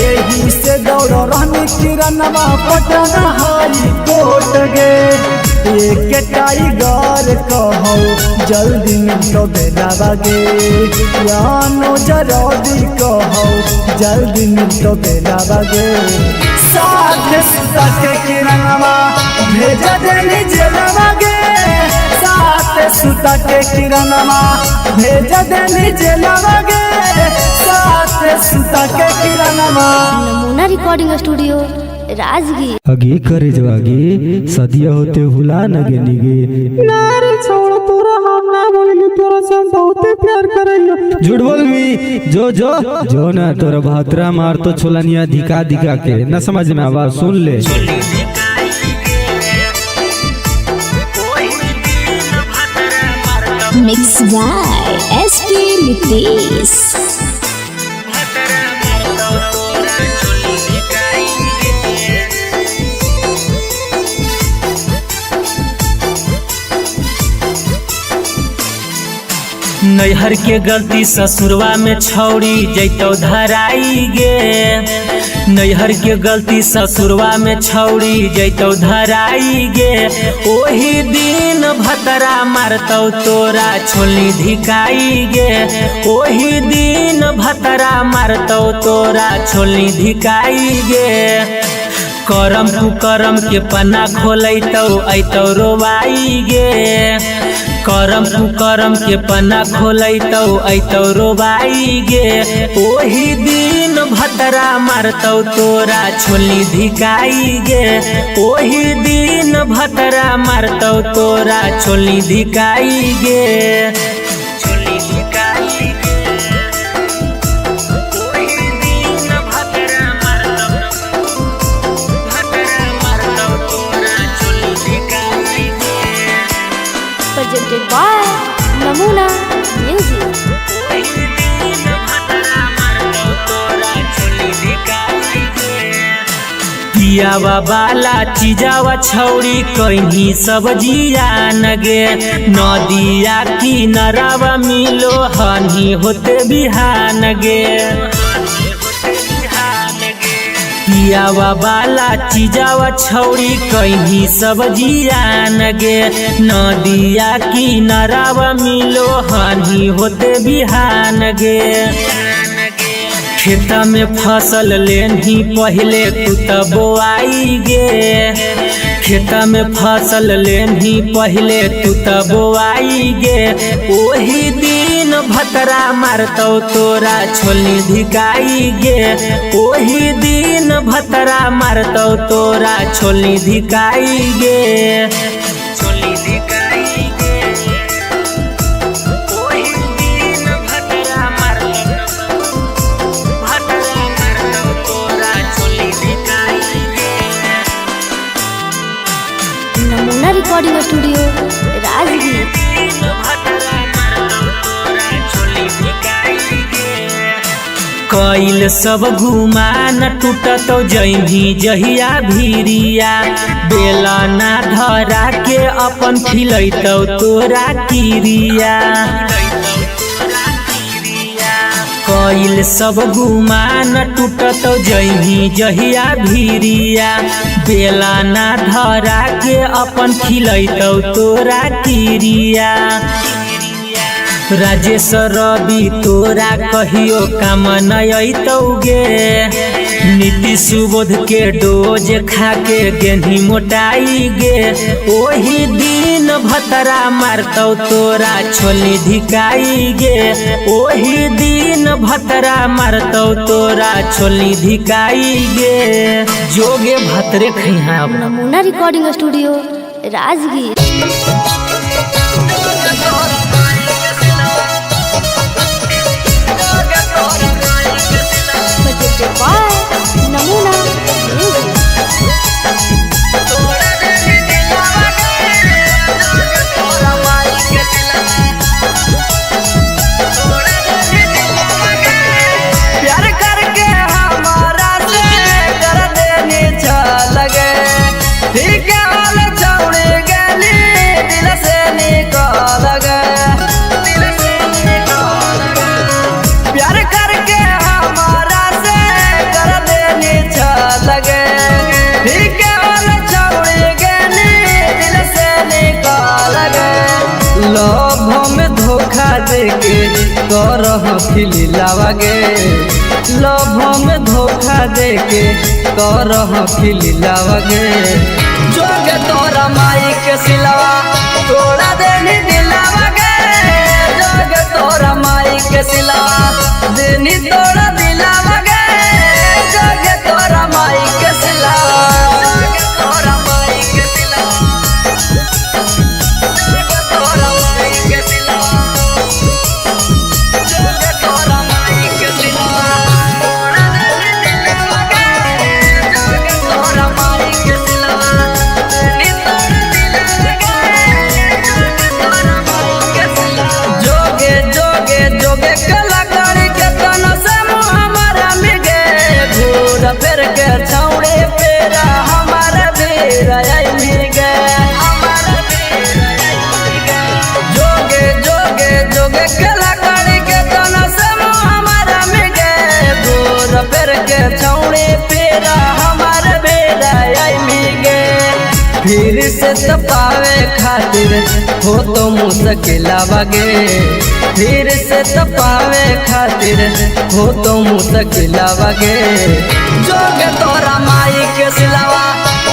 एही से दौड़ रहने किरण किरणवा पटना हाई कोट गे एक टाइगर कहो जल्दी मिलो बेला बागे यानो जरौदी कहो जल्दी मिलो बेला बागे साथ सुता के किरणवा भेजा देनी जेलवा गे साथ सुता के किरणवा भेजा देनी जेलवा गे साथ सुता के किरणवा। नमूना रिकॉर्डिंग स्टूडियो राजगीर। अगे करे जो आगे सदिया होते हुला न गे निगे नारे छोड़ तोरा हम ना बोलेंगे तोरा से हम बहुत प्यार करेंगे। झूठ बोल मी जो ना तोरा भातरा मार तो छोलनिया दिखा दिखा के न समझ में आवाज सुन ले। Mix by SP Nitesh. नैहर के गलती ससुरवा में छौड़ी जैतो धराई गे नैहर के गलती ससुरवा में छौड़ी जैतो धराई गे ओही दिन भतरा मारतौ तोरा छोली धिकाई गे ओही दिन भतरा मारतौ तोरा छोली धिकाई गे करम कुकरम के पन्ना खोलैतौ ऐतौ रोवाई गे करम कुकरम के पन्ना खोलैतौ ऐतौ रोबाई गे ओही दिन भतरा मारतौ तोरा छोली धिकाई गे ओही दिन भतरा मारतौ तोरा छोली धिकाई गे छोली धिकाई गे ओही दिन भतरा मारतौ तोरा छोली धिकाई गे। Presented by Namuna music. पियावा बाला चीजावा छौड़ी कहीं सब्जिया नगे नदिया किनारावा मिलो हनी होते बिहान गे पियावा बाला चीजावा छौड़ी कहीं सब्जिया नगे नदिया किनारावा मिलो हनी होते बिहान गे खेता में फसल लेनी पहले तू त बोआई गे खेता में फसल लेनी पहले तू त बोआई गे ओही दिन भतरा मारतौ तोरा छोली धिकाई गे ओही दिन भतरा मारतौ तोरा छोली धिकाई गे छोली धिकाई गे ओही दिन भतरा मारतौ तोरा छोली धिकाई गे। नमूना रिकॉर्डिंग स्टूडियो राजगीर। कैल सब घुमान टूटतौ जही जहिया भीरिया बेला ना धरा के अपन खिलैतौ तोरा किरिया कैल सब गुमान टूटतौ जही जहिया भीरिया बेला ना धरा के अपन खिलैतौ तोरा किरिया राजेश रवि तोरा कहियो काम नयतौ गे नीति सुबोध के डोज खा के गेंधी मोटाई गे ओही दिन भतरा मारतौ तोरा छोली धिकाई गे ओही दिन भतरा मारतौ तोरा छोली धिकाई गे जोगे भतरे खैहा। Namuna recording studio Rajgir. नमूना प्यार करके हमारा से कर देनी चल गए ठीक हाल छोड़ गली दिल लभ में धोखा देके करह खिलावा गे लभ में धोखा देके करह खिलावा गे जोगे तोरा माई के सिलावा तोड़ा देनी दिलावा गे जोगे तोरा माई के सिलावा देनी तोड़ा दिलावा गे जोगे तोरा माई के सिलावा जोगे तोरा माई के सिलावा जोगे तोरा माई के सिलावा जोगे तोरा माई के सिलावा तोड़ा देनी दिलावा गे जोगे तोरा माई के सिलावा देनी तोड़ा दिलावा गे जोगे तोरा माई के सिलावा जोगे जोगे जोगे कलाकारी के तना से मुँह हमारा मिगे घूर फिर के छौड़े पेरा हमारा बेरा आई मिगे हमारा बेरा आई मिगे जोगे जोगे जोगे कलाकारी के तना से मुँह हमारा मिगे घूर फिर के छौड़े पेरा हमारा बेरा आई मिगे फिर से तपावे खातिर हो तो मुश्किला बगे फिर से तपावे खातिर हो तो मुश्किला बगे जोगे तोरा माई के सिलावा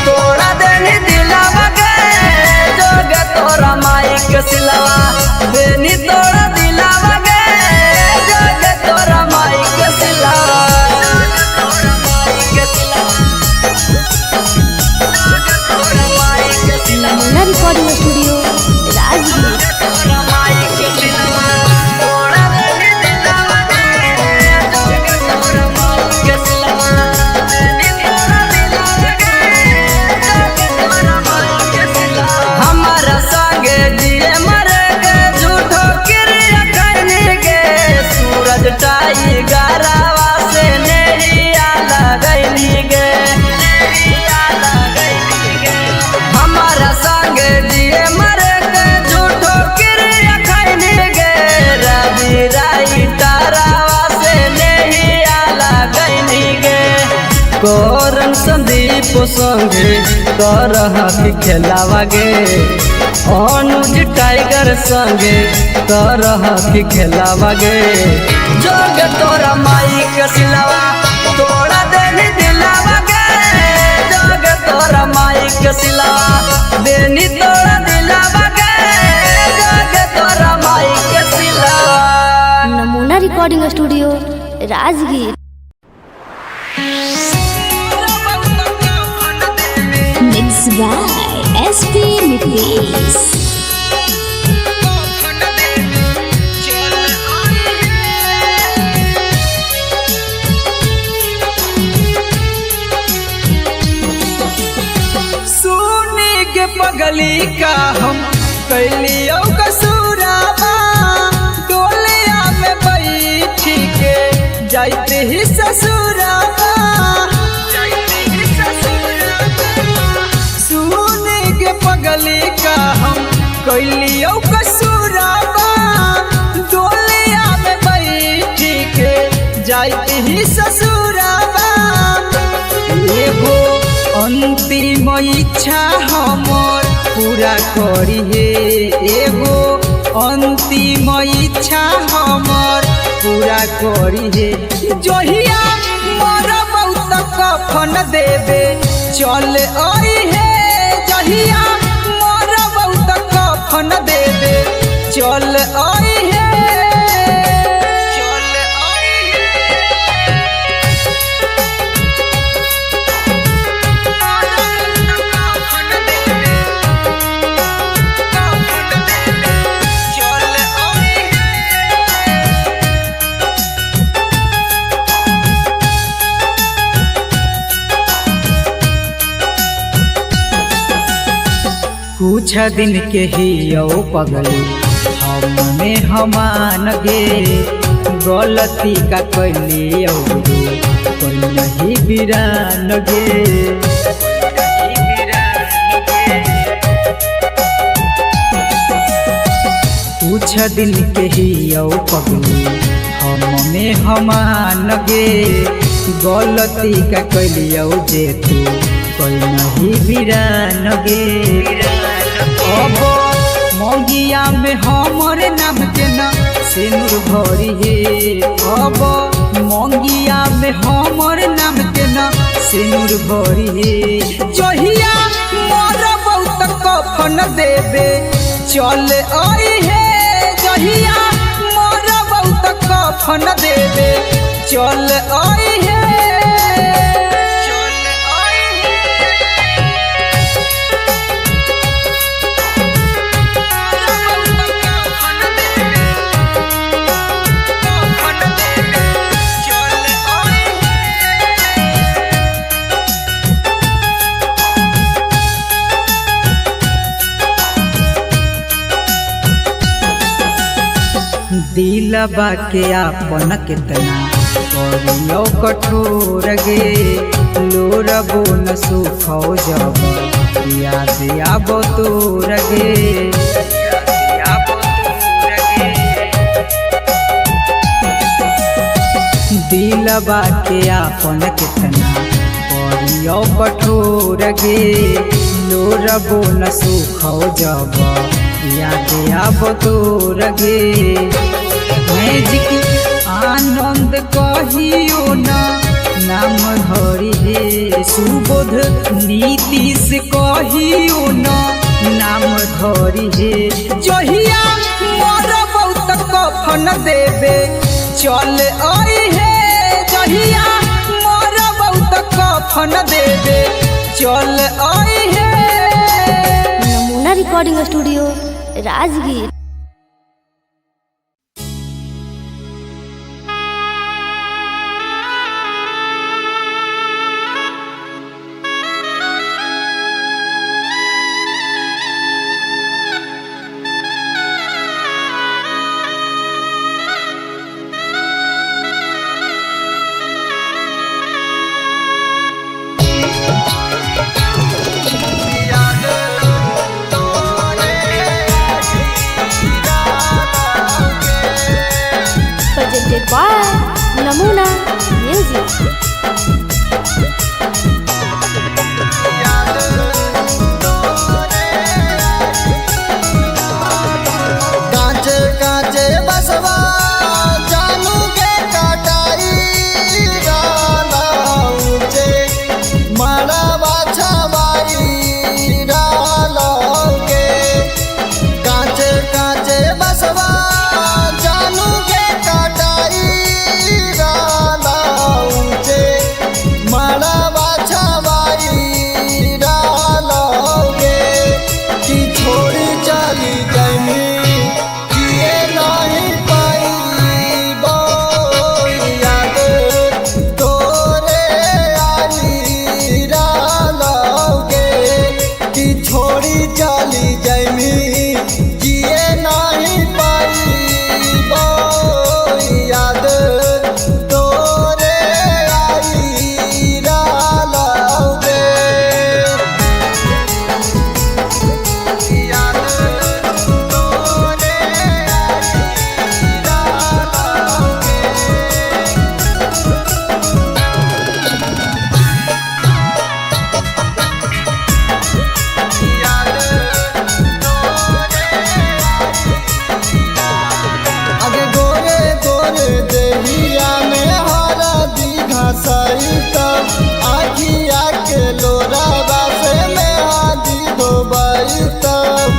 तोड़ा देनी दिलावा गे जोगे तोरा माई के सिलावा देनी तोड़ा दिलावा गे जोगे तोरा माई के सिलावा जोगे तोरा माई के सिलावा जोगे तोरा माई के सिलावा नमूना रिकॉर्डिंग स्टूडियो राजगीर। तोरा माई के सिलावा तोड़ा देनी दिलावा गे जोगे तोरा माई के सिलावा देनी तोड़ा दिलावा गे जोगे तोरा माई के सिलावा हमारा संगे जिए मरे गे झूठो क्रिया करने गे सूरज टाई गरावा से नैया लगैनी गे नैया लगैनी गे हमारा संगे जिए मरे गे झूठो क्रिया करने गे रवि राई तारावा से नैया लगैनी गे कोरन संदीप संगे करह खेलावा गे अनुज टाइगर संगे करह खेलावा गे जोगे तोरा माई के सिलावा तोड़ा देनी दिलावा गे जोगे तोरा माई के सिलावा देनी तोड़ा दिलावा गे जोगे तोरा माई के सिलावा नमूना recording studio Rajgir. Mixed by SP Nicks. सुने के पगली का हम कैलियो कसूराबा डोलिया में बैठी के जाते ही ससुराबा सुने के पगली का हम कैलियो कसूराबा डोलिया में बैठी के जाते ही ससुराबा एगो अंतिम इच्छा हमर पूरा करी हे एगो अंतिम इच्छा हमर पूरा करी हे जहिया मोर बहुत कफन देवे चल आई हे जहिया मोर बहुत कफन देवे चल आई हे चल आई कुछ दिन के ही यो पगली हमने हमान गे गलती का कैली कोई नहीं बिरान गे कुछ दिन के ही यो पगली हमने हमान गे गलती का कैलियो जे तू कोई नहीं बिरान गे अब मोगिया में हमर नाम के ना सिंदूर भरी हे अब मोगिया में हमर नाम के ना सिंदूर भरी हे जहिया मोर बहुत कफन देबे चल आई हे जहिया मोर बहुत कफन देबे चल आई हे दिलबा के आपन कितना करियो कठोर गे लोरबो न सुखो जब याद आबो तोर गे दिलबा के आपन कितना करियो कठोर गे लोरबो न सुखो जब याद आबो तोर गे मैजिक आनंद कहियो ना नाम धरी हे सुबोध नीतीश कहियो ना नाम धरी हे जहिया मोर बहुत कफन देबे चल आई हे जहिया मोर बहुत कफन देबे चल आई हे। नमूना recording studio Rajgir. Presented by Namuna Music. कांचे कांचे बसवा जानू के कटाई राला ऊंचे मड़वा छवाई राला के कांचे कांचे बसवा जानू के कटाई राला ऊंचे मड़वा छवाई राला के कि छोड़ी चली गई चली जैमी जिए नहीं पाई याद तोरे आई रालोगे याद तोरे आई रालोगे आगे गोरे गोरे देहिया में हरा दीघा सही तब आखिया के लोरा बासे में आदि धोबाई तब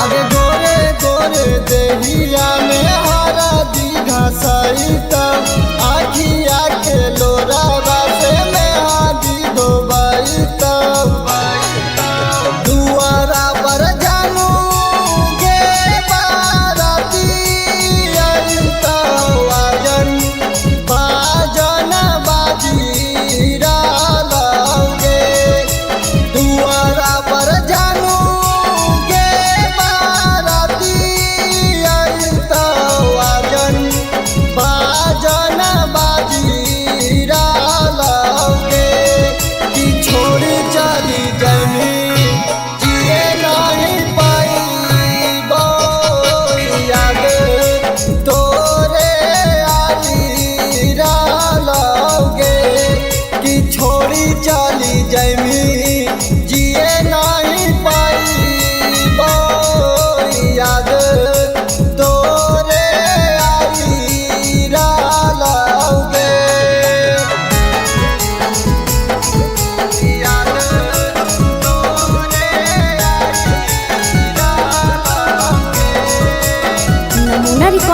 आगे गोरे गोरे देहिया में हरा दीघा सही तब आखिया के लोरा बासे में आदि धोबाई तब दुआरा पर जानू बाजन बाजी रालोगे दुआरा पर जानू गे बाराती आई तो बाजन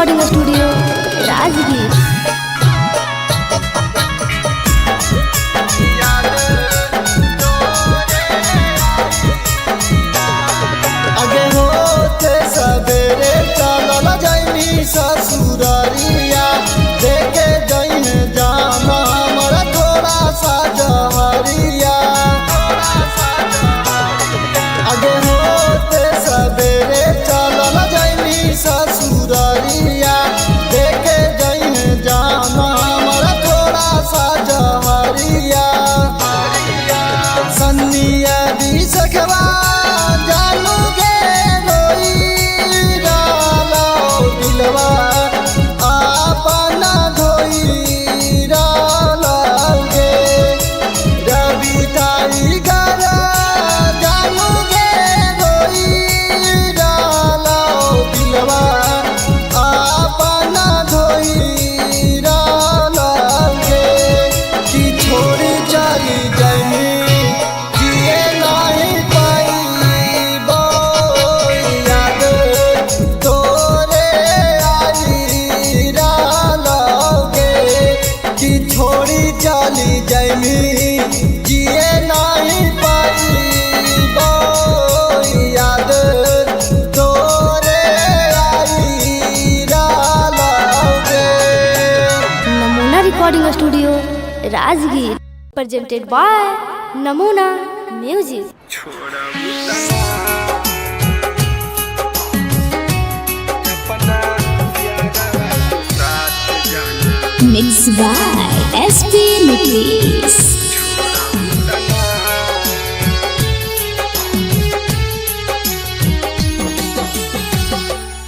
रिकॉर्डिंग स्टूडियो राजगीर। आगे होते सवेरे चलल जाइनी ससुरारिया देखे जइन जाना हमारा थोड़ा सा जहरिया। आगे होते सवेरे चलल जाइनी ससुरारिया देखे जइन जाना हमारा थोड़ा सा जहरिया। सन्निया दी सखवा जानू गे रोई डाला दिलवा आपना धोई डाला गे। रवि टाइगर जानू गे रोई डाला दिलवा आपना धोई डाला गे। कि छोड़ी चली जाइनी जिए नहीं पाइबो याद तोरे आई डालोगे। कि छोड़ी चली जाइनी जिए नहीं पाइबो याद तोरे आई डालोगे। Namuna recording studio Rajgir presented by Namuna music. Mixed by SP Mitris.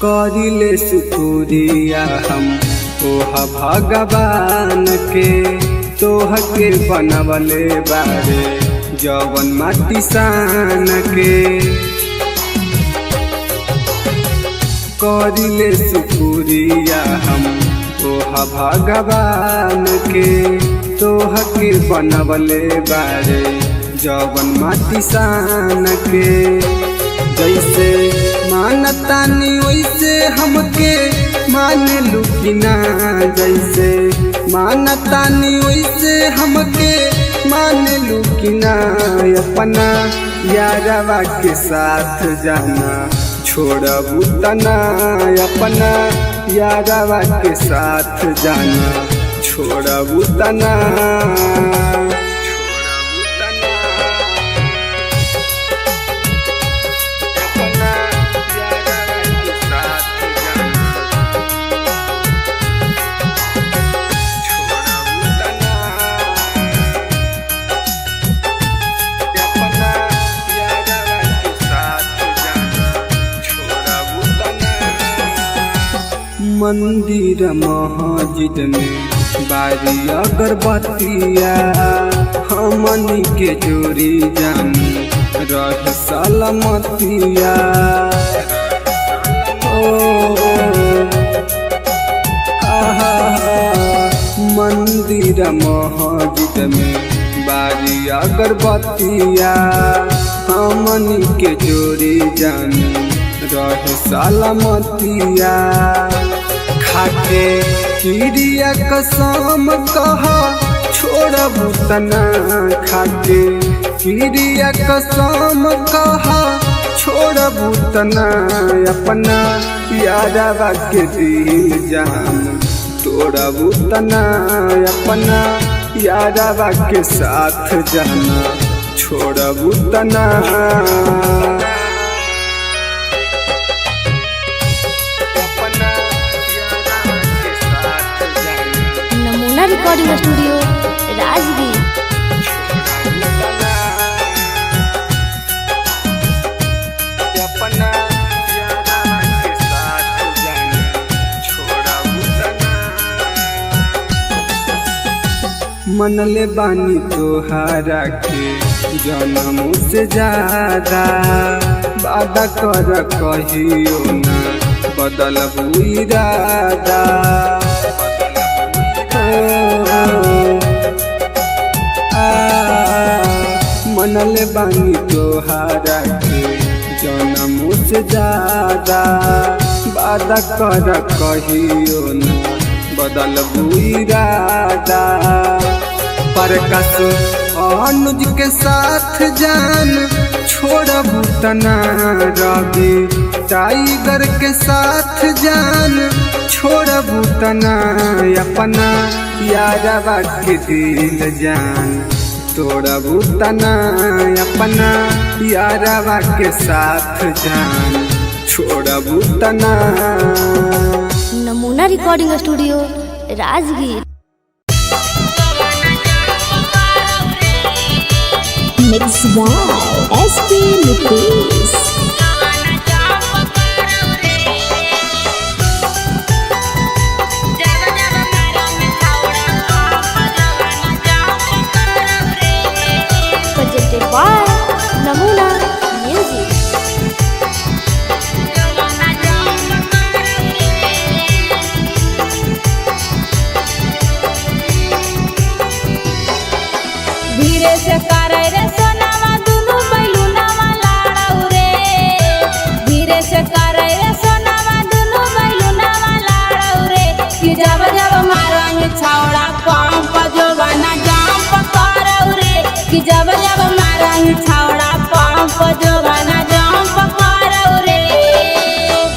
करिले शुक्रिया हम तोह भगवान के तोह के बनवले बारे जवन माटी सान के। करिले शुक्रिया हम तोह भगवान के तोह के बनवले बारे जवन माटी सान के। जैसे मानतानी वैसे हमके मान लू कि ना। जैसे मानतानी वैसे हमके मान लू कि ना। अपना यारवा के साथ जाना छोड़बू तना। अपना यारवा के साथ जाना छोड़बू तना। मंदिर मस्जिद में बारी अगरबत्तिया हमनी के जोड़ी जानी रह सलामतिया। मंदिर मस्जिद में बारी अगरबत्तिया हमनी के जोड़ी जानी रह सलामतिया। खाके चिड़िया कसम कह छोड़बू तना। खाके चिड़िया कसम कह छोड़बू तना। अपना यारवा के दिल जान तोड़बू तना। अपना यारवा के साथ जाना छोड़बू तना। नमूना रिकॉर्डिंग स्टूडियो राजगीर। मनले बानी तोहारा के जन्म से ज्यादा वादा कर कहियो ना बदलबू इरादा। मनले बानी तोहारा के जन्म से ज्यादा वादा कर कहियो न बदल इरादा। प्रकाश अनुज के साथ जान छोड़बू तना रवि टाइगर के साथ जान छोड़बू तना अपना यारवा के दिल जान तोड़बू तना अपना यारवा के साथ जान छोड़बू तना। नमूना recording studio Rajgir. Mixed by SP Nitish. Presented by Namuna Music. धीरे से करे रे सोनावा दुनु बैलुनावा लाड़ौ रे। धीरे से करे रे सोनावा दुनु बैलुनावा लाड़ौ रे। कि जब जब मारंग छौड़ा पंप जो बना जंप करौ रे। कि जब जब मारंग छौड़ा पंप जो बना जंप करौ रे।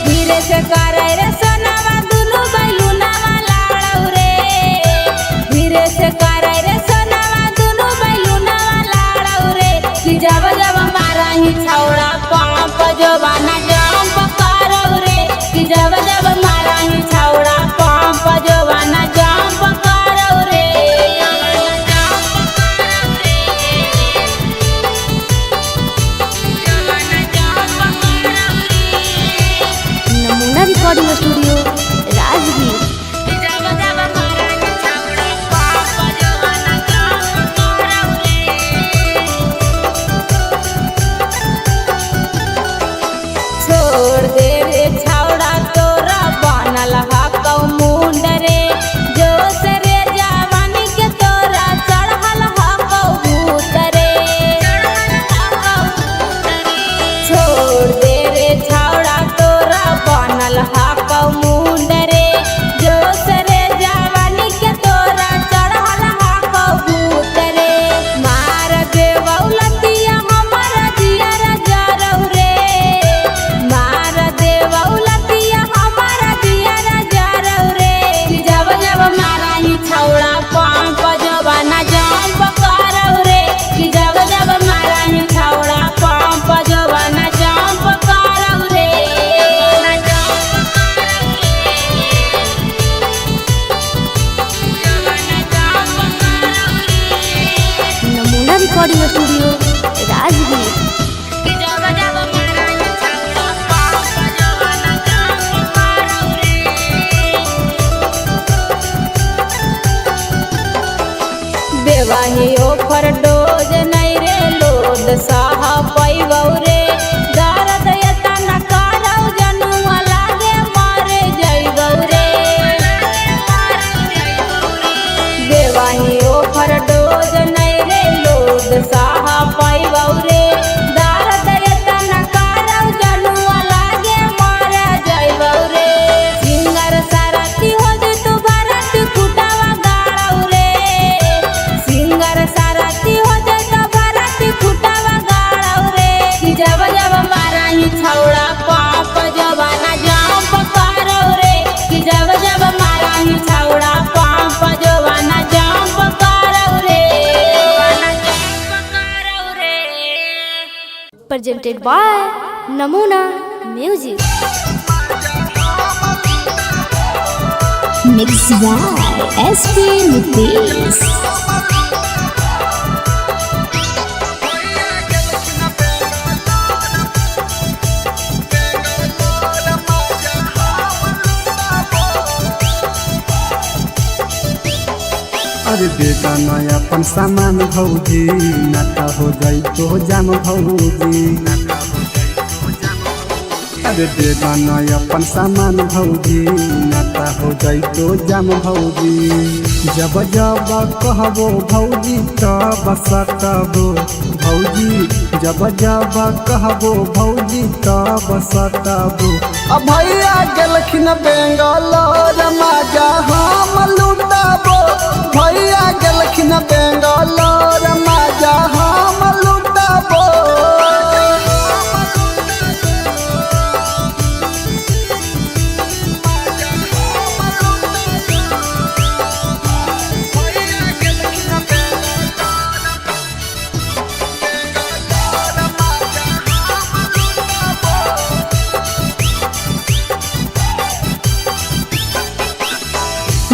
धीरे से करे रे सोनावा दुनु बैलुनावा लाड़ौ रे। धीरे से करे रे सोनावा दुनु बैलुनावा लाड़ौ रे। कि जब जब मारंग छौड़ा पंप जो बना जंप करौ रे। कि जब जब मारंग छौड़ा पंप जो बना जंप करौ रे। नमूना रिकॉर्डिंग स्टूडियो राजगीर। छोड़ दे रे छौड़ा तोरा बनल हकौ मुंड रे। जोश रे जवानी के तोरा चढ़ल हकौ भूत रे। छोड़ दे रे छौड़ा तोरा बनल हकौ मुंड रे। जोश रे जवानी के तोरा चढ़ल हकौ भूत रे। मार देवौ लतिया हमर जियर जरौ रे। मार देवौ लतिया हमर जियर जरौ रे। कि जब जब मारही छौड़ा पंप जो बना जंप करौ रे। कि जब जब मारही छौड़ा पंप जो बना जंप करौ रे। नमूना रिकॉर्डिंग स्टूडियो राजगीर। कि जब जब मारही छौड़ा पंप जो बना जंप करौ रे। बेवाही ओफर डोज नहीं रे लोद साह पैबौ रे। दर्द एतना करौ जनुआ लागे मारे जइबौ रे। बेवाही ओफर डोज नहीं रे लोद साह पैबौ रे। दर्द एतना करौ जनुआ लागे मारे जइबौ रे। सिंगर सारथी हो जे तू भरत कुटावा गाड़ौ रे। सिंगर सारथी हो जे तू भरत कुटावा गाड़ौ रे। कि जब जब मारही छौड़ा पंप जवाना जंप करौ रे। कि जब जब मारही छौड़ा पंप जवाना जंप करौ रे। Presented by Namuna Music. Mixed by SP Nitish. अरे बेटा नया अपन सामान भौजी नाता हो जाई तो जाम भौजी। अरे दे दाना अपन सामान भौजी नाता हो जाई तो जाम भौजी जब जब कहबो भौजी तब सकबो भौजी जब जब कहबो भौजी तब सकबो अब भैया गेलखिन बेंगलोर मजा हम लुटाबो भैया गेलखिन बेंगलोर मजा हम लुटाबो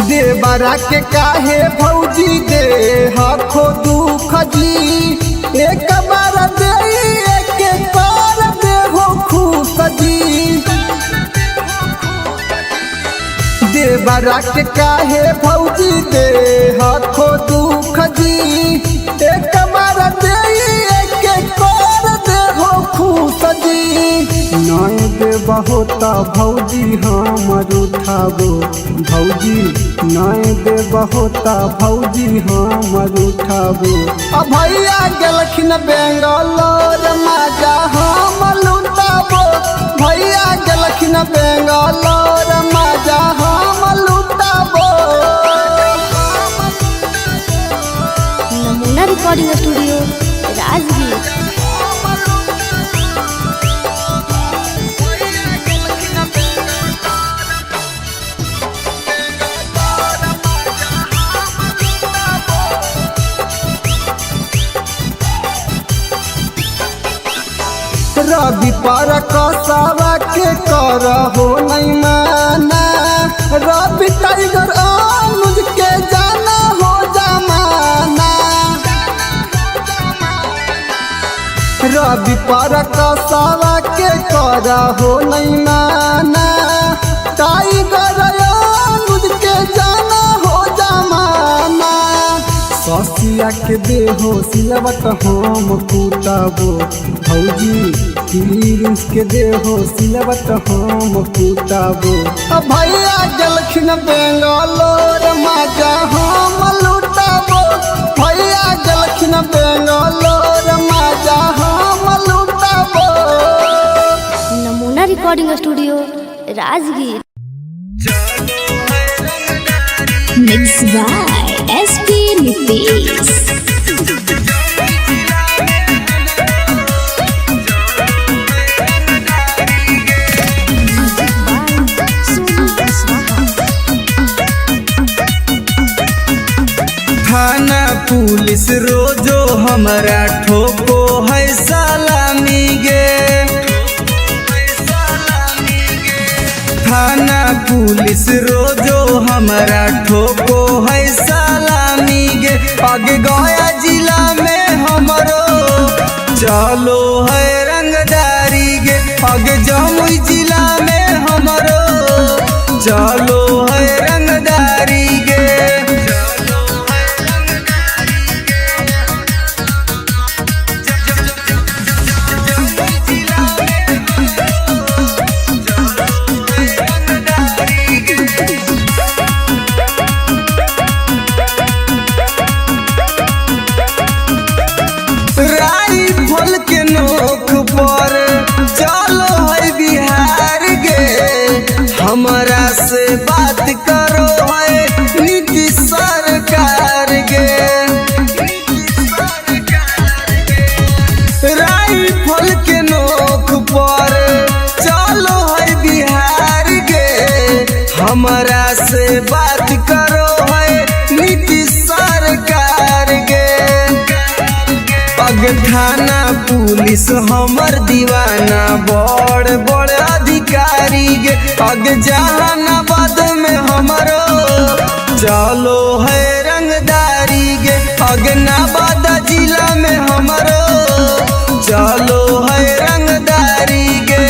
देवरा के काहे भौजी दे हखो दुख जी एक बार दे एक बार दे हो खुश जी देवरा के काहे भौजी दे हखो दुख जी एक बार दे एक बार दे हो खुश जी नय दे बहुत भौजी हमर उठाबो भौजी नय दे बहुत भौजी हमर उठाबो अब भैया गेलखिन बेंगलोर मजा हम लुटाबो भैया गेलखिन बेंगलोर मजा हम लुटाबो नमूना रिकॉर्डिंग स्टूडियो राजगीर। रवि पर कसावा के करहो नहीं माना रवि टाइगर अनुज के जाना हो जमाना रवि पर कसावा के करहो नहीं माना टाइगर अनुज के जाना हो जमाना ससिया के देहो सिलवट हम कुटाबो भौजी प्लीज के देहो सिलवट हम कुटाबो अब भैया गेलखिन बेंगलोर मजा हम लुटाबो भैया गेलखिन बेंगलोर मजा हम लुटाबो नमूना recording studio Rajgir. Mixed by SP Nitish. थाना पुलिस रोजो हमारा ठोको है सलामी गे थाना पुलिस रोजो हमारा ठोको है सलामी गे आगे गया जिला में हमरो चलो है रंगदारी गे आगे जमुई जिला में हमरो चलो है रंगदारी गे राइफल के नोक पर चलो है बिहार गे हमरा से बात करो है नीतीश सरकार गे राइफल के नोक पर चलो है बिहार गे हमरा से बात करो है नीतीश सरकार गे अग थाना पुलिस हमर दीवाना बड़ बड़ अधिकारी गे अग जहानाबाद में हमरो चलो है रंगदारी गे अग नवादा जिला में हमरो चलो है रंगदारी गे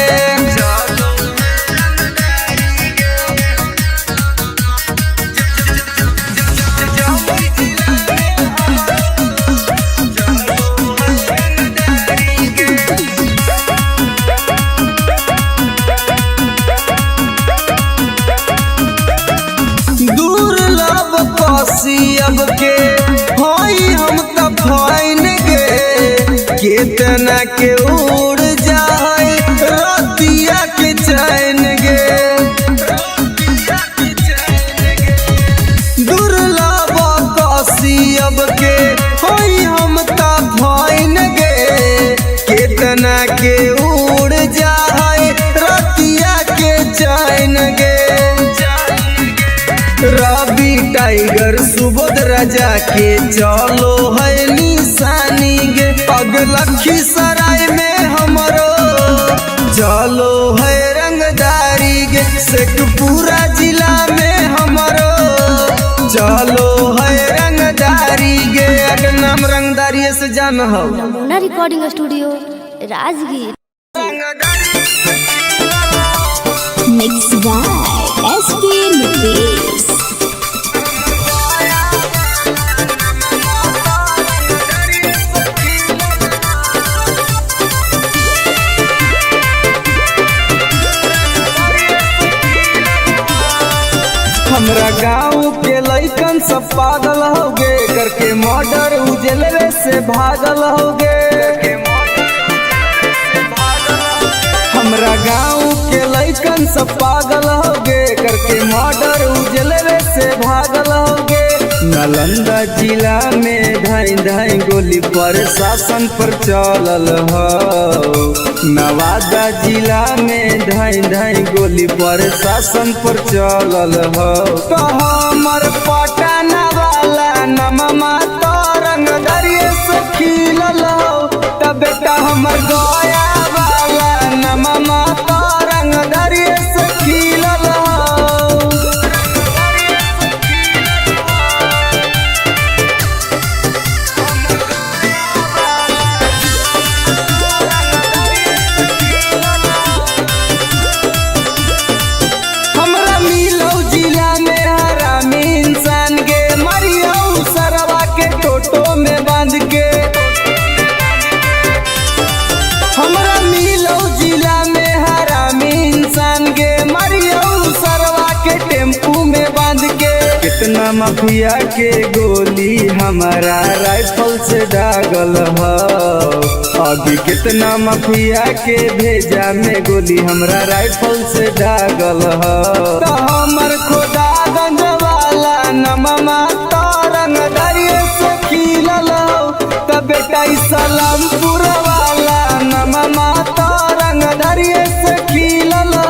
के उड़ जाए रतिया के चैन गे दुर्लभ कसियब के होई हम ता भैन गे केतना के उड़ जाए रतिया के चैन गे रवि टाइगर सुबोध राजा के चलो है निशानी गे लखीसराय में हमरो चलो है रंगदारी गे शेखपुरा जिला में हमरो चलो है रंगदारी गे अगर नाम रंगदारी से जान हो Namuna recording studio Rajgir. Mix by SP Nitesh. हमरा गाँव के लइकन सब पागल होगे करके मर्डर उजलवे से भागल होगे हमरा गाँव के लइकन सब पागल होगे करके मर्डर उजलवे से भागल होगे नालंदा जिला में धाई धाई गोली प्रशासन पर चलल हो नवादा जिला में धाई धाई गोली प्रशासन पर चलल हो तो हमर पटना वाला नममा तो रंगदरिये से खिलल हो तब बेटा हमर गया वाला नममा तो रंगदरिये से खिलल हो। कितना माफिया के गोली हमारा राइफल से दागल हो अभी कितना माफिया के भेजा में गोली हमरा राइफल से दागल हो तो हमर खोदा गंज वाला नममा तो रंगदरिये से खिलल हो तो बेटा सलामपुर वाला नममा तो रंगदरिये से खिलल हो।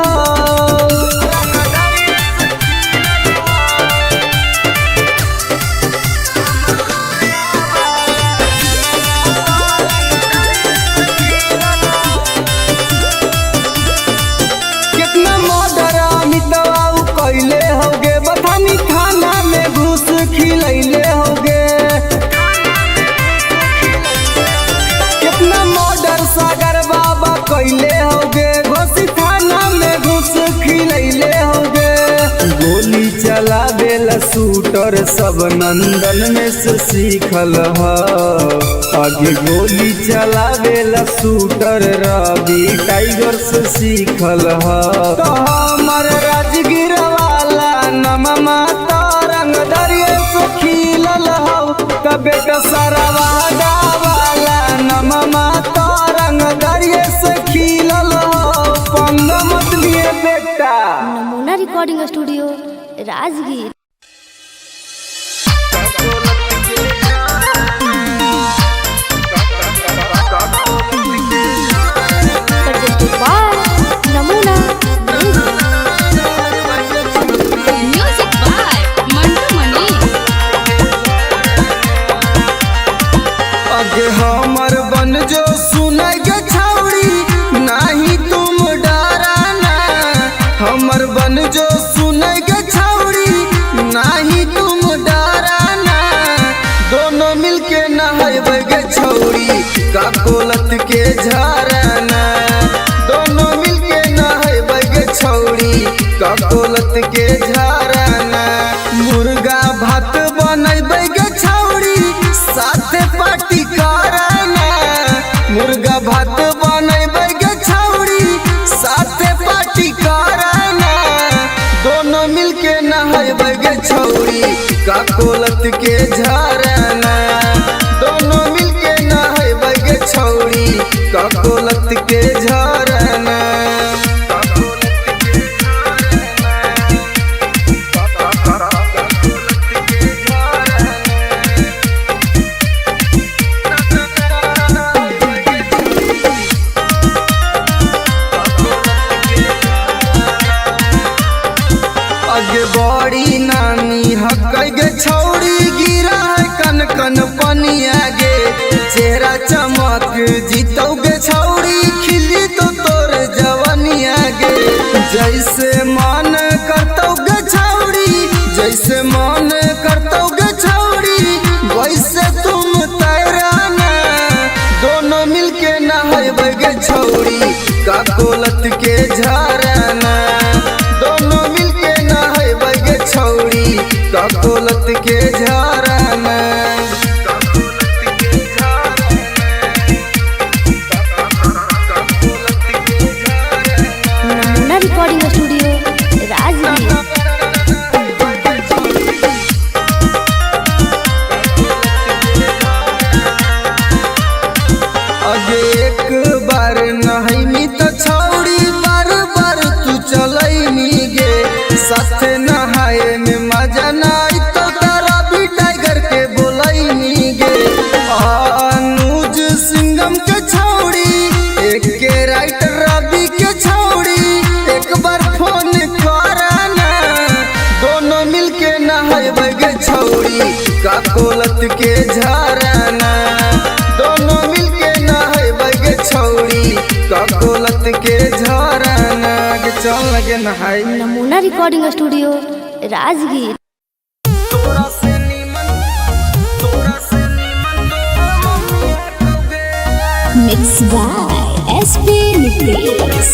गोली चलावेला शूटर सब नंदन में से सीखल हो आगे गोली चलावेला शूटर रवि टाइगर से सीखल हो तो हमर राजगीर वाला नममा तो रंगदरिये से खिलल हो तो बेटा सरवादा वाला नममा तो रंगदरिये से खिलल हो पंग मत लिए बेटा। नमूना रिकॉर्डिंग स्टूडियो राजगीर। नमूना म्यूजिक बाय मंटू मनी। आगे हमर बन जो सुनाई गे छौड़ी नहीं तुम डराना हमर बन जो सुनाई गे छौड़ी नहीं तुम डराना दोनों मिलके नहाइबे गे छौड़ी का कोलत के झरना दोनों मिलके नहाइबे गे छौड़ी का कोलत के झरना मुर्गा भात बनैबे गे छौड़ी साथे पार्टी कराना मुर्गा भात बनैबे गे छौड़ी साथे पार्टी कराना दोनों मिलके नहाइबे गे छौड़ी का कोलत के झरना दोनों मिलके नहाइबे गे छौड़ी का जैसे मन करतौ गे छौड़ी, जैसे मन करतौ गे छौड़ी, वैसे तुम तैराना। दोनों मिलके नहाइबे गे छौड़ी, का कोलत के झरना। दोनों मिलके नहाइबे गे छौड़ी, का कोलत के झरना। नमूना रिकॉर्डिंग स्टूडियो राजगीर। अगे एक बार नहैनी तो छौड़ी, बार बार तू चलैनी गे। साथे नहाए में मजा नाई तो तारा भी टाइगर के बोलैनी गे। अनुज सिंघम के छौड़ी, एक के राइटर रवि के छौड़ी, एक बार फोन कराना। दोनों मिलके नहाइबे गे छौड़ी, का कोलत के झरना। दोनों मिलके नहाइबे गे छौड़ी, का कोलत के झरना। के चल लगे नहाई। नमूना रिकॉर्डिंग स्टूडियो राजगीर। तोरा से नीमन, तोरा से नीमन Mix by SP Nucleus.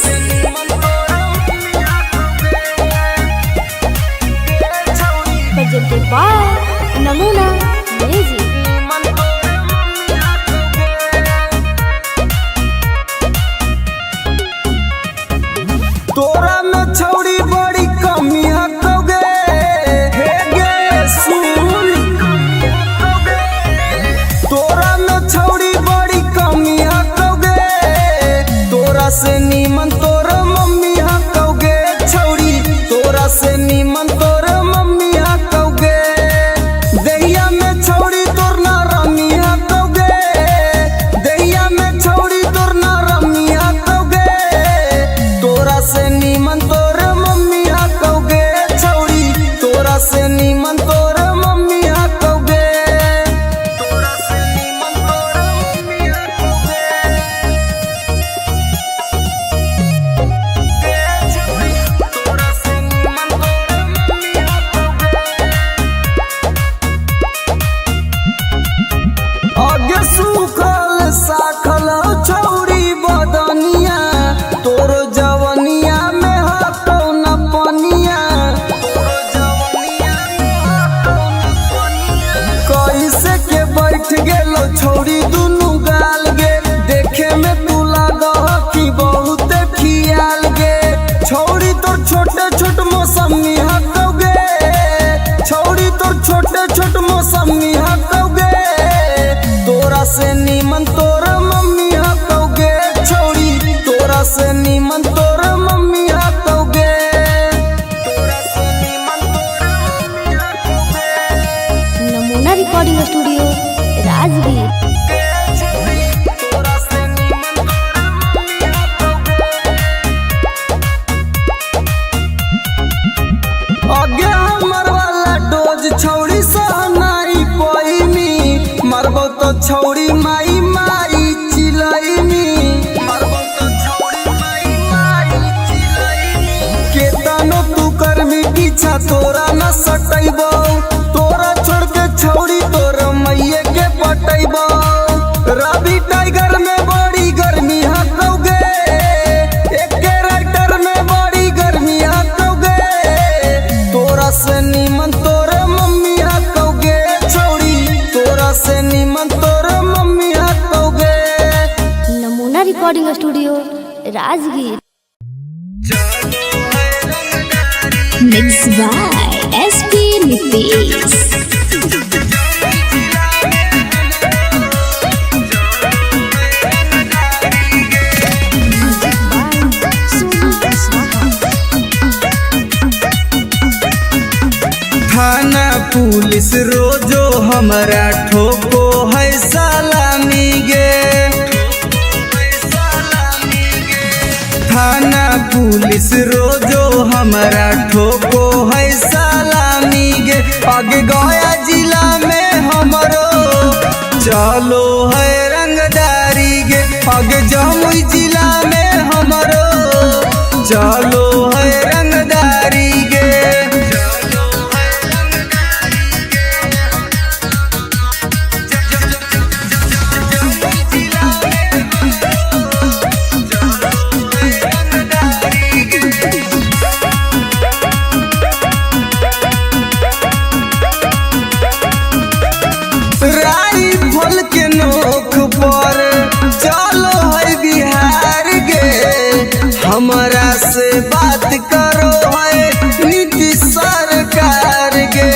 presented by Namuna music. तोरा में छौड़ी बड़ी कमी हकोगे। हे गे सुन, तोरा में छौड़ी बड़ी कमी हकोगे। तोरा से नीमन तोर मम्मी हकोगे छौड़ी, तोरा से नीमन तोर मम्मी हकोगे। दहिया में छौड़ी तोर ना रमी हकोगे। दहिया में छौड़ी तोर ना रमी हकोगे। तोरा से नीमन तोर मम्मी हकोगे छौड़ी, तोरा से नीमन तोर मम्मी हकोगे। तोरा से नीमन तोर मम्मी हकोगे। तोरा से नीमन तोर मम्मी हकोगे। आगे सूखल साखल छौड़ी बदनिया, तोरो जवनिया में हटौ न पनिया। कैसे के बैठ गेलो छौड़ी दुनू गाल गे। देखे में तू लागह कि बहुत खियाल गे। छौड़ी तोर छोटे छोट मौसमी हटौगे। छौड़ी तोर छोटे छोट मौसमी हटौगे। तोरा से नीमन तोर मम्मी हटौगे छौड़ी, तोरा से नीमन तोर मम्मी हटौगे। तोरा से नीमन तोर मम्मी हटौगे। नमूना रिकॉर्डिंग स्टूडियो राजगीर। तोरा से नीमन तोर मम्मी हटौगे। आगे हमर वाला डोज छौड़ी सहनाई पैनी। मरबो तो छौड़ी माई माई चिलैनी। मरबो तो छौड़ी माई माई चिलैनी। केतनो तू करमी पीछा तोरा न सटैबो। तोरा छोड़ के छौड़ी तोर मैये के पटैबो। रवि टाइगर में बड़ी गर्मी हकोगे। एक के राइटर में बड़ी गर्मी हकोगे। तोरा से नीमन तोर मम्मी हकोगे छौड़ी, तोरा से नीमन तोर मम्मी हकोगे। नमूना recording studio Rajgir. Mix by SP Nucleus. थाना पुलिस रोजो हमरा ठोको है सलामी गे। थाना पुलिस रोजो हमरा ठोको है सलामी गे। आगे गया जिला में हमरो चलो है रंगदारी गे। आगे जमुई जिला में हमरो चलो चलो है रंगदारी गे। राइफल के नोक पर चलो है बिहार गे। हमरा से बात करो है नीतीश सरकार गे।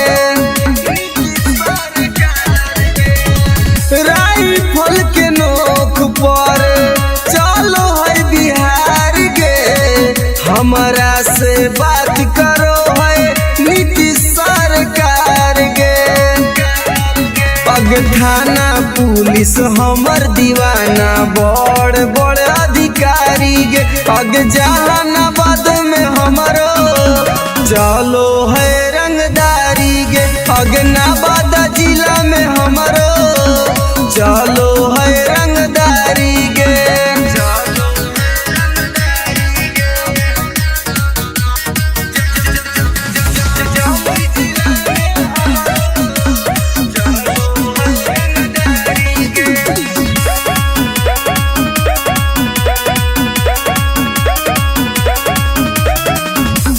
राइफल के नोक पर चलो है बिहार गे। हमरा से बात करो है नीतीश सरकार गे। पग थाना पुलिस हमर दीवाना बड़ बड़ अधिकारी गे। पग जहानाबाद में हमरो चलो है रंगदारी गे। अगनाबाद जिला में हमरो चलो है रंगदारी गे।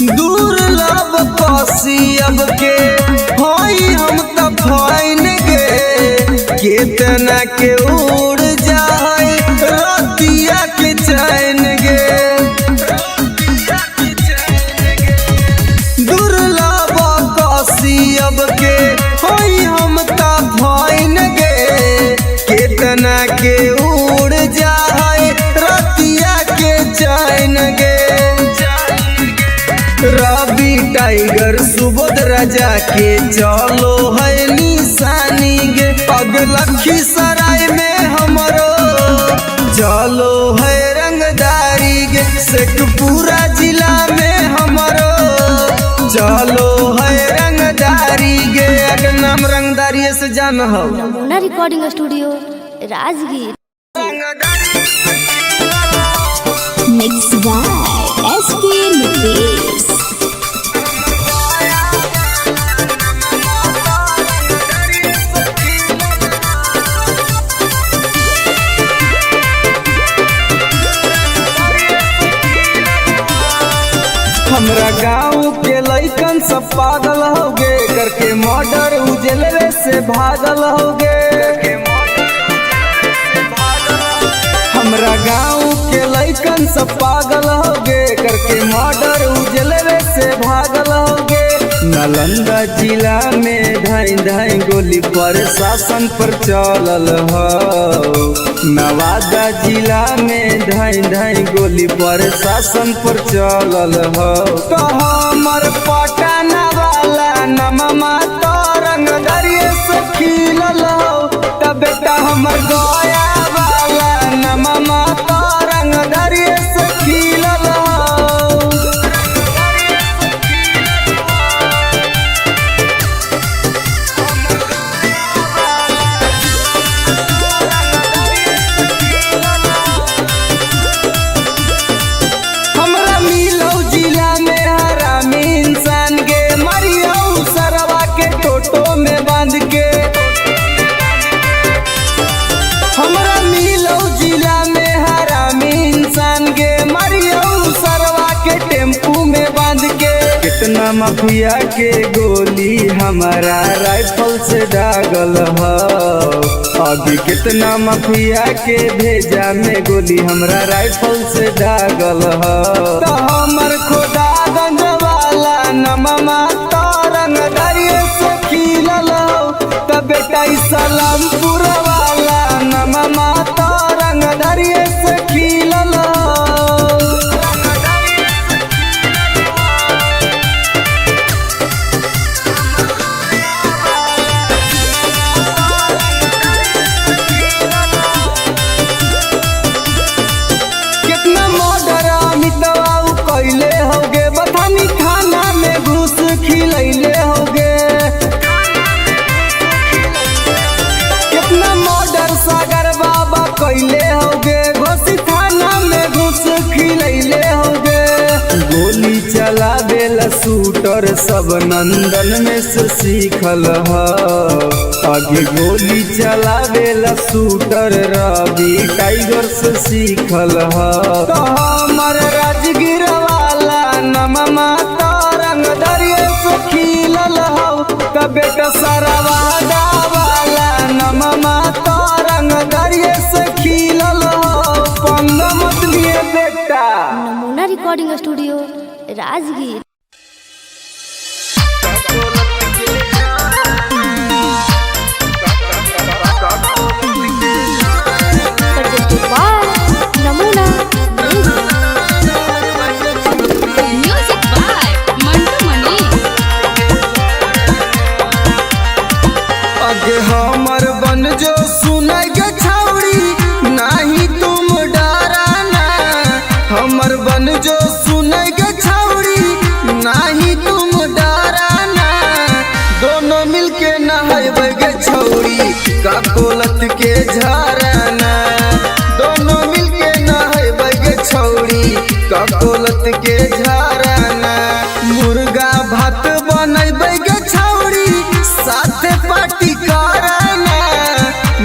दुर्लभ कसियब के हई हम त फाइन गे। केतना के उड़ जाए रतिया के चैन गे। दुर्लभ कसियब के हई हम त फाइन गे। केतना के उड़ जाए रतिया के चैन गे। रवि टाइगर सुबोध राजा के चलो है निशानी गे। पग लखीसराय में हमरो चलो है रंगदारी गे। शेखपुरा जिला में हमरो चलो है रंगदारी गे। अगर नाम रंगदारी से जान हो। Namuna recording studio Rajgir. Mixed by SP Nitish. हमरा गाँव के लइकन सब पागल हो गे। करके मर्डर उजलवे से भागल हो गे। हमरा गाँव के लइकन सब पागल हो गे। करके मर्डर उजलवे से भागल हो गे। नालंदा जिला में धाई धाई गोली प्रशासन पर चलल हो। नवादा जिला में धाई धाई गोली प्रशासन पर चलल हो। तो हमर पटना वाला नममा तो रंगदरिये से खिलल हो। तब बेटा हमर गया वाला नममा तो रंगदरिये से खिलल हो। हमरा मिलौ जिला में हरामी इंसान गे। मरियौ सरवा के टोटो में बांध के। हमरा मिलौ जिला में हरामी इंसान गे। मरियौ सरवा के टेम्पू में बांध के। कितना माफिया के गोली हमारा राइफल से दागल हो। अभी कितना माफिया के भेजा में गोली हमरा राइफल से दागल हो। तो हमर खोदागंज वाला नममा तो रंगदरिये से खिलल हो। तो बेटा सलामपुर वाला नममा तो रंगदरिये से खिलल हो। कितना मर्डर अमितवा कैले होगे। बथानी खाना में घुस खिलैले होगे। कितना शूटर सब नंदन में से सीखल ह आगे गोली चलावेला शूटर रवि टाइगर से सीखल ह तो हमर राजगीर वाला नममा तरंग दरिया से खिलल हो बेटा सरवादा वाला नममा तरंग दरिया से खिलल हो पंग मत लिए बेटा। नमूना रिकॉर्डिंग स्टूडियो राजगीर। नमूना म्यूजिक बाय मंटू मनी। आगे हमर बन जो सुनाई गे छौड़ी नाही तुम डराना हमर बन जो सुनाई गे छौड़ी नाही तुम डराना दोनों मिलके नहाइबे गे छौड़ी का कोलत के झरना दोनों मिलके नहाइबे गे छौड़ी का कोलत के झरना मुर्गा भात बनैबे गे छौड़ी साथे पार्टी कराना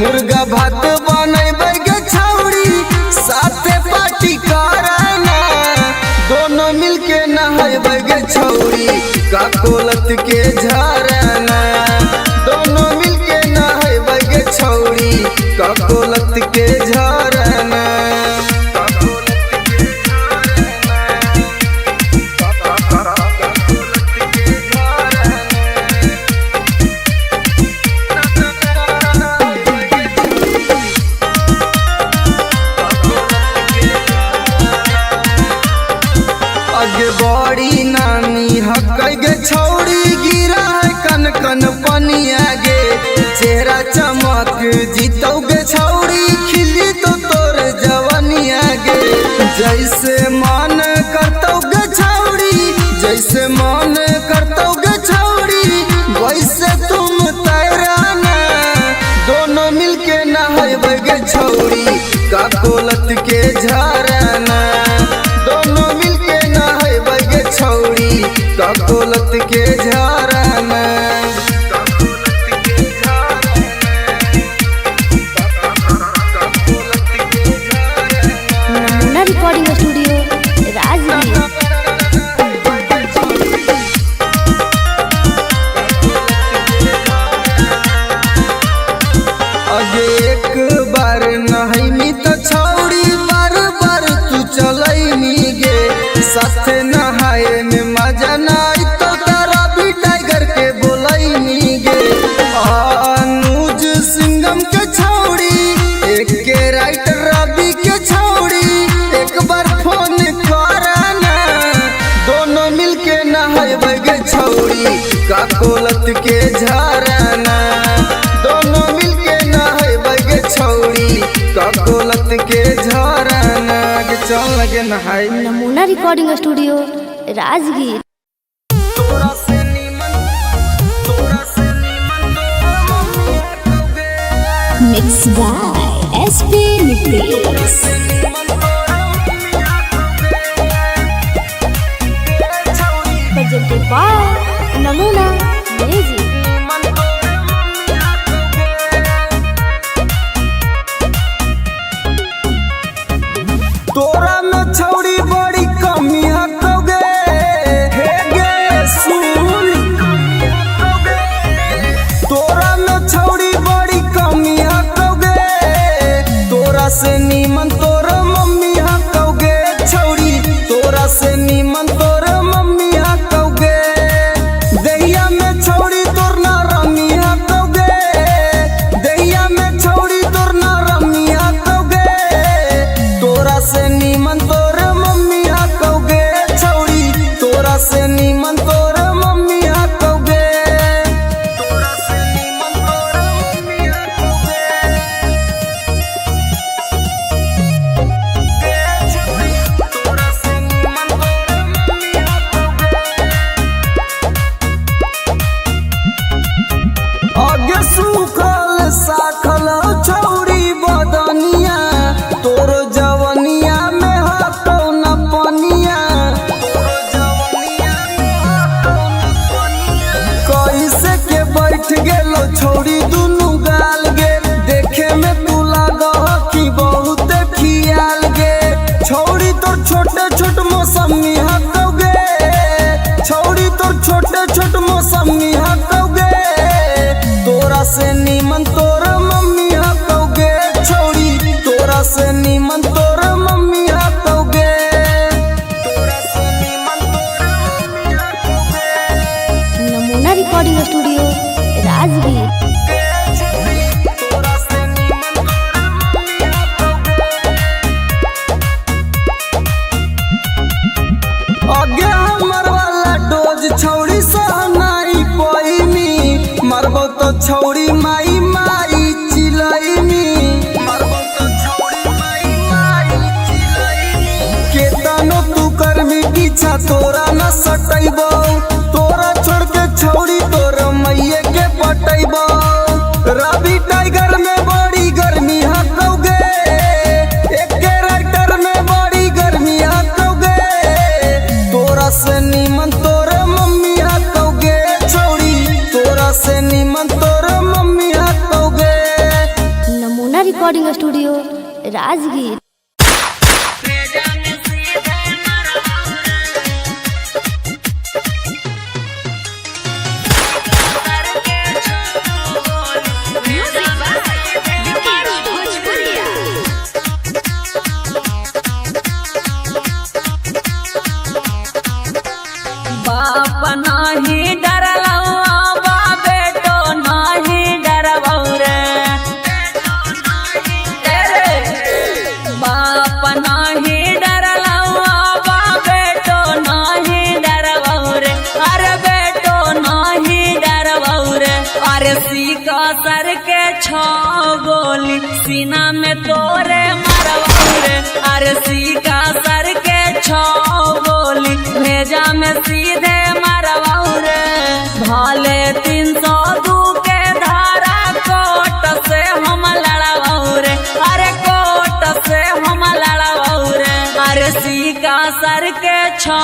मुर्गा भात बनैबे गे छौड़ी साथे पार्टी कराना दोनों मिलके नहाइबे गे छौड़ी का कोलत के झरना दोनों मिलके नहाइबे गे छौड़ी का कोलत के झरना। आगे बड़ी नानी हकई गे छौड़ी गिरा है कन कन पनिया गे चेहरा चमक जीतौ गे छौड़ी खिली तो तोर जवनिया गे जैसे मन करतौ गे छौड़ी जैसे मन करतौ गे छौड़ी वैसे तुम तैराना दोनों मिलके नहाइबे गे छौड़ी का कोलत के झरना दोनों मिलके नहाइबे गे छौड़ी का कोलत के झरना। नमूना रिकॉर्डिंग स्टूडियो राजगीर। आगे एक बार नहाइमी तो छौड़ी बार बार तू चलैमी गे साथे नहाए में मजा नाई तो तारा भी टाइगर के बोलैमी गे अनुज सिंगम के छौड़ी एक के राइटर रवि के छौड़ी एक बार फोन कराना दोनों मिलके नहाइबे गे छौड़ी का कोलत के झरना दोनों मिलके नहाइबे गे छौड़ी का कोलत के झरना के चल लगे नहाई। नमूना recording studio Rajgir. Mixed by SP Nucleus. presented by Namuna music. तोरा में छौड़ी बड़ी कमी हकोगे हे गे सुन तोरा में छौड़ी बड़ी कमी हकोगे तोरा से नीमन तोर मम्मी हकोगे छौड़ी तोरा से नीमन तोर मम्मी हकोगे दैया में छौड़ी तोर ना रमी हकोगे दैया में छौड़ी तोर ना रमी हकोगे तोरा से नीमन तोर मम्मी हकोगे छौड़ी तोरा से नीमन तोर मम्मी हकोगे तोरा से नीमन तोर मम्मी हकोगे तोरा से नीमन तोर मम्मी हकोगे आगे सुखल साखल छौड़ी बदनिया तोर जवनिया में हकौ न पनिया तोर जवनिया में रिकॉर्डिंग स्टूडियो राजगीर। आगे हमर वाला डोज छौड़ी सहनाई पैनी मरबो तो छौड़ी माई माई चिलैनी मरबो तो छौड़ी माई माई चिलैनी केतनो तू करबी पीछा तोरा न सटैबो तोरा छोड़ के छौड़ी तोर मैये के पटैबो रवि टाइगर में बड़ी गर्मी हकौगे एक राइटर में बड़ी गर्मी हकौगे तोरा से निमन तोर मम्मी हकौगे छौड़ी तोरा से निमन तोर मम्मी हकौगे। Namuna recording studio Rajgir. बाप नाही डरलौआ बा बेटो नाही डरबौ रे बाप नाही डरलौआ बा बेटो नाही डरबौ रे अरे बेटो नाही डरबौ रे अरे सीका सर के छो गोली सीना में तोरे मरबौ रे अरे सीका सर के छो गोली भेजा में सीधे मरबौ रे भाले 302 के धारा कोट से हम लड़बौ रे अरे कोट से हम लड़बौ रे अरे सीका सर के छो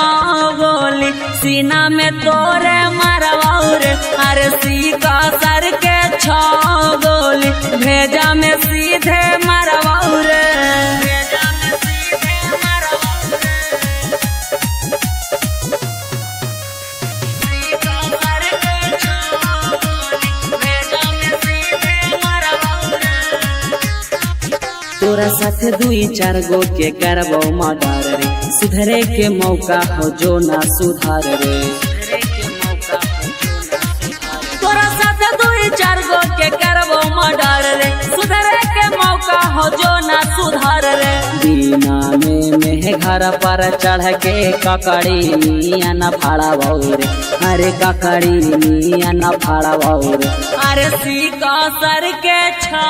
गोली सीना में तोरे मरबौ रे अरे सीका सर के छो गोली भेजा में सीधे मरबौ रे तोरा साथ 2-4 गो के करबो मर्डर रे सुधरे के मौका हो जो ना सुधार रे तोरा साथ 2-4 गो के करबो मर्डर रे सुधरे के मौका हो जो ना सुधार रे दीना में घर पर चढ़ के ककड़ी मिया न फाड़बौ रे अरे ककड़ी मिया न फाड़बौ रे अरे सीका सर के छो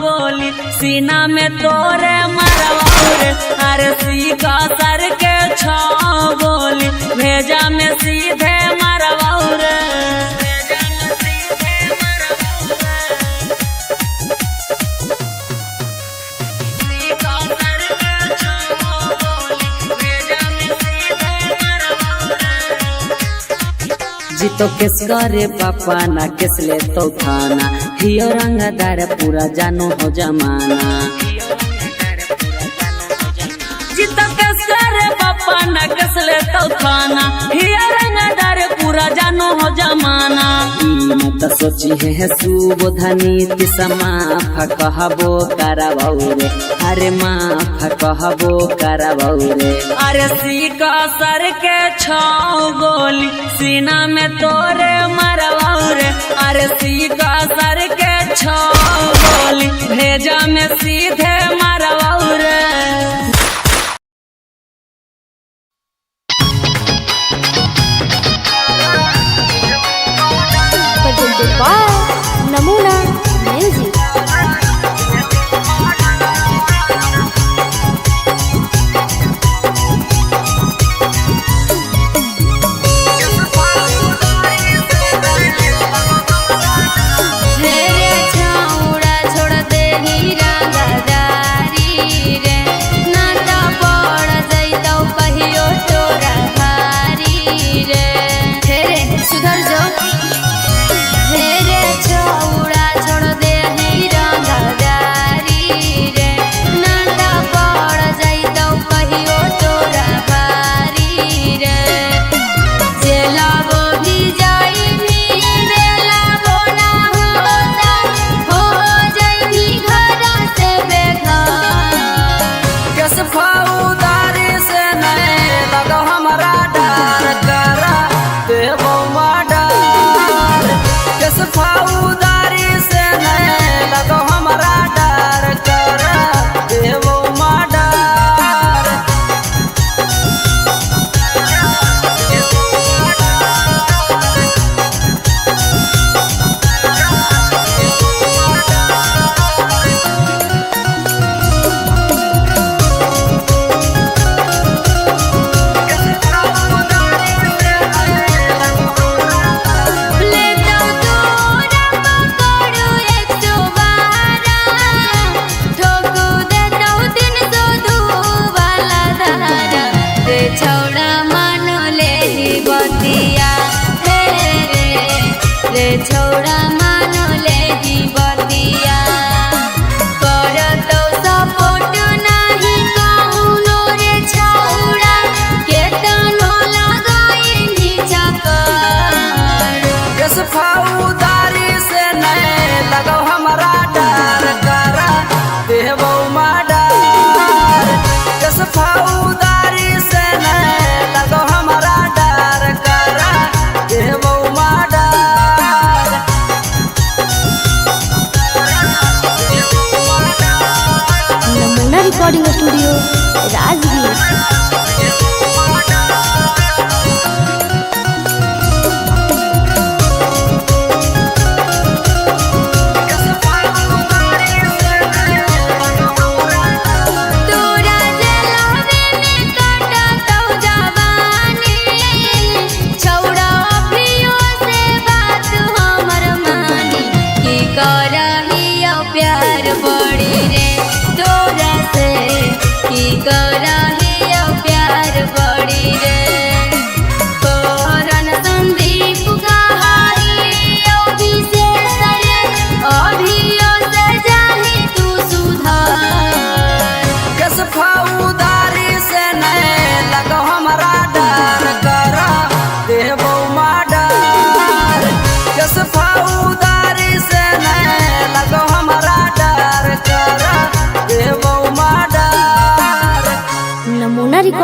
गोली सीना में तोरे मरबौ रे अरे सीका सर के छो गोली भेजा में सीधे मरबौ रे जीतो केस करे पापा ना केस ले तो थाना हियो रंगदार पूरा जानो हो जमाना जितना केस करे पापा ना केस ले तो थाना हियो रंगदार पूरा जानो हो जमाना मत सोची है सुबोधनी तिसमा कहबो करबौ रे अरे माफ कहबो करबौ रे अरे सीका सर के छो गोली सीना में तोरे मरबौ रे अरे सीका सर के छो गोली भेजा में सीधे मरबौ रे नमूना म्यूजिक। छोड़ दे हीरा गदारी रे ना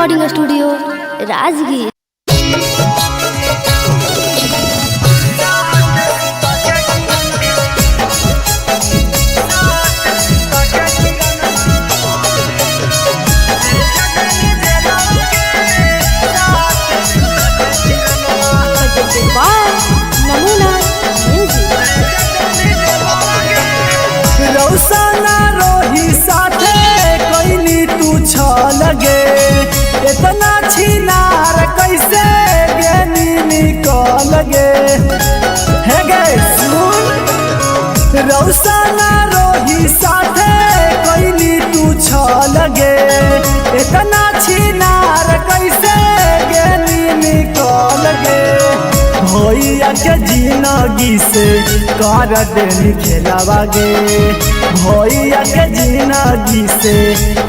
रिकॉर्डिंग स्टूडियो राजगीर। नमूना म्यूजिक। रौसाना रोही साथे कोइनी तू छ लगे इतना छिनार कैसे गेनी निकल गे हे गे सुन रौसाना रोही साथे कोइनी तू छ लगे इतना छिनार कैसे गेनी निकल गे भैया के जिंदगी से कर देनी खेलावागे भैया के जिंदगी से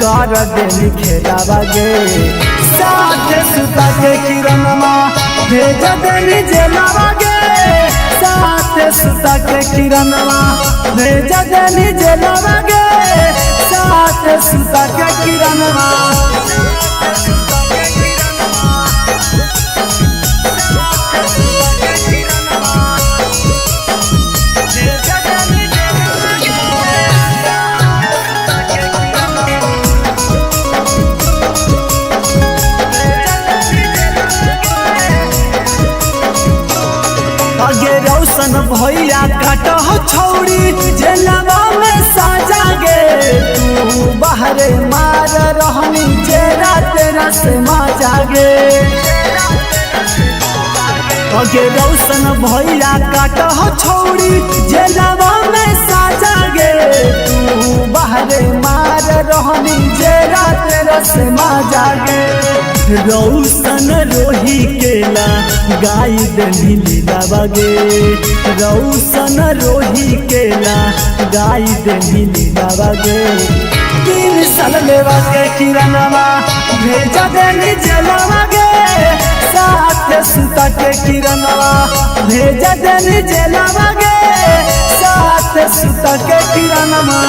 कर देनी खेलावागे साथ सुता के किरणमा भेज देनी जेलावागे साथ सुता के किरणमा भेज देनी जेलावागे साथ सुता के किरणमा भैया काट छौड़ी जेलवा में साजा गे तू बाहरे मार रहनी जेरा तेरा से माजा गे अगे रौशन भैया काट छौड़ी जेलवा में साजा गे तू बाहरे मार रहनी जेरा तेरा से माजा गे रौशन रोही केला गाई देनी लीला बागे रौशन रोही केला गाई देनी लीला बागे 3 साल लेवा के किरणवा भेज देनी जेलवा गे साथ सुता के किरणवा भेज देनी जेलवा गे साथ सुता के किरणवा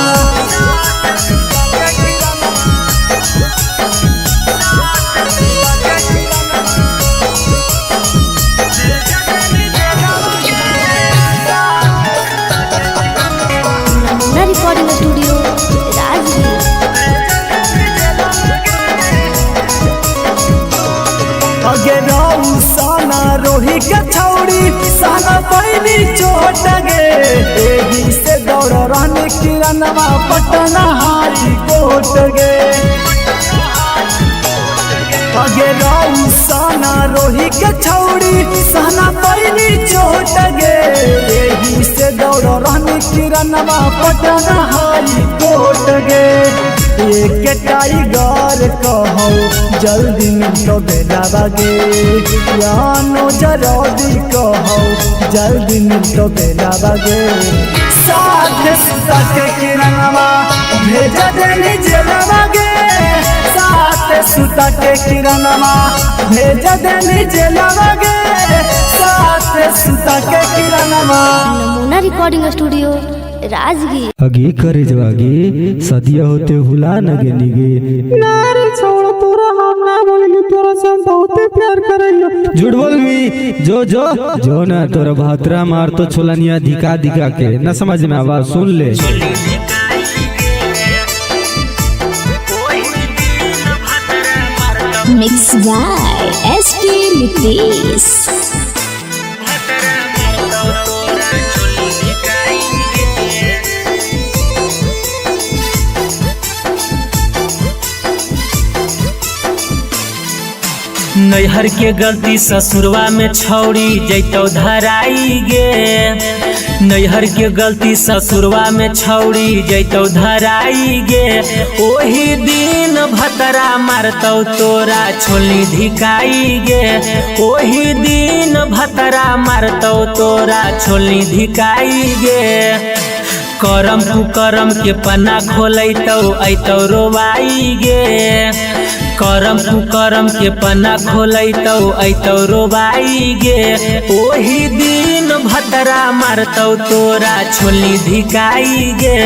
रिकॉर्डिंग स्टूडियो राजगीर। अगे रौसाना रोही के छौड़ी साना पैनी चोट गे एही से दौड़ रहने किरणवा पटना हाई कोट गे अगे रौसाना रोही के छौड़ी साना पैनी चोट गे एही से दौड़ रहने किरणवा पटना हाई कोट गे एक टाइगर कहो जल्दी मिलो बेलावागे यानो जल्दी कहो जल्दी मिलो बेलावागे साथ सुता के किरणवा भेज देनी जेलवागे साथ सुता के किरणवा भेज देनी जेलवागे साथ सुता के किरणवा। नमूना रिकॉर्डिंग स्टूडियो राजगीर। अगे करे जवागे सदिया होते हुला नगे निगे नारे छोड़ तोरा हम ना बोलेंगे तोरा से हम बहुत प्यार करेंगे झूठ बोल मी जो ना तोरा भातरा मार तो छोलनिया दिखा दिखा के ना समझ में आवाज सुन ले मिक्स बाय एसपी नितेश। नैहर के गलती ससुरवा में छौड़ी जैतो धराई गे नैहर के गलती ससुरवा में छौड़ी जैतो धराई गे ओही दिन भतरा मारतौ तोरा छोली धिकाई गे ओही दिन भतरा मारतौ तोरा छोली धिकाई गे करम कुकरम के पन्ना खोलैतौ ऐतौ रोवाई गे करम कुकरम के पन्ना खोलैतौ ऐतौ रोबाई गे ओही दिन भतरा मारतौ तोरा छोली धिकाई गे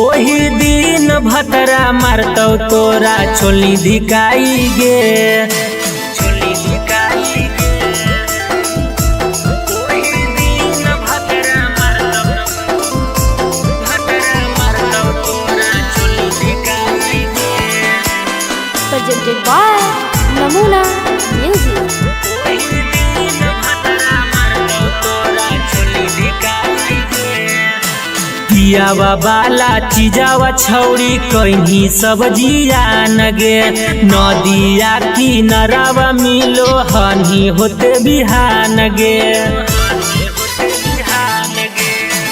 ओही दिन भतरा मारतौ तोरा छोली धिकाई गे छोली धिकाई गे ओही दिन भतरा मारतौ तोरा छोली धिकाई गे presented by Namuna Music. पियावा बाला चीजावा छौड़ी कहीं सब्जिया नगे नदिया किनारावा मिलो हनी होते बिहान गे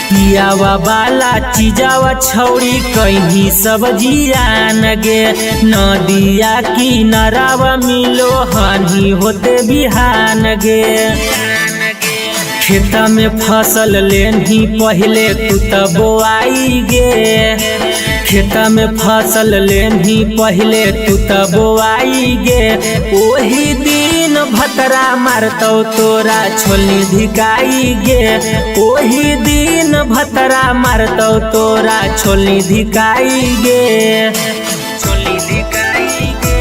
पियावा बाला चीजावा छौड़ी कहीं सब्जिया नगे नदिया किनारावा मिलो हनी होते बिहान गे खेता में फसल लेनी पहले तू त बोआई गे खेता में फसल लेनी पहले तू त बोआई गे ओही दिन भतरा मारतौ तोरा छोली धिकाई गे ओही दिन भतरा मारतौ तोरा छोली धिकाई गे छोली धिकाई गे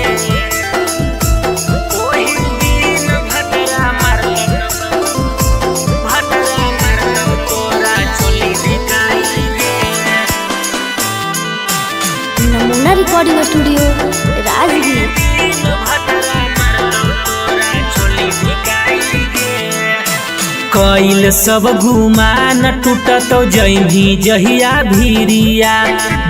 ओही दिन भतरा नमूना रिकॉर्डिंग स्टूडियो राजगीर। कइल सब गुमान टूटतौ जही जहिया भीरिया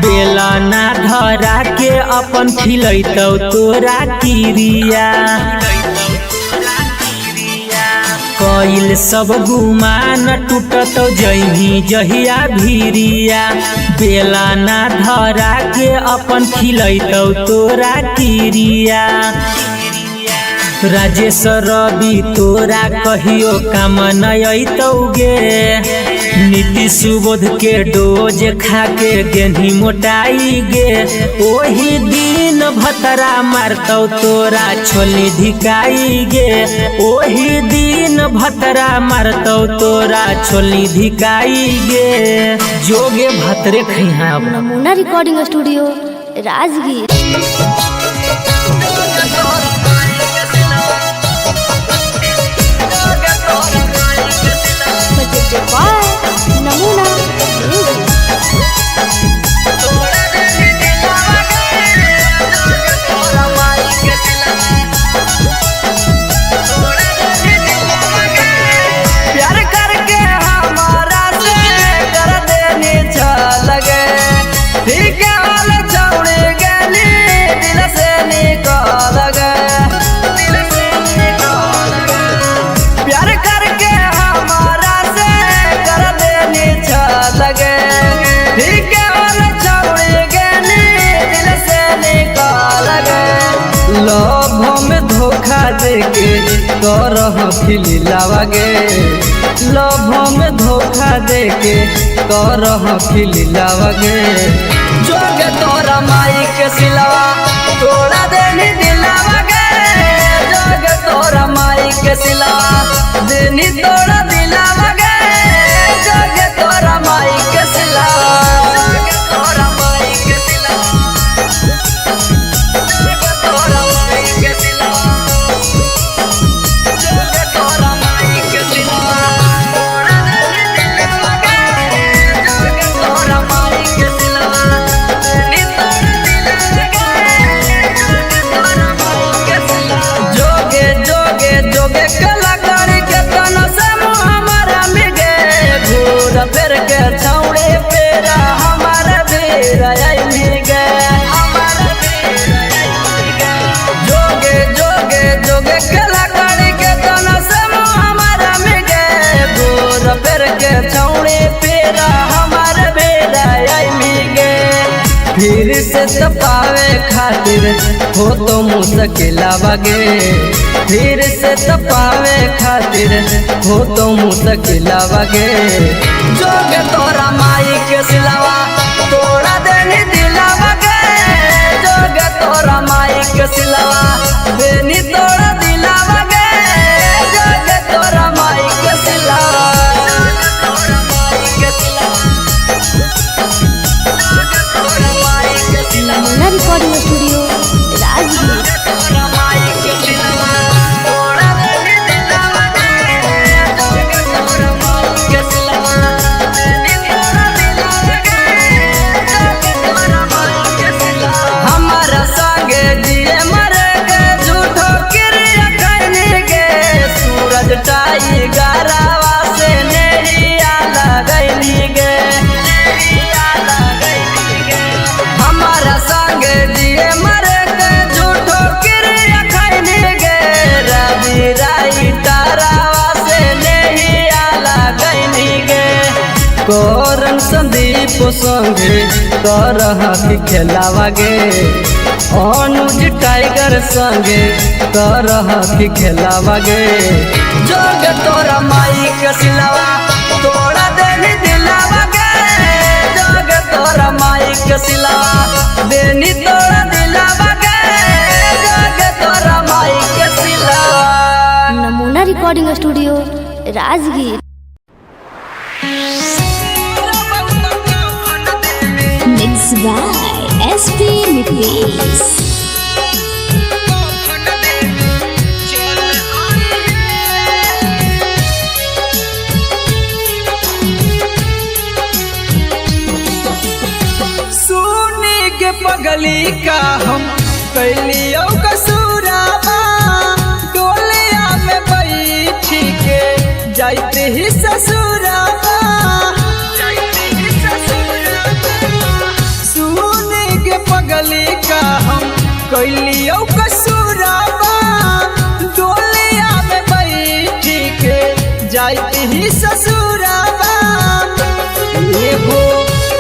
बेला ना धरा के अपन खिलैतौ तोरा किरिया कइल सब गुमान टूटतौ जही जहिया भीरिया बेला ना धरा के अपन खिलैतौ तोरा किरिया राजेश रवि तोरा कहियो काम नयतौ गे नीति सुबोध के डोज खा के गेंधी मोटाई गे ओही दिन भतरा मारतौ तोरा छोली धिकाई गे ओही दिन भतरा मारतौ तोरा छोली धिकाई गे जोगे भतरे खैहा Namuna recording studio Rajgir. presented by Namuna Music. प्यार करके हमारा से कर देनी लगे ठीक हाल छोड़ गली दिल से निकाल प्यार करके हमारा से कर देनी लगे ठीक हाल छोड़ गली दिल से निकाल लोभों में धोखा देके करह खिलावागे लोभों में धोखा देके करह खिलावागे जोगे तोरा माई के सिलावा तोड़ा देनी दिलावागे जोगे तोरा माई के सिलावा देनी तोड़ा दिलावागे जोगे तोरा माई के सिलावा जोगे तोरा माई के सिलावा जोगे तोरा माई के सिलावा जोगे जोगे जोगे कलाकारी के तन से हमारा मिगे भूर फेर के छौड़े पेरा हमारा बेरा मिगे जोगे जोगे जोगे कलाकारी के तन से हमारा मिगे भूर फेर के छौड़े पेरा हमारा बेरा मिगे फिर से तपावे खातिर हो तो मुश्किल आवागे फिर से तपावे खातिर हो तो मुश्किल आवागे जोगे तोरा माई के सिलावा तोड़ा देनी दिलावागे जो जोगे तोरा माई के सिलवा देनी तोरा दिलावा गे जोगे तोरा माई के सिलवा नमूना रिकॉर्डिंग स्टूडियो राजगीर। हमारा संगे जिए मरे गे झूठो क्रिया करने गे सूरज टाइगरवा से नेहिया लगैली गे हमारा संगे जिए मरे गे झूठो क्रिया करने गे रवि राइटरवा से नेहिया लगैली गे कोरन संदीप संगे करह खेलावा गे अनुज टाइगर संगे करह खेलावा गे जोगे तोरा माई के सिलवा तोड़ा देनी दिलावा गे जोगे तोरा माई के सिलवा देनी तोड़ा दिलावा गे जोगे तोरा माई के सिलवा। नमूना recording studio Rajgir. Mixed by SP Nitish. सुनी के पगली का हम कैलियो कसूराबा डोलिया में बैठी के जाते ही ससुराबा सुनी के पगली का हम कैलियो कसूराबा डोलिया में बैठी के जाते ही ससुराबा एगो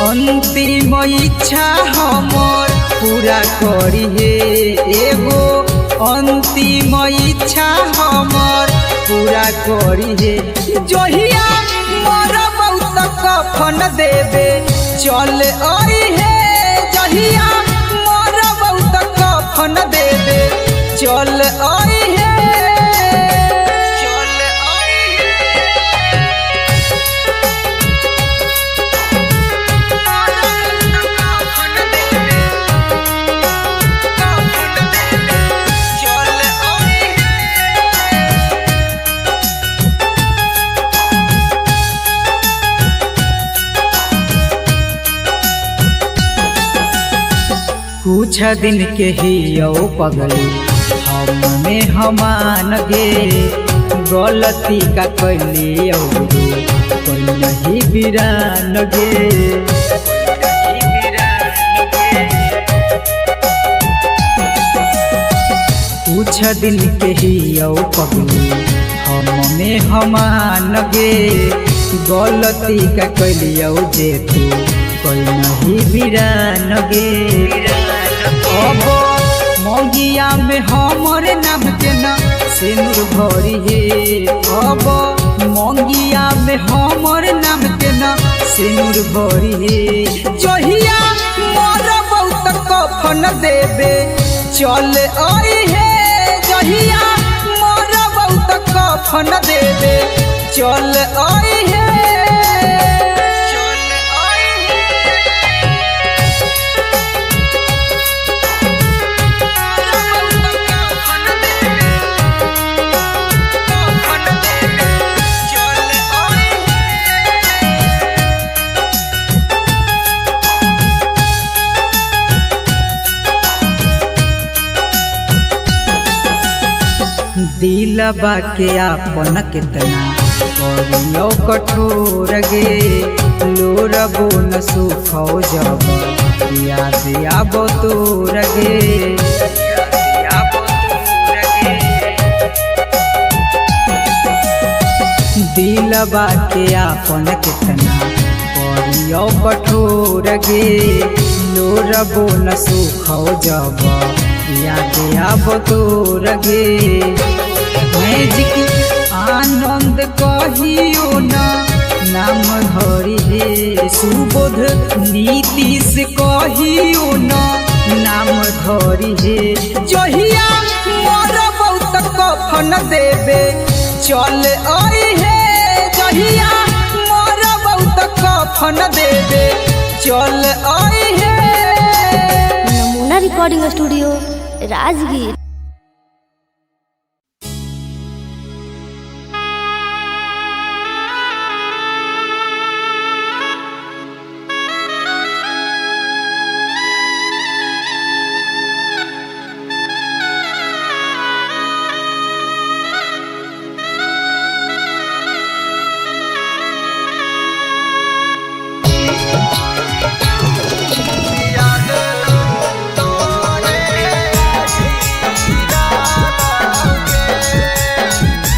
अंतिम इच्छा हमर पूरा करी हे एगो अंतिम इच्छा हमर पूरा करी हे जहिया मोर बहुत कफन देवे चल आई हे जहिया मोर बहुत कफन देवे चल आई हे चल आई कुछ दिन के ही यो पगली हमने हमान गे गलती का कैली कोई नहीं बिरान गे कुछ दिन के ही यो पगली हमने हमान गे गलती का कैली जे तू कोई नहीं बिरान गे अब मौगिया में हमरे नाम के न सिंदूर भरी हे अब मौगिया में हमरे नाम के न सिंदूर भरी हे जहिया मोर बहुत कफन देवे चल आई हे जहिया मोर बहुत कफन देवे चल आई हे दिलबा के आपन कितना करियो कठोर गे लोरबो न सुखो जब याद आबो तोर गे दिलबा के आपन कितना करियो कठोर गे लोरबो न सुखो जब याद आबो तोर गे मैजिक आनंद कहियो ना नाम धरी हे सुबोध नीतीश कहियो ना नाम धरी हे जहिया मोर बहुत कफन देवे चल आई हे जहिया मोर बहुत कफन देवे चल आई हे। नमूना recording studio Rajgir.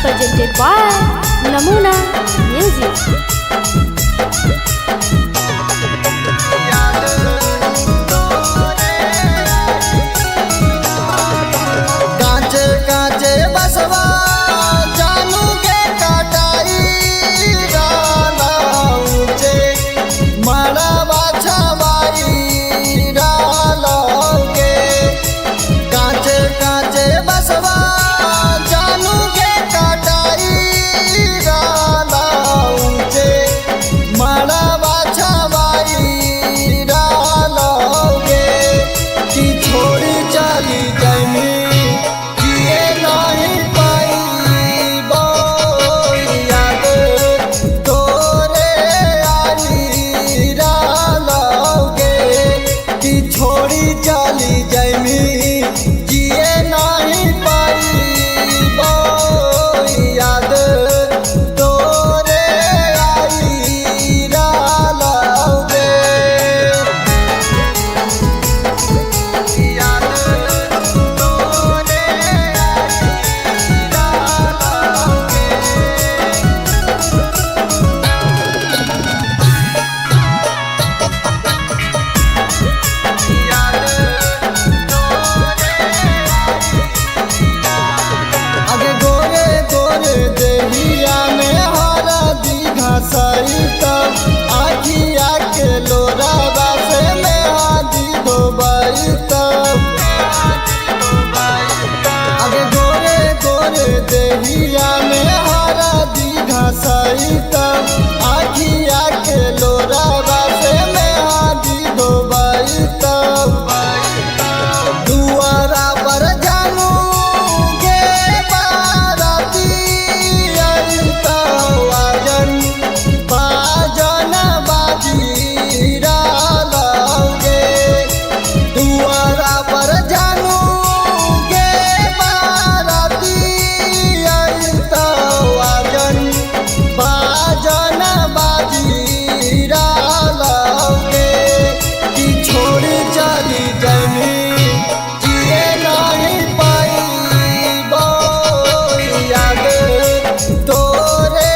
Presented by Namuna Music। कांचे कांचे बसवा जानू के कटाई डाला ऊंचे मारा बाछा बाई डालोगे। कांचे कांचे बसवा जानू के कटाई डाला ऊंचे मारा बाछा बाई डालोगे। कि छोड़ी चली जाइमी जिए नहीं पाई याद तोरे आई डालोगे। कि छोड़ी चली जाइमी जिए नहीं पाई याद तोरे आई डालोगे। आगे गोरे गोरे देहिया में हरा दीघा सही तब आखिया के लोरा बासे में हादी धोबाई तब। आगे गोरे गोरे देहिया में हरा दीघा सही तब आखिया के लोरा बासे में हादी धोबाई तब। दुआरा पर जानू के बाराती आई तो आजन बाजन बाजी डालोगे। दुआरा पर जानू के बाराती आई तो आजन बाजन बाजी डालोगे। कि छोड़ी चली जाइमी जिए नहीं पाई याद तोरे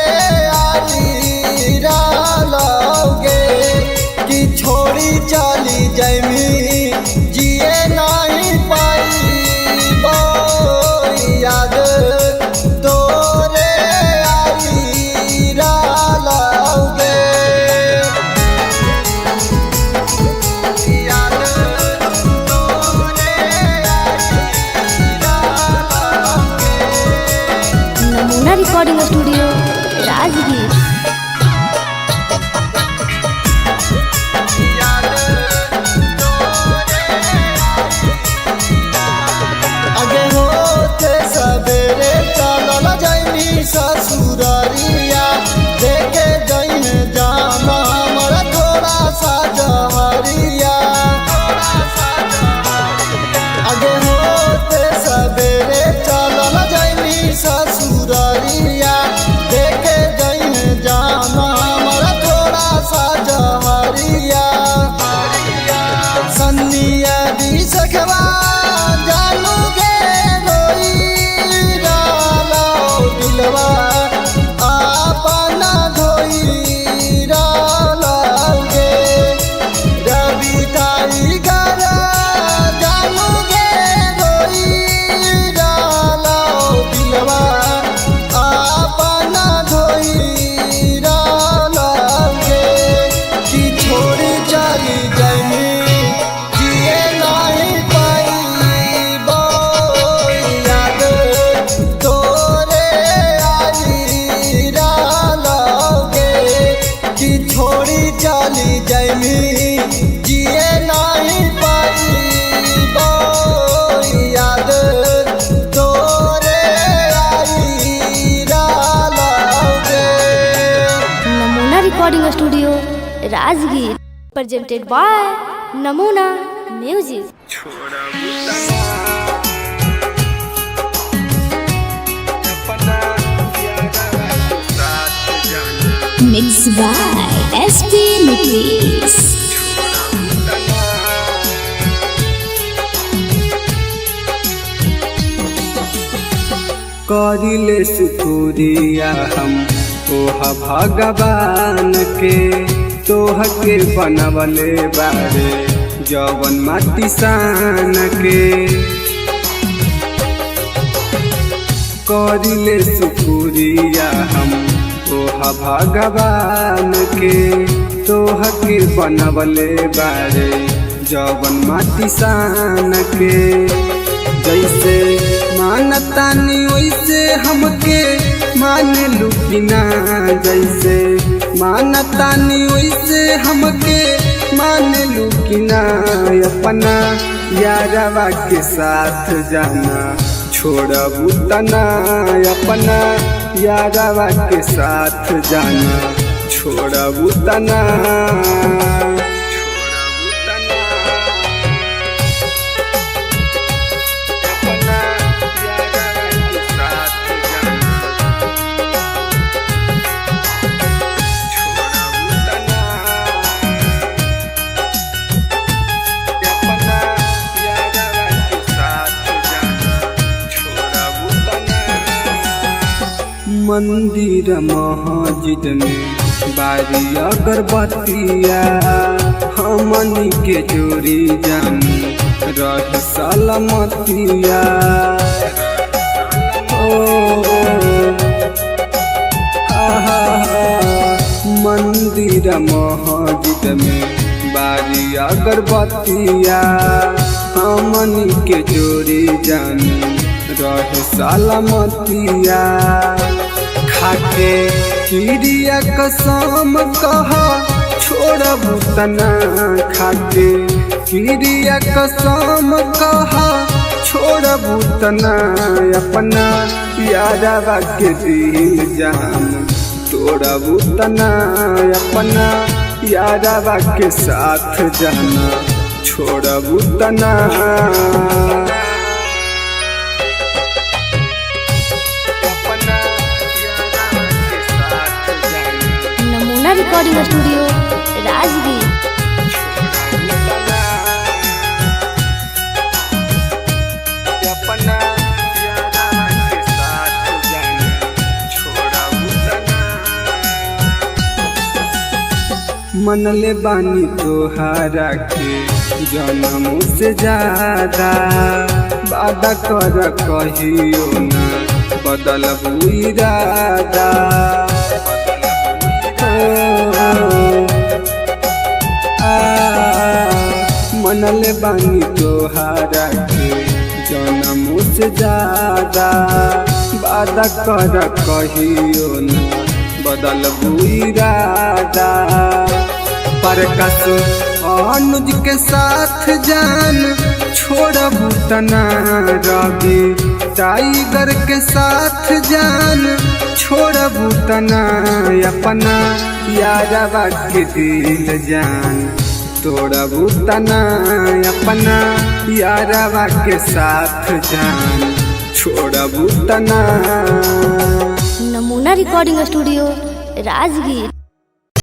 आई डालोगे। कि छोड़ी चली जाइमी जिए नहीं पाई याद तोरे आई डालोगे। Namuna recording studio Rajgir. आगे होते सवेरे चलल जाइनी ससुरारिया देखे जइने जाना हमारा थोड़ा सा जहरिया। आगे होते सवेरे चलल जाइनी ससुरारिया देखे जइने recording studio Rajgir presented by Namuna music. Mixed by SP Mitris. करिले शुक्रिया हम ओहा भगवान के तोह के बनवले बारे जवन माटी सान के। करिले शुक्रिया हम ओहा भगवान के तोह के बनवले बारे जवन माटी सान के। जैसे मानतानी वैसे हमके मान लुकिना, जैसे मानतानी वैसे हमके मान लुकिना। अपना यारवा के साथ जाना छोड़बू तना, अपना यारवा के साथ जाना छोड़बू तना। मंदिर मस्जिद में बारी अगरबत्तिया हमनी के जोड़ी जान रह सलामतिया। मंदिर मस्जिद में बारी अगरबत्तिया हमनी के जोड़ी जान रह सलामतिया। खाके किरिया कसम कहा छोड़बू तना, खाके किरिया कसम कहा छोड़बू तना। अपना यारवा के दिल जान तोड़बू तना, अपना यारवा के साथ जाना छोड़बू तना। नमूना रिकॉर्डिंग स्टूडियो राजगीर। मनले बानी तोहारा के जन्म से ज्यादा, वादा कर कहियो ना बदलबू इरादा। मनले बानी तोहारा के जन्म से ज्यादा, वादा कर कहियो ना बदलबू इरादा। प्रकाश अनुज के साथ जान छोड़बू तना, रवि टाइगर के साथ जान छोड़बू तना। अपना यारवा के दिल जान तोड़बू तना, अपना यारवा के साथ जान छोड़बू तना। नमूना रिकॉर्डिंग स्टूडियो राजगीर।